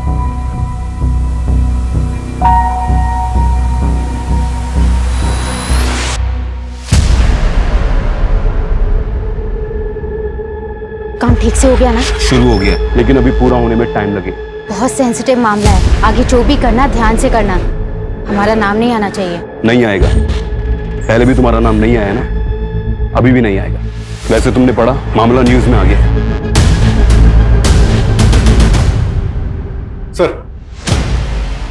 Speaker 9: काम ठीक से हो गया ना?
Speaker 14: शुरू हो गया, लेकिन अभी पूरा होने में टाइम लगेगा।
Speaker 9: बहुत सेंसिटिव मामला है, आगे जो भी करना ध्यान से करना। हमारा नाम नहीं आना चाहिए।
Speaker 14: नहीं आएगा, पहले भी तुम्हारा नाम नहीं आया ना, अभी भी नहीं आएगा। वैसे तुमने पढ़ा, मामला न्यूज में आ गया।
Speaker 13: सर,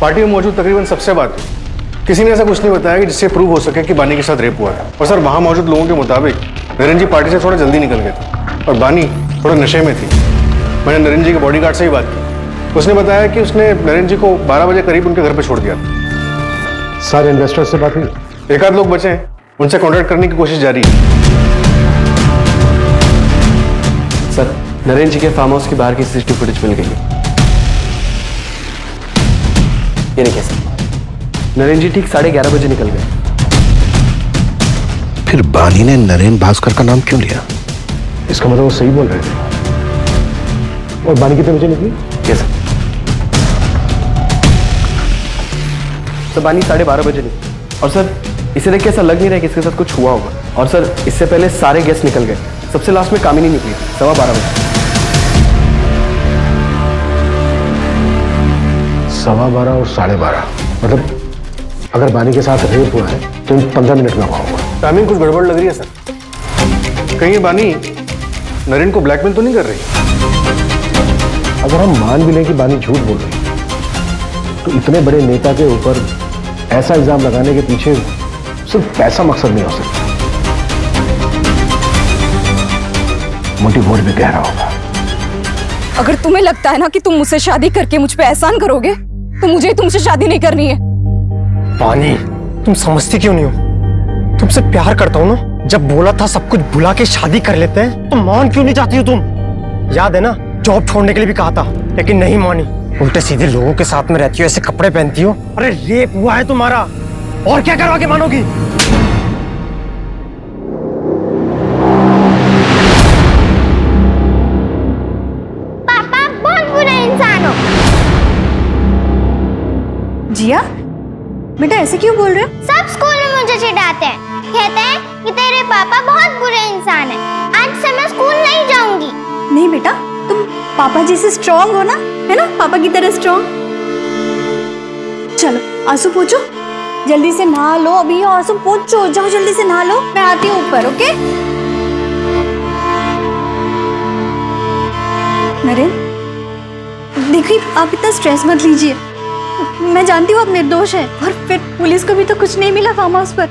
Speaker 13: पार्टी में मौजूद तकरीबन सबसे बात हुई। किसी ने ऐसा कुछ नहीं बताया कि जिससे प्रूव हो सके कि बानी के साथ रेप हुआ है। और सर, वहां मौजूद लोगों के मुताबिक नरेन जी पार्टी से थोड़ा जल्दी निकल गए थे और बानी थोड़ा नशे में थी। मैंने नरेन जी के बॉडीगार्ड से ही बात की, उसने बताया कि उसने नरेन जी को 12 बजे करीब उनके घर पे छोड़ दिया था।
Speaker 21: सारे इन्वेस्टर से बात हुई?
Speaker 13: एक आध लोग बचे हैं, उनसे कॉन्टेक्ट करने की कोशिश जारी है।
Speaker 14: सर, नरेन जी के फार्म हाउस के बाहर की सीसीटीवी फुटेज मिल गई है। ये नहीं कह सकता, नरेन जी ठीक 11:30 बजे निकल गए।
Speaker 21: फिर बानी ने नरेन भास्कर का नाम क्यों लिया? इसका मतलब वो सही बोल रहे थे। और बानी कितने बजे निकली?
Speaker 24: यस
Speaker 15: सर बानी 12:30 बजे निकली। और सर इसे देख के ऐसा लग नहीं रहा है कि इसके साथ कुछ हुआ होगा। और सर इससे पहले सारे गेस्ट निकल गए, सबसे लास्ट में कामिनी निकली 12:15 बजे।
Speaker 21: 12:15 और 12:30, मतलब अगर बानी के साथ रेप हुआ है तो इन 15 मिनट में हुआ होगा। टाइमिंग कुछ गड़बड़ लग रही है सर। कहीं ये बानी नरेन को ब्लैकमेल तो नहीं कर रही? अगर हम मान भी लें कि बानी झूठ बोल रही तो इतने बड़े नेता के ऊपर ऐसा इल्जाम लगाने के पीछे सिर्फ पैसा मकसद नहीं हो सकता, मोटिव और भी गहरा होगा।
Speaker 23: अगर तुम्हें लगता है ना कि तुम मुझसे शादी करके मुझ पे एहसान करोगे तो मुझे तुमसे शादी नहीं करनी है।
Speaker 20: पानी, तुम समझती क्यों नहीं हो? तुमसे प्यार करता हूँ ना। जब बोला था सब कुछ भुला के शादी कर लेते हैं तो मान क्यों नहीं चाहती हो तुम? याद है ना, जॉब छोड़ने के लिए भी कहा था लेकिन नहीं मानी। उल्टे सीधे लोगों के साथ में रहती हो, ऐसे कपड़े पहनती हो। अरे रेप हुआ है तुम्हारा, और क्या करवा के मानोगी?
Speaker 16: पापा बहुत बुरा इंसान हो।
Speaker 23: जिया बेटा ऐसे क्यों बोल रहे हो?
Speaker 16: सब स्कूल में मुझे चिढ़ाते हैं, कहते हैं कि तेरे पापा बहुत बुरे इंसान हैं। आज से मैं स्कूल नहीं जाऊंगी।
Speaker 23: नहीं बेटा, तुम पापा जी से स्ट्रॉन्ग हो ना, है ना, पापा की तरह स्ट्रॉन्ग। चलो आंसू पोंछो, जल्दी से नहा लो। अभी आंसू पोंछो, जाओ जल्दी से नहा लो, मैं आती हूँ ऊपर। ओके नरेन, देखिए आप इतना स्ट्रेस मत लीजिए। मैं जानती हूँ आप निर्दोष है, और फिर पुलिस को भी तो कुछ नहीं मिला फार्म हाउस पर।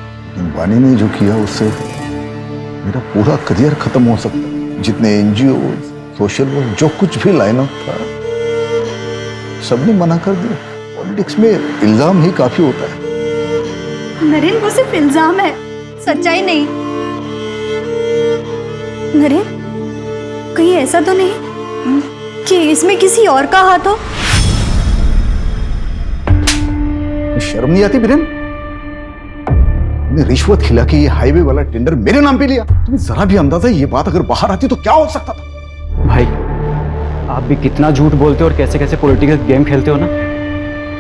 Speaker 7: बानी ने जो किया उससे मेरा पूरा करियर खत्म हो सकता है। जितने एनजीओ, सोशल वर्क, जो कुछ भी लाइन अप था सबने मना कर दिया। पॉलिटिक्स में इल्जाम ही काफी होता है।
Speaker 23: नरेन वो सिर्फ इल्जाम है, सच्चाई नहीं। नरेन कहीं ऐसा तो नहीं कि इसमें किसी और का हाथ हो?
Speaker 7: शर्म नहीं आती बिरेन? रिश्वत खिला के ये हाईवे वाला टेंडर मेरे नाम पे लिया। तुम्हें जरा भी अंदाजा ये बात अगर बाहर आती तो क्या हो सकता था?
Speaker 14: भाई आप भी कितना झूठ बोलते हो और कैसे कैसे पॉलिटिकल गेम खेलते हो ना,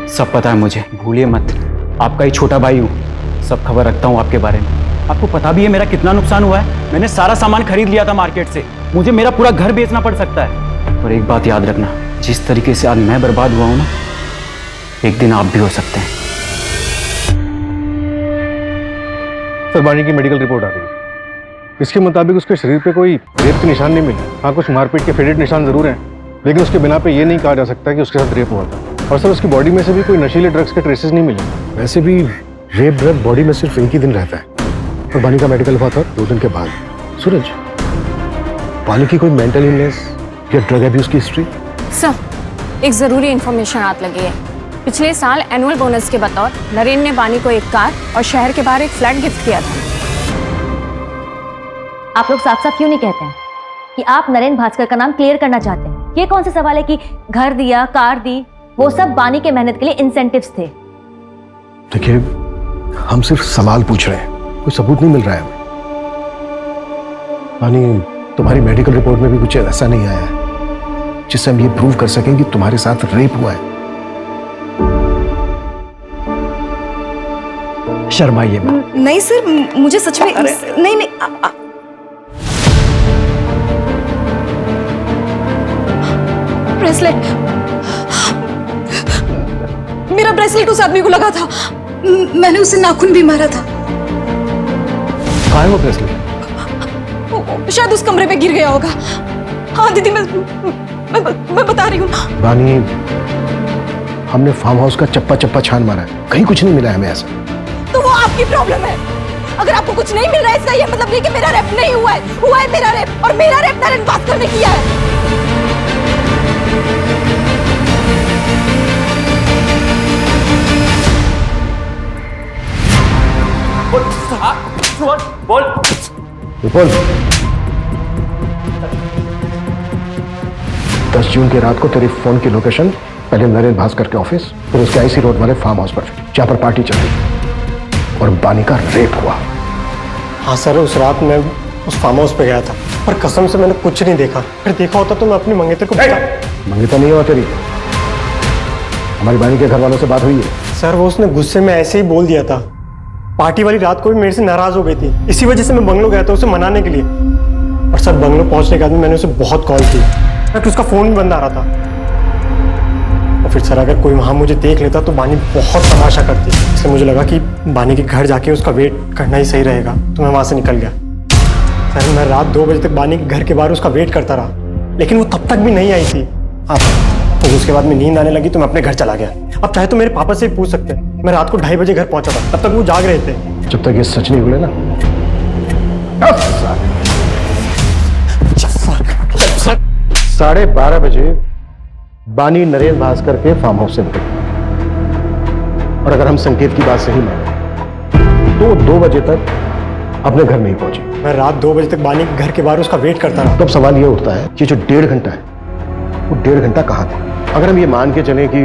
Speaker 14: सब पता है मुझे। भूलिए मत, आपका ही छोटा भाई हूँ, सब खबर रखता हूँ आपके बारे में। आपको पता भी है मेरा कितना नुकसान हुआ है। मैंने सारा सामान खरीद लिया था मार्केट से, मुझे मेरा पूरा घर बेचना पड़ सकता है। और एक बात याद रखना, जिस तरीके से आज मैं बर्बाद हुआ हूँ ना, एक दिन आप भी हो सकते हैं।
Speaker 21: सर बानी की मेडिकल रिपोर्ट आ गई। इसके मुताबिक उसके शरीर पे कोई रेप के निशान नहीं मिले। हाँ, कुछ मारपीट के फेडेड निशान जरूर हैं, लेकिन उसके बिना पे ये नहीं कहा जा सकता कि उसके साथ रेप हुआ था। और सर उसकी बॉडी में से भी कोई नशीले ड्रग्स के ट्रेसेस नहीं मिले। वैसे भी रेप ड्रग बॉडी में सिर्फ एक ही दिन रहता है, और बानी का मेडिकल हुआ था 2 दिन के बाद। सूरज, बानी की कोई मेंटल इलनेस या ड्रग अब्यूज की हिस्ट्री?
Speaker 18: सर एक जरूरी इंफॉर्मेशन हाथ लगी है। पिछले साल एनुअल बोनस के बतौर नरेन ने बानी को एक कार और शहर के बाहर एक फ्लैट गिफ्ट किया था।
Speaker 19: आप लोग साफ साफ क्यों नहीं कहते हैं कि आप नरेन भास्कर का नाम क्लियर करना चाहते हैं? ये कौन सा सवाल है कि घर दिया, कार दी, वो सब बानी के मेहनत के लिए इंसेंटिव्स थे।
Speaker 21: देखिए, हम सिर्फ सवाल पूछ रहे हैं, कोई सबूत नहीं मिल रहा है हमें। बानी, तुम्हारी मेडिकल रिपोर्ट में भी कुछ ऐसा नहीं आया है जिससे हम ये प्रूव कर सकें कि तुम्हारे साथ रेप हुआ है। शर्माइए मत।
Speaker 23: नहीं सर, मुझे सच में नहीं नहीं। ब्रेसलेट, मेरा ब्रेसलेट उस आदमी को लगा था। मैंने उसे नाखून भी मारा था।
Speaker 21: कहाँ है वो ब्रेसलेट?
Speaker 23: शायद उस कमरे पे गिर गया होगा। हाँ दीदी, मैं बता रही हूँ।
Speaker 21: बानी, हमने फार्म हाउस का चप्पा चप्पा छान मारा है, कहीं कुछ नहीं मिला हमें ऐसा।
Speaker 23: तो वो आपकी प्रॉब्लम है। अगर आपको कुछ नहीं मिल रहा है इसका ये मतलब नहीं कि मेरा रेप नहीं हुआ है। हुआ है मेरा रेप, और मेरा रेप नरेन भास्कर ने किया है।
Speaker 24: बोल।
Speaker 21: विपुल, 10 जून की रात को तेरी फोन की लोकेशन पहले नरेन भास्कर के ऑफिस, फिर उसके आईसी रोड वाले फार्म हाउस पर, जहां पर पार्टी चल रही और बानी का रेप हुआ।
Speaker 20: हाँ सर, उस रात मैं उस फार्म हाउस पे गया था, पर कसम से मैंने कुछ नहीं देखा। फिर देखा होता तो मैं अपनी मंगेतर को
Speaker 13: मंगेतर नहीं हुआ तेरी, हमारी बानी के घर वालों से बात हुई है।
Speaker 20: सर वो उसने गुस्से में ऐसे ही बोल दिया था। पार्टी वाली रात को भी मेरे से नाराज हो गई थी, इसी वजह से मैं बंगलो गया था उसे मनाने के लिए। और सर बंगलो पहुंचने के बाद मैंने उसे बहुत कॉल की, बट उसका फोन भी बंद आ रहा था। और फिर सर अगर कोई वहां मुझे देख लेता तो बानी बहुत तमाशा करती, इसलिए मुझे लगा कि बानी के घर जाके उसका वेट करना ही सही रहेगा, तो मैं वहां से निकल गया। सर मैं रात 2 बजे तक बानी के घर के बाहर उसका वेट करता रहा, लेकिन वो तब तक भी नहीं आई थी। तो उसके बाद में नींद आने लगी तो मैं अपने घर चला गया। अब चाहे तो मेरे पापा से पूछ सकते हैं, मैं रात को 2:30 बजे घर पहुंचा था, तब तक वो जाग रहे थे।
Speaker 13: जब तक ये सच नहीं बोले ना 12:30 बजे बानी नरेंद्र भास्कर के फार्म हाउस से निकली, और अगर हम संकेत की बात सही माने तो 2 बजे तक अपने घर में ही पहुंची।
Speaker 20: मैं रात 2 बजे तक बानी के घर के बाहर उसका वेट करता रहा।
Speaker 13: तब सवाल ये उठता है कि जो 1.5 घंटा है वो 1.5 घंटा कहाँ था? अगर हम ये मान के चलें कि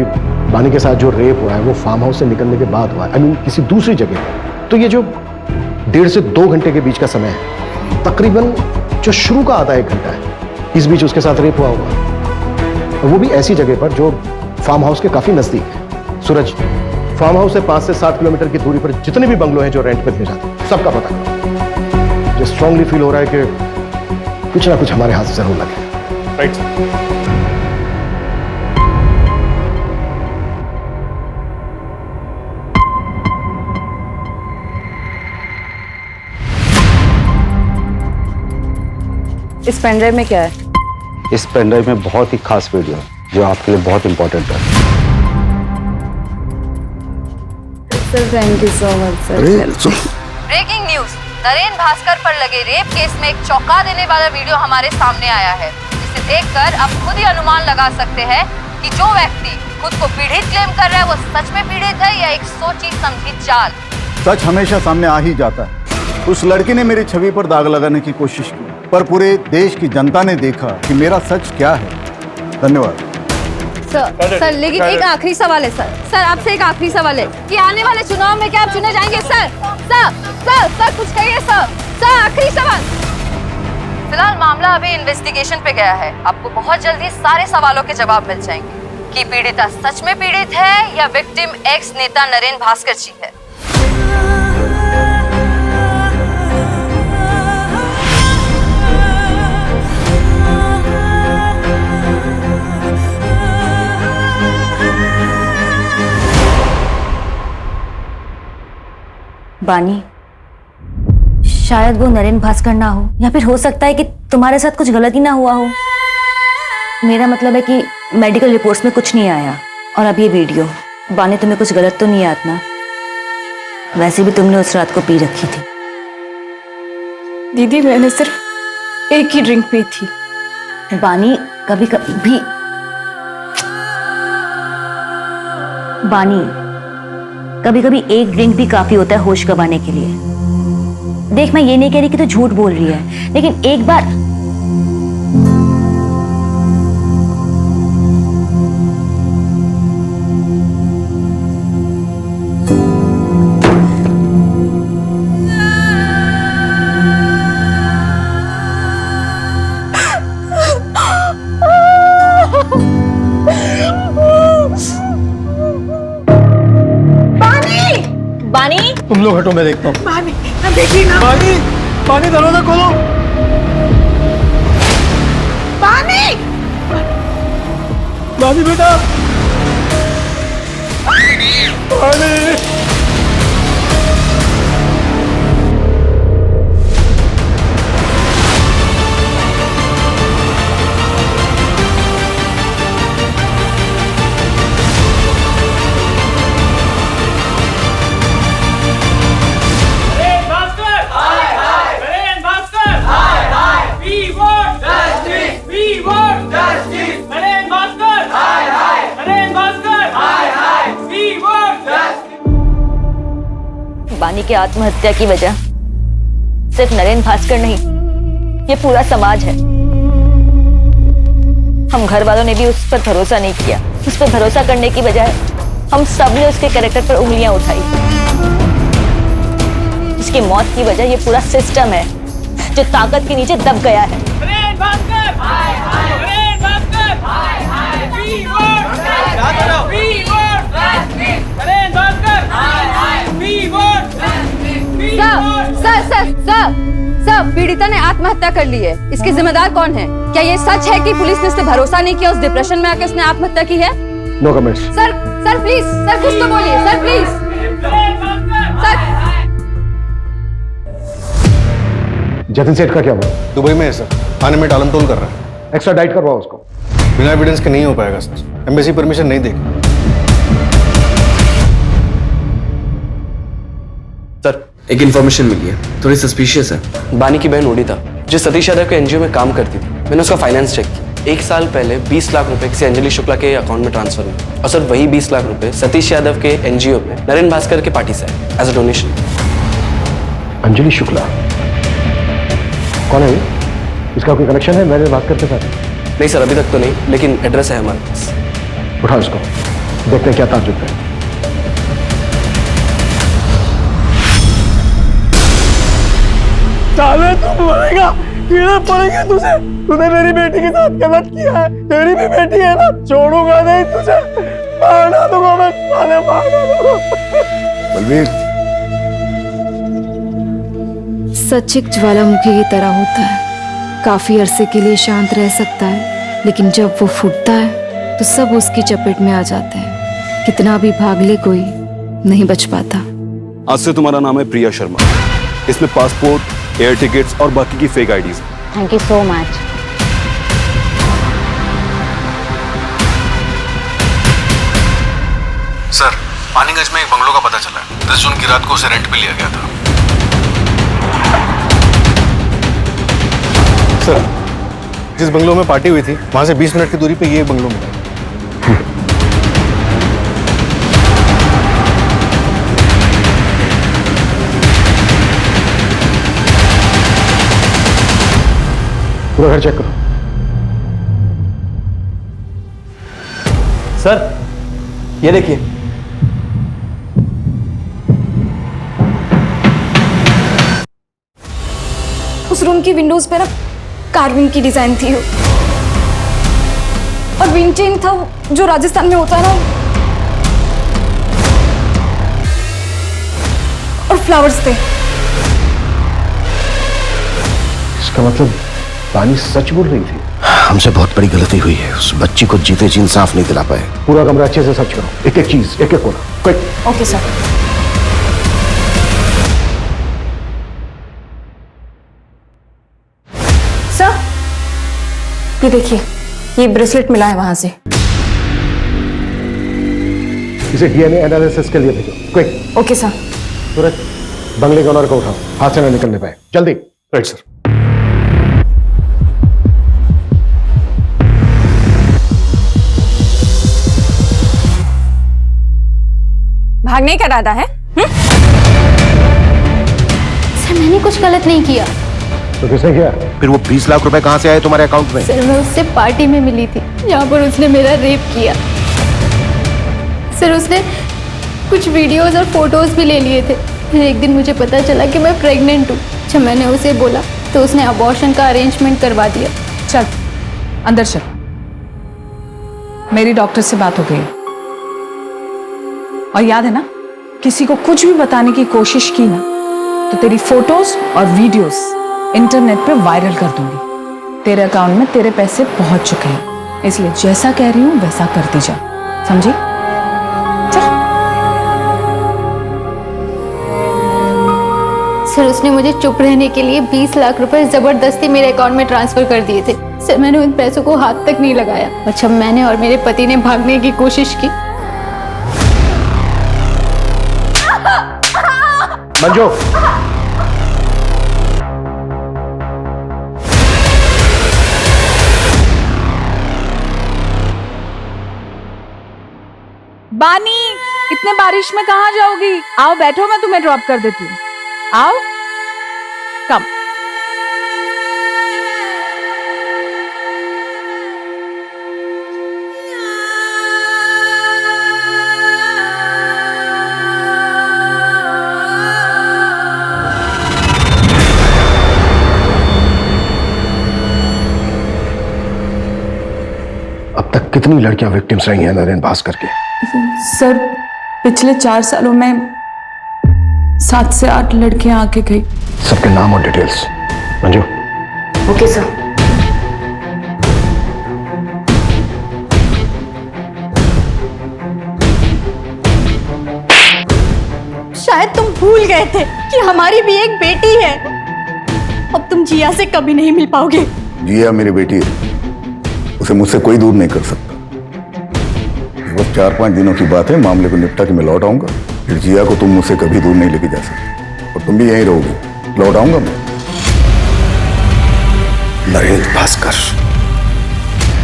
Speaker 13: बानी के साथ जो रेप हुआ है वो फार्म हाउस से निकलने के बाद हुआ है, किसी दूसरी जगह पर, तो ये जो 1.5 से 2 घंटे के बीच का समय है, तकरीबन जो शुरू का आधा 1 घंटा है, इस बीच उसके साथ रेप हुआ होगा, और वो भी ऐसी जगह पर जो फार्म हाउस के काफी नजदीक है। सूरज, फार्म हाउस से 5 से 7 किलोमीटर की दूरी पर जितने भी बंगलो हैं जो रेंट पर दिए जाते हैं, सबका पता करो। जो स्ट्रांगली फील हो रहा है कि कुछ ना कुछ हमारे हाथ से जरूर लगे।
Speaker 20: राइट।
Speaker 4: इस पेनड्राइव में क्या है?
Speaker 8: इस पेनड्राइव में बहुत ही खास वीडियो है जो आपके लिए बहुत इंपॉर्टेंट है।
Speaker 4: Sir thank you so much sir.
Speaker 6: Breaking news, Narendra Bhaskar पर लगे रेप केस में एक चौंका देने वाला वीडियो हमारे सामने आया है, जिसे देखकर आप खुद ही अनुमान लगा सकते हैं कि जो व्यक्ति खुद को पीड़ित क्लेम कर रहा है वो सच में पीड़ित है या एक सोची समझी चाल।
Speaker 7: सच हमेशा सामने आ ही जाता है। उस लड़की ने मेरी छवि पर दाग लगाने की कोशिश की, पर पूरे देश की जनता ने देखा कि मेरा सच क्या है। धन्यवाद
Speaker 4: सर लेकिन एक आखिरी सवाल है सर आपसे एक आखिरी सवाल है कि आने वाले चुनाव में क्या आप चुने जाएंगे? सर कुछ कहिए सर आखिरी सवाल।
Speaker 6: फिलहाल मामला अभी इन्वेस्टिगेशन पे गया है, आपको बहुत जल्दी सारे सवालों के जवाब मिल जाएंगे कि पीड़िता सच में पीड़ित है या विक्टिम एक्स नेता नरेंद्र भास्कर जी है।
Speaker 19: बानी, शायद वो नरेंद्र भास्कर ना हो, या फिर हो सकता है कि तुम्हारे साथ कुछ गलती ना हुआ हो। मेरा मतलब है कि मेडिकल रिपोर्ट्स में कुछ नहीं आया। और अब ये वीडियो, बानी तुम्हें कुछ गलत तो नहीं याद ना? वैसे भी तुमने उस रात को पी रखी थी।
Speaker 1: दीदी मैंने सिर्फ एक ही ड्रिंक पी थी।
Speaker 19: बानी कभी कभी एक ड्रिंक भी काफी होता है होश गंवाने के लिए। देख मैं ये नहीं कह रही कि तू झूठ बोल रही है, लेकिन एक बार
Speaker 13: तुम लोग हटो, मैं देखता हूँ।
Speaker 5: बानी, देखिए ना।
Speaker 13: बानी दरवाजा खोलो।
Speaker 5: बानी
Speaker 13: बेटा। बानी।
Speaker 19: बानी के आत्महत्या की वजह सिर्फ नरेंद्र भास्कर नहीं, ये पूरा समाज है। हम घर वालों ने भी उस पर भरोसा नहीं किया। उस पर भरोसा करने की बजाय हम सब ने उसके कैरेक्टर पर उंगलियां उठाई। उसकी मौत की वजह ये पूरा सिस्टम है।
Speaker 9: जो ताकत के नीचे दब गया है।
Speaker 6: सर, पीड़िता ने आत्महत्या कर ली है। इसके जिम्मेदार कौन है? क्या ये सच है कि पुलिस ने उस पर भरोसा नहीं किया, उस डिप्रेशन में आकर उसने आत्महत्या की है?
Speaker 13: No comments.
Speaker 6: Sir please, sir कुछ तो बोलिए, सर प्लीज। सर
Speaker 13: जतिन सेठ का क्या हुआ?
Speaker 21: दुबई में है सर, थाने में टालमटोल कर रहा है।
Speaker 13: एक्स्ट्रा डाइट करवाओ उसको।
Speaker 21: बिना एविडेंस के नहीं हो पाएगा सर, एम्बेसी परमिशन नहीं देगी।
Speaker 15: सर एक इन्फॉर्मेशन मिली है, थोड़ी सस्पिशियस है। बानी की बहन उड़ीता जो सतीश यादव के एनजीओ में काम करती थी, मैंने उसका फाइनेंस चेक किया। 1 साल पहले 20 लाख रुपए किसी अंजलि शुक्ला के अकाउंट में ट्रांसफर हुए और सर वही 20 लाख रुपए सतीश यादव के एनजीओ में नरेन भास्कर के पार्टी से आए as a donation.
Speaker 13: Anjali Shukla कौन है? इसका कोई कनेक्शन है नरेन भास्कर के साथ?
Speaker 15: नहीं सर, अभी तक तो नहीं, लेकिन एड्रेस है हमारे पास।
Speaker 13: उठाओ इसको, देखते हैं क्या ताजुब है।
Speaker 21: साले तू मरेगा, कीड़े पड़ेंगे तुझे। तूने मेरी बेटी के साथ गलत किया है, तेरी भी बेटी है ना, छोड़ूंगा नहीं तुझे, मारना दूंगा मैं, साले मारना दूंगा।
Speaker 7: बलवीर,
Speaker 11: सच एक ज्वालामुखी की तरह होता है, काफी अरसे के लिए शांत रह सकता है, लेकिन जब वो फूटता है तो सब उसकी चपेट में आ जाते हैं। कितना भी भाग ले कोई नहीं बच पाता।
Speaker 8: आज से तुम्हारा नाम है प्रिया शर्मा। इसमें पासपोर्ट, एयर टिकट्स और बाकी की fake IDs.
Speaker 19: Thank you so much.
Speaker 21: Sir, Paniganj में एक बंगलों का पता चला है। 10 जून की रात को उसे रेंट पे लिया गया था। सर, जिस बंगलों में पार्टी हुई थी वहां से 20 मिनट की दूरी पे ये बंगलो मिला।
Speaker 13: पूरा घर चेक करो।
Speaker 15: सर ये देखिए,
Speaker 23: उस रूम की विंडोज पे ना कार्विंग की डिजाइन थी और विंड चेन था जो राजस्थान में होता है ना, और फ्लावर्स थे।
Speaker 13: इसका मतलब बानी सच बोल रही थी।
Speaker 21: हमसे बहुत बड़ी गलती हुई है, उस बच्ची को जीते जी इंसाफ नहीं दिला पाए।
Speaker 13: पूरा कमरा अच्छे से सर्च करो, एक एक चीज, एक एक कोना, क्विक।
Speaker 23: Okay sir. सर ये देखिए, ये ब्रेसलेट मिला है वहां से।
Speaker 13: इसे डीएनए एनालिसिस के लिए भेजो, क्विक।
Speaker 23: Okay sir.
Speaker 13: सूरज, बंगले के ऑनर को उठाओ, हाथ से न निकलने पाए, जल्दी।
Speaker 21: Right sir.
Speaker 18: भागने का इरादा है?
Speaker 11: सर मैंने कुछ गलत नहीं किया।
Speaker 13: तो किसने किया?
Speaker 21: फिर वो 20 लाख रुपए कहाँ से आए तुम्हारे अकाउंट में?
Speaker 11: सर मैं उससे पार्टी में मिली थी जहाँ पर उसने मेरा रेप किया। सर उसने कुछ वीडियोस और फोटोज भी ले लिए थे। फिर एक दिन मुझे पता चला कि मैं प्रेग्नेंट हूँ। जब मैंने उसे बोला तो उसने अबॉर्शन का अरेंजमेंट करवा दिया।
Speaker 1: चल अंदर चल, मेरी डॉक्टर से बात हो गई और याद है ना, किसी को कुछ भी बताने की कोशिश की ना तो तेरी फोटोज और वीडियोस इंटरनेट पे वायरल कर दूंगी। तेरे अकाउंट में तेरे पैसे पहुंच चुके हैं, इसलिए जैसा कह रही हूं वैसा करती जा, समझी?
Speaker 11: सर उसने मुझे चुप रहने के लिए 20 लाख रुपए जबरदस्ती मेरे अकाउंट में ट्रांसफर कर दिए थे। सर मैंने उन पैसों को हाथ तक नहीं लगाया और जब मैंने और मेरे पति ने भागने की कोशिश की।
Speaker 13: मंजू,
Speaker 1: बानी, इतने बारिश में कहाँ जाओगी? आओ बैठो, मैं तुम्हें ड्रॉप कर देती हूँ। आओ, कम।
Speaker 13: कितनी लड़कियां विक्टिम्स रही हैं नरेन भास्कर के?
Speaker 2: सर पिछले 4 सालों में 7 से 8 लड़कियां आके गई।
Speaker 13: सबके नाम और डिटेल्स। मंजू।
Speaker 9: Okay sir.
Speaker 23: शायद तुम भूल गए थे कि हमारी भी एक बेटी है। अब तुम जिया से कभी नहीं मिल पाओगे।
Speaker 7: जिया मेरी बेटी है, उसे मुझसे कोई दूर नहीं कर सकता। बस 4-5 दिनों की बात है, मामले को निपटा के मैं लौट आऊंगा। फिर जिया को तुम मुझसे कभी दूर नहीं लेके जा सकते और तुम भी यहीं रहोगे। लौट आऊंगा मैं।
Speaker 13: नरेंद्र भास्कर,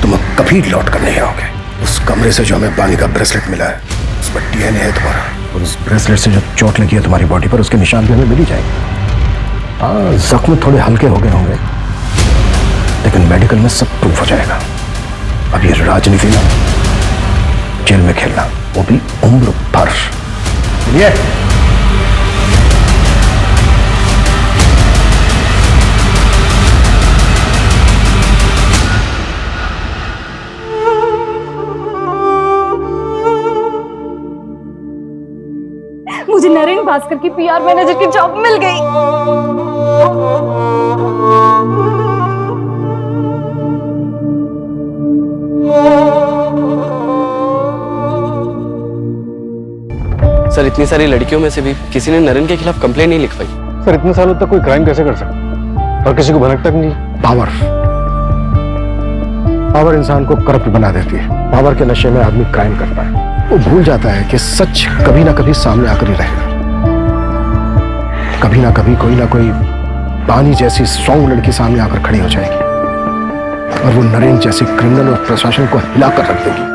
Speaker 13: तुम अब कभी लौट कर नहीं आओगे। उस कमरे से जो हमें बानी का ब्रेसलेट मिला है, उस पर डीएनए है तुम्हारा, और उस ब्रेसलेट से जो चोट लगी है तुम्हारी बॉडी पर, उसके निशान भी हमें मिल ही जाएंगे। हाँ, जख्म थोड़े हल्के हो गए होंगे, लेकिन मेडिकल में सब प्रूफ हो जाएगा। अब ये राजनीति ना, जेल में खेलना, वो भी उम्र भर। चलिए।
Speaker 23: मुझे नरेंद्र भास्कर की पीआर मैनेजर की जॉब मिल गई।
Speaker 15: सर इतनी सारी लड़कियों में से भी किसी ने नरेन के खिलाफ कंप्लेंट नहीं लिखवाई।
Speaker 13: सर इतने सालों तक कोई क्राइम कैसे कर सकता और किसी को भनक तक नहीं? पावर इंसान को करप्ट बना देती है। पावर के नशे में आदमी क्राइम करता है। वो भूल जाता है कि सच कभी ना कभी सामने आकर ही रहेगा। कभी ना कभी कोई ना कोई बानी जैसी स्ट्रॉन्ग लड़की सामने आकर खड़ी हो जाएगी और वो नरेन जैसी क्रिमिनल और प्रशासन को हिलाकर रख देगी।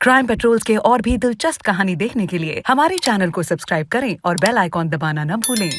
Speaker 3: क्राइम पेट्रोल्स के और भी दिलचस्प कहानी देखने के लिए हमारे चैनल को सब्सक्राइब करें और बेल आइकॉन दबाना न भूलें।